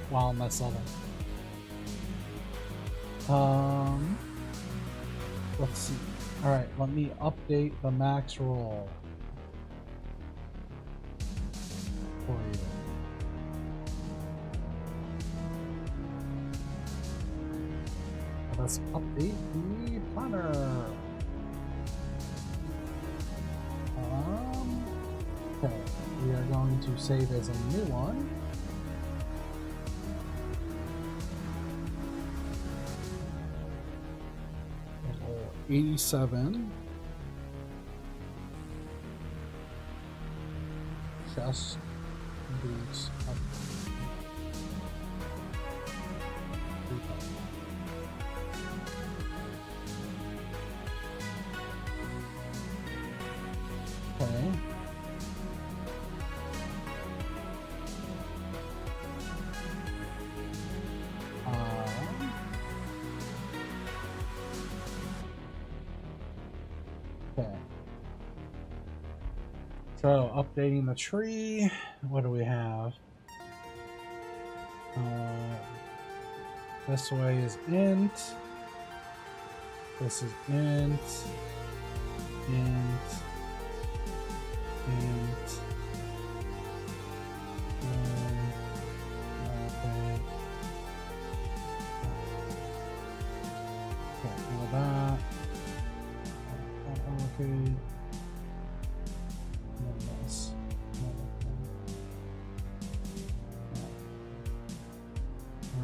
while I'm this level? Let's see. All right, let me update the max roll for you. Let's update the planner. Okay, we are going to save as a new one. Level 87. Chest boots up. Okay. Okay. So, updating the tree. What do we have? This way is int. This is int. Int. Okay. Okay, all that. Okay. And then this.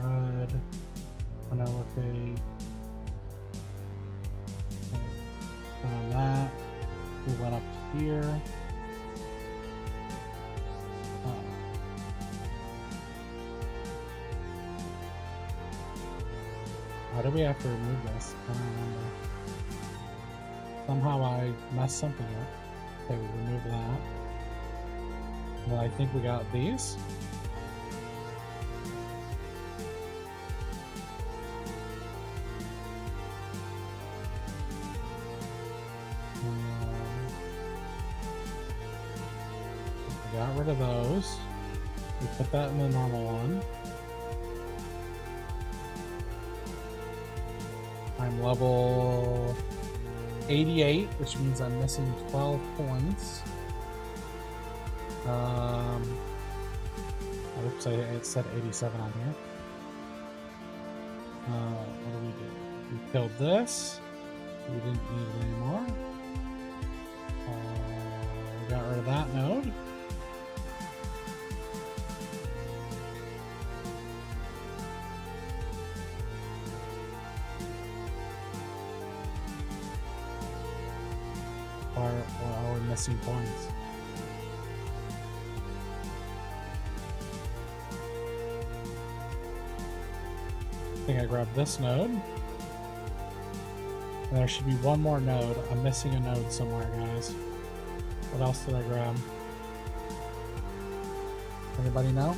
Red. Unallocate. On that. We went up to here. Why do we have to remove this? I don't remember. Somehow I messed something up. Okay, we removed that. Well, I think we got these. We got rid of those. We put that in the normal one. I'm level 88, which means I'm missing 12 points. Oops, it said 87 on here. What do we do? We killed this. We didn't need it anymore. We got rid of that node. Or are we missing points? I think I grabbed this node. And there should be one more node. I'm missing a node somewhere, guys. What else did I grab? Anybody know?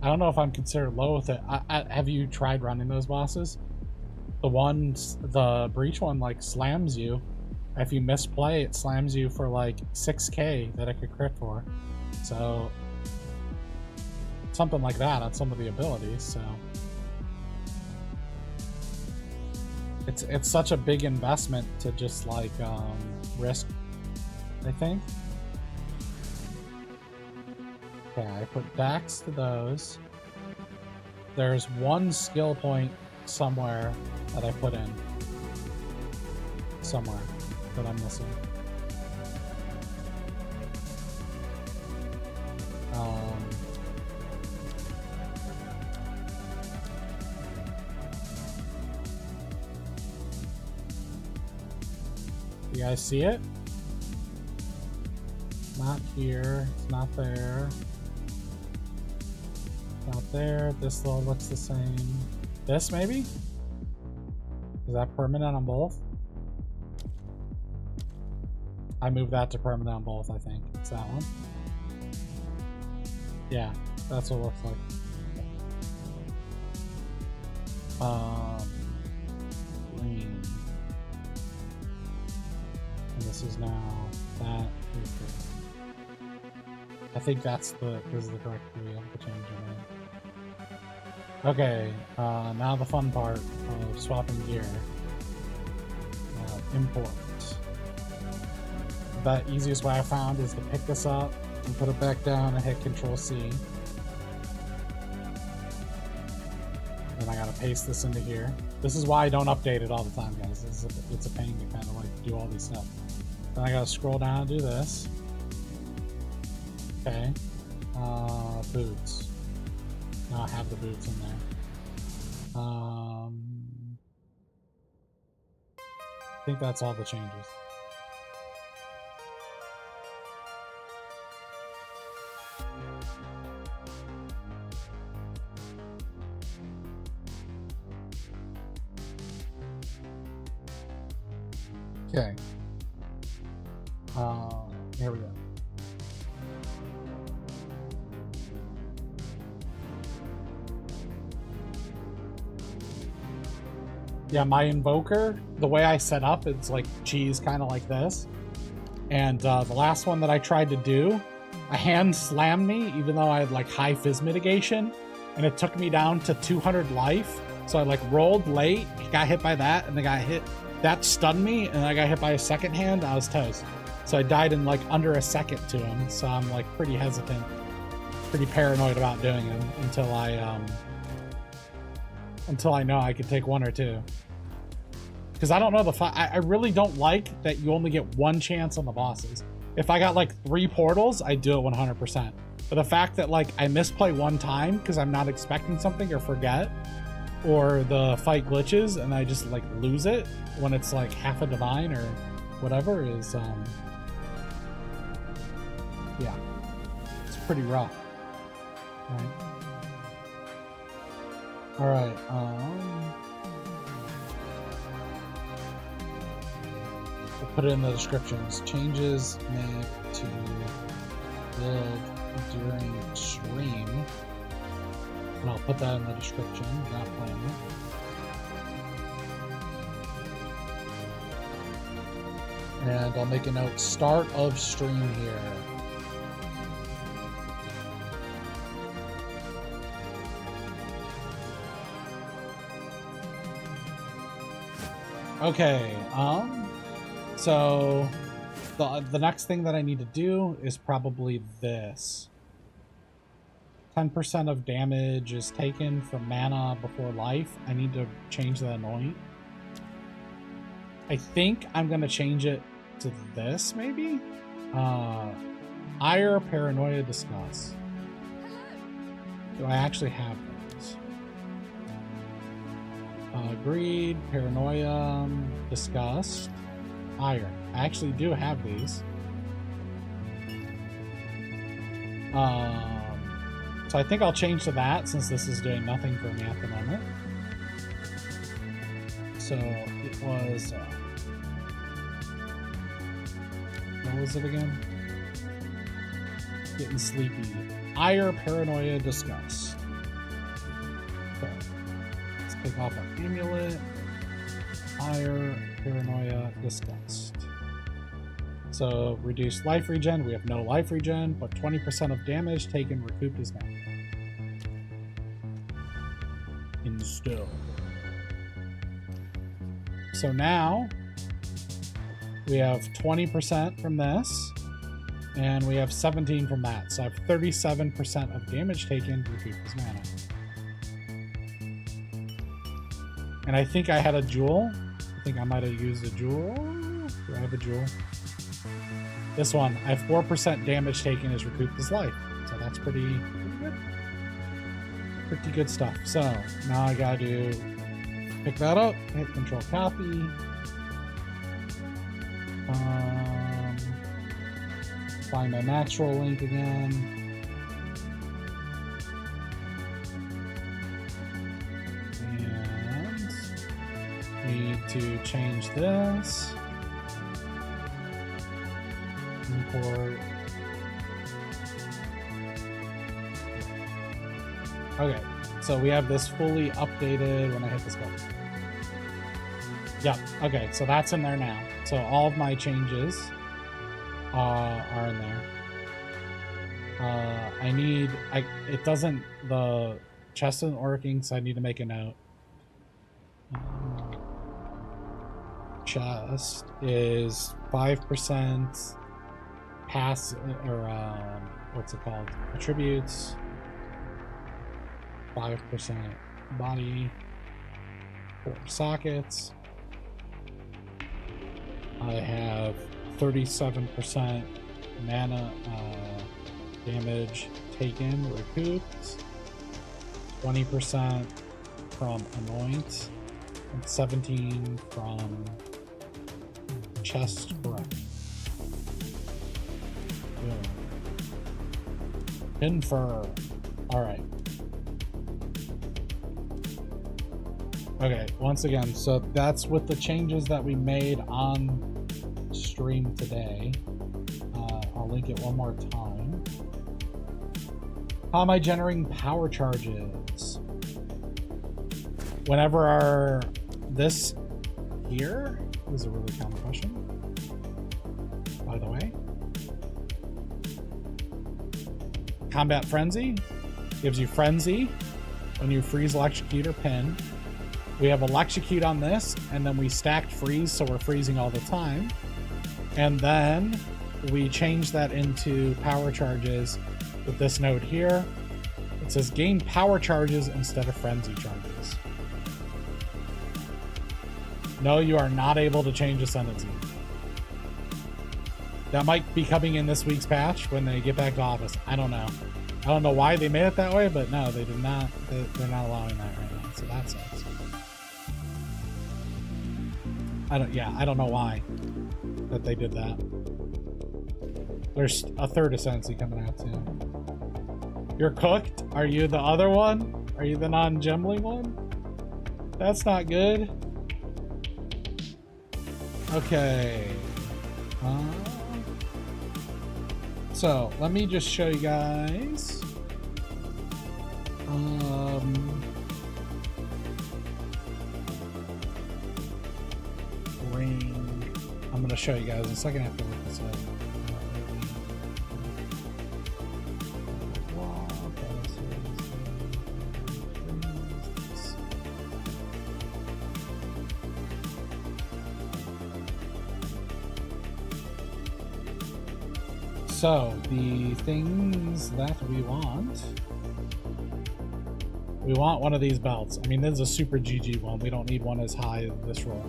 I don't know if I'm considered low with it. Have you tried running those bosses? The breach one like slams you. If you misplay, it slams you for like 6k that it could crit for. So something like that on some of the abilities. So It's such a big investment to just like risk, I think. Okay, I put Dax to those. There's one skill point somewhere that I put in. Somewhere that I'm missing. You guys see it? Not here. It's not there. Not there. This though looks the same. This maybe? Is that permanent on both? I moved that to permanent on both, I think. It's that one. Yeah, that's what it looks like. Green. And this is now that. I think this is the correct way to change it. Okay, now the fun part of swapping gear. Import. The easiest way I found is to pick this up and put it back down and hit Control-C. Then I gotta paste this into here. This is why I don't update it all the time, guys. It's a pain to kind of like do all these steps. Then I gotta scroll down and do this. Okay. Boots. Now I have the boots in there. I think that's all the changes. Okay. Here we go. Yeah, my Invoker, the way I set up, it's like cheese, kind of like this. And the last one that I tried to do, a hand slammed me, even though I had like high fizz mitigation, and it took me down to 200 life. So I like rolled late, got hit by that, and then got hit. That stunned me, and I got hit by a second hand. I was toast. So I died in like under a second to him. So I'm like pretty hesitant, pretty paranoid about doing it until I know I could take one or two. Because I don't know I really don't like that you only get one chance on the bosses. If I got like 3 portals, I do it 100%. But the fact that like I misplay one time because I'm not expecting something or forget, or the fight glitches and I just like lose it when it's like half a divine or whatever is yeah, it's pretty rough. All right, we'll put it in the descriptions. Changes made to build during stream. And I'll put that in the description, not planning. And I'll make a note, start of stream here. Okay, so the next thing that I need to do is probably this. 10% of damage is taken from mana before life. I need to change the anoint. I think I'm gonna change it to this, maybe? Ire, Paranoia, Disgust. Do I actually have those? Greed, Paranoia, Disgust, Ire. I actually do have these. So I think I'll change to that since this is doing nothing for me at the moment. So it was, what was it again? Getting sleepy. Ire, Paranoia, Disgust. Okay. Let's take off our amulet. Ire, Paranoia, Disgust. So reduce life regen. We have no life regen, but 20% of damage taken recouped is now. Instill. So now we have 20% from this, and we have 17 from that. So I have 37% of damage taken to recoup his mana. And I think I had a jewel. I think I might have used a jewel. Do I have a jewel? This one, I have 4% damage taken is recouped his life. So that's pretty good. Pretty good stuff. So now I gotta do, pick that up, hit control copy. Find my natural link again. And need to change this. Import. Okay, so we have this fully updated when I hit this button. Yep, okay, so that's in there now. So all of my changes are in there. It doesn't, the chest isn't working, so I need to make a note. Chest is 5% pass, or what's it called? Attributes. 5% body. 4 sockets. I have 37% mana damage taken, recouped, 20% from anoint, and 17 from chest correct. Infer. Alright. Okay, once again, so that's with the changes that we made on stream today. I'll link it one more time. How am I generating power charges? Whenever this here is a really common question, by the way. Combat Frenzy gives you Frenzy when you freeze, electrocute, or pin. We have electrocute on this, and then we stacked freeze, so we're freezing all the time. And then we change that into power charges with this node here. It says gain power charges instead of frenzy charges. No, you are not able to change Ascendancy. That might be coming in this week's patch when they get back to office. I don't know. I don't know why they made it that way, but no, they did not. They're not allowing that right now, so that sucks. I don't know why that they did that. There's a third Ascendancy coming out too. You're cooked? Are you the other one? Are you the non-Gemling one? That's not good. Okay. So let me just show you guys. Ring. I'm gonna show you guys in a second. I have to look this up. So the things that we want one of these belts. I mean, this is a super GG one. We don't need one as high as this roll.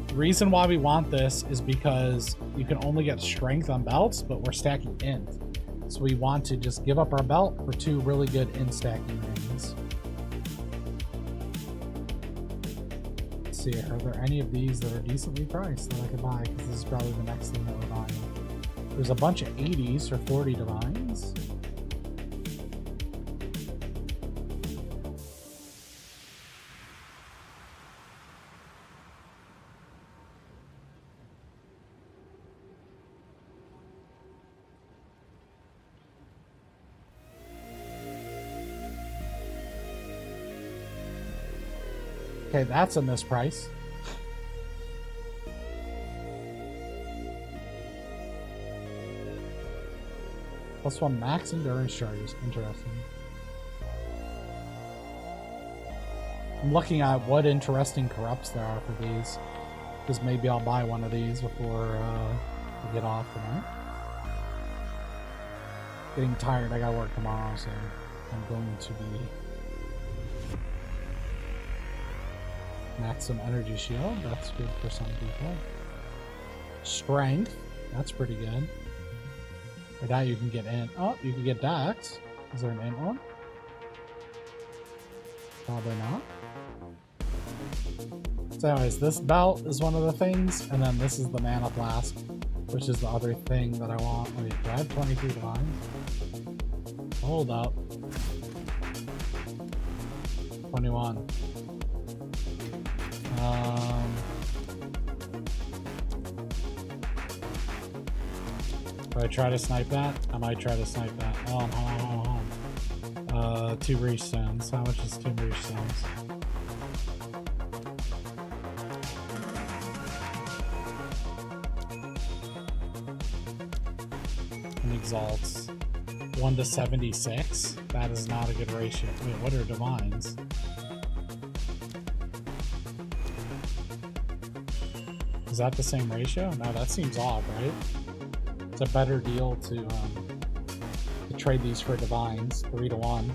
The reason why we want this is because you can only get strength on belts, but we're stacking int. So we want to just give up our belt for 2 really good int stacking rings. Let's see, are there any of these that are decently priced that I could buy? Because this is probably the next thing that we're buying. There's a bunch of 80s for 40 divines. Okay, that's a misprice. +1 max endurance charges. Interesting. I'm looking at what interesting corrupts there are for these. Because maybe I'll buy one of these before we get off tonight. Getting tired, I gotta work tomorrow, so I'm going to be max some energy shield. That's good for some people. Strength, that's pretty good. I doubt you can get in. Oh, you can get Dex. Is there an int one? Probably not. So anyways, this belt is one of the things, and then this is the mana flask, which is the other thing that I want. Wait, do I have 23 divine? Hold up. 21. Do I try to snipe that? I might try to snipe that. Hold on. 2 reach stones. How much is 2 reach stones? And exalts. 1 to 76? That is not a good ratio. Wait, what are divines? Is that the same ratio? No, that seems off, right? It's a better deal to trade these for divines, 3 to 1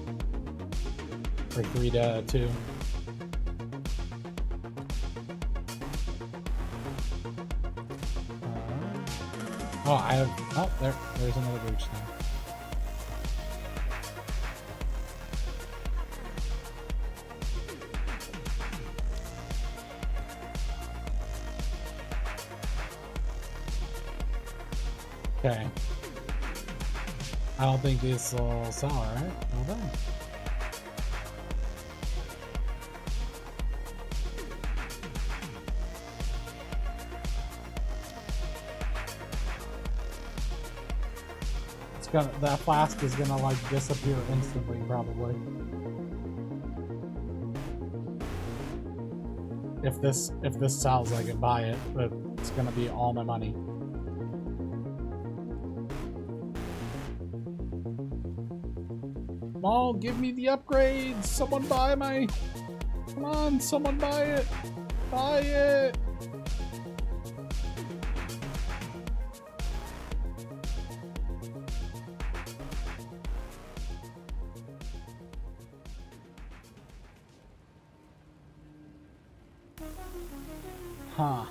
or 3 to 2. Oh, I have. Oh, there's another breach now. Okay. I don't think this will sell, right? Well done. It's gonna, that flask is gonna like disappear instantly, probably. If this sells, I can buy it, but it's gonna be all my money. Oh, give me the upgrades! Someone buy my... Come on, someone buy it! Buy it! Huh.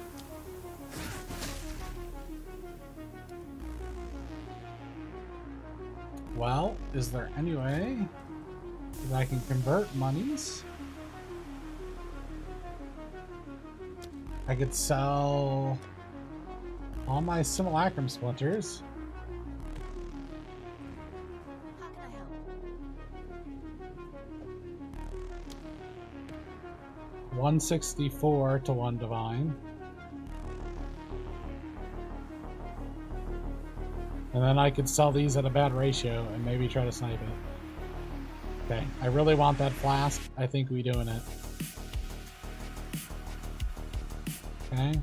Well, is there any way that I can convert monies? I could sell all my simulacrum splinters. How can I help? 164 to 1 divine. And then I could sell these at a bad ratio and maybe try to snipe it. Okay, I really want that flask. I think we doing it. Okay.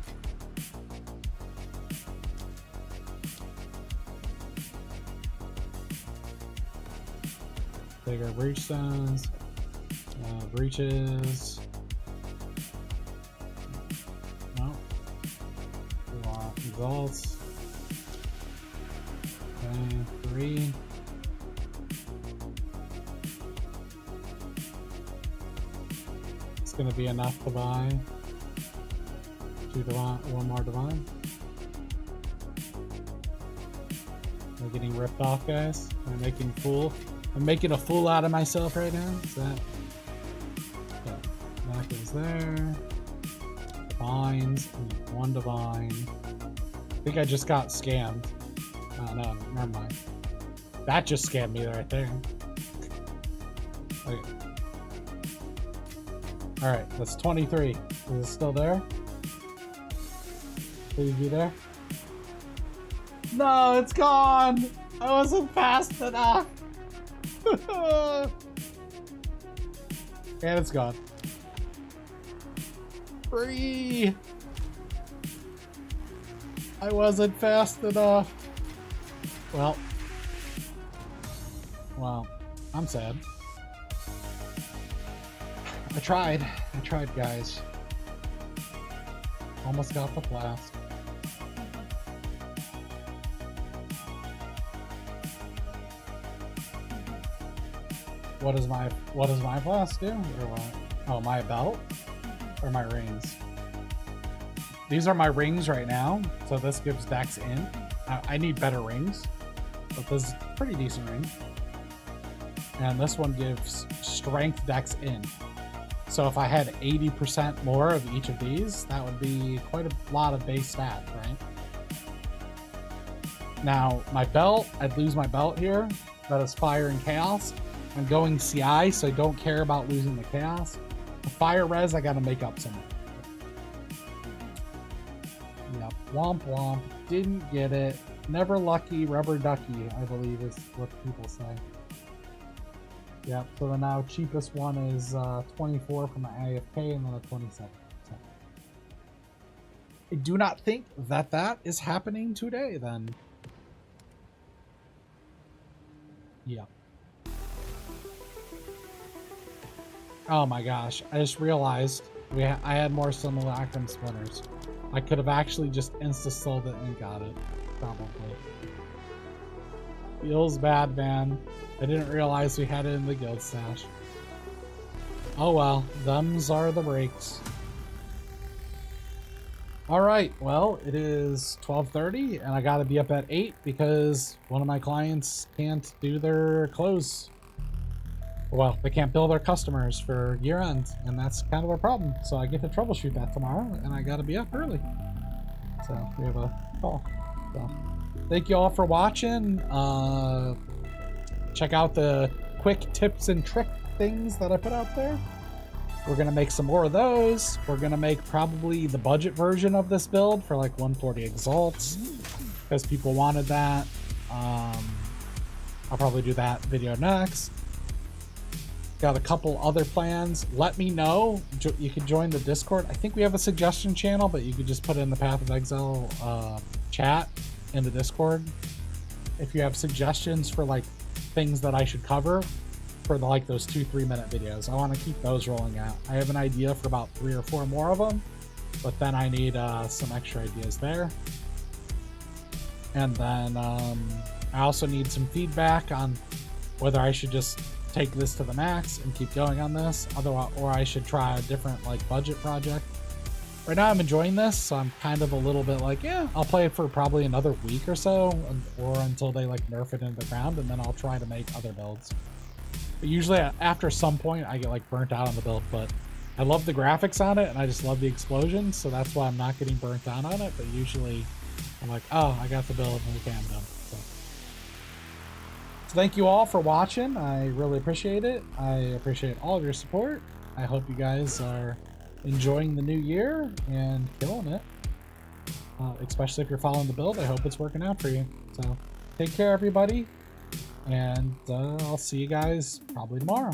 Take our breach stones. Breaches. No. We want exalts. 3. It's gonna be enough to buy 2 divine, 1 more divine. We're getting ripped off, guys. I'm making a fool out of myself right now. Is that? That goes there. Divines, 1 divine. I think I just got scammed. Oh no, never mind. That just scammed me right there. Okay. Alright, that's 23. Is it still there? Please be there. No, it's gone! I wasn't fast enough! And it's gone. Free! I wasn't fast enough. Well, I'm sad. I tried, guys. Almost got the Flask. What does my Flask do? Or what? Oh, my belt? Or my rings? These are my rings right now, so this gives dex in. I need better rings, but this is a pretty decent ring. And this one gives strength dex in. So if I had 80% more of each of these, that would be quite a lot of base stats, right? Now, my belt, I'd lose my belt here. That is fire and chaos. I'm going CI, so I don't care about losing the chaos. The fire res, I gotta make up somewhere. Yep, womp womp. Didn't get it. Never lucky, rubber ducky, I believe is what people say. Yep, so the now cheapest one is 24 from the AFK and then a 27. So I do not think that that is happening today then. Yeah. Oh my gosh, I just realized I had more simulacrum splinters. I could have actually just insta-sold it and got it. Probably. Feels bad, man. I didn't realize we had it in the guild stash. Oh well, them's are the breaks. Alright, well, it is 12:30 and I gotta be up at 8 because one of my clients can't do their close. Well, they can't bill their customers for year end, and that's kind of a problem. So I get to troubleshoot that tomorrow, and I gotta be up early. So we have a call. So thank you all for watching. Check out the quick tips and trick things that I put out there. We're gonna make some more of those. We're gonna make probably the budget version of this build for like 140 exalts because people wanted that. I'll probably do that video next. Got a couple other plans. Let me know. You can join the Discord. I think we have a suggestion channel, but you could just put in the Path of Exile chat in the Discord. If you have suggestions for like things that I should cover for the, like those 2-3 minute videos, I want to keep those rolling out. I have an idea for about 3 or 4 more of them, but then I need some extra ideas there. And then I also need some feedback on whether I should just take this to the max and keep going on this, otherwise, or I should try a different like budget project. Right now I'm enjoying this, so I'm kind of a little bit like, yeah, I'll play it for probably another week or so, or until they like nerf it into the ground, and then I'll try to make other builds. But usually after some point I get like burnt out on the build, but I love the graphics on it and I just love the explosions, so that's why I'm not getting burnt out on it. But usually I'm like, oh, I got the build and okay, I'm done. So thank you all for watching. I really appreciate it. I appreciate all of your support. I hope you guys are enjoying the new year and killing it. Especially if you're following the build. I hope it's working out for you. So take care, everybody. And I'll see you guys probably tomorrow.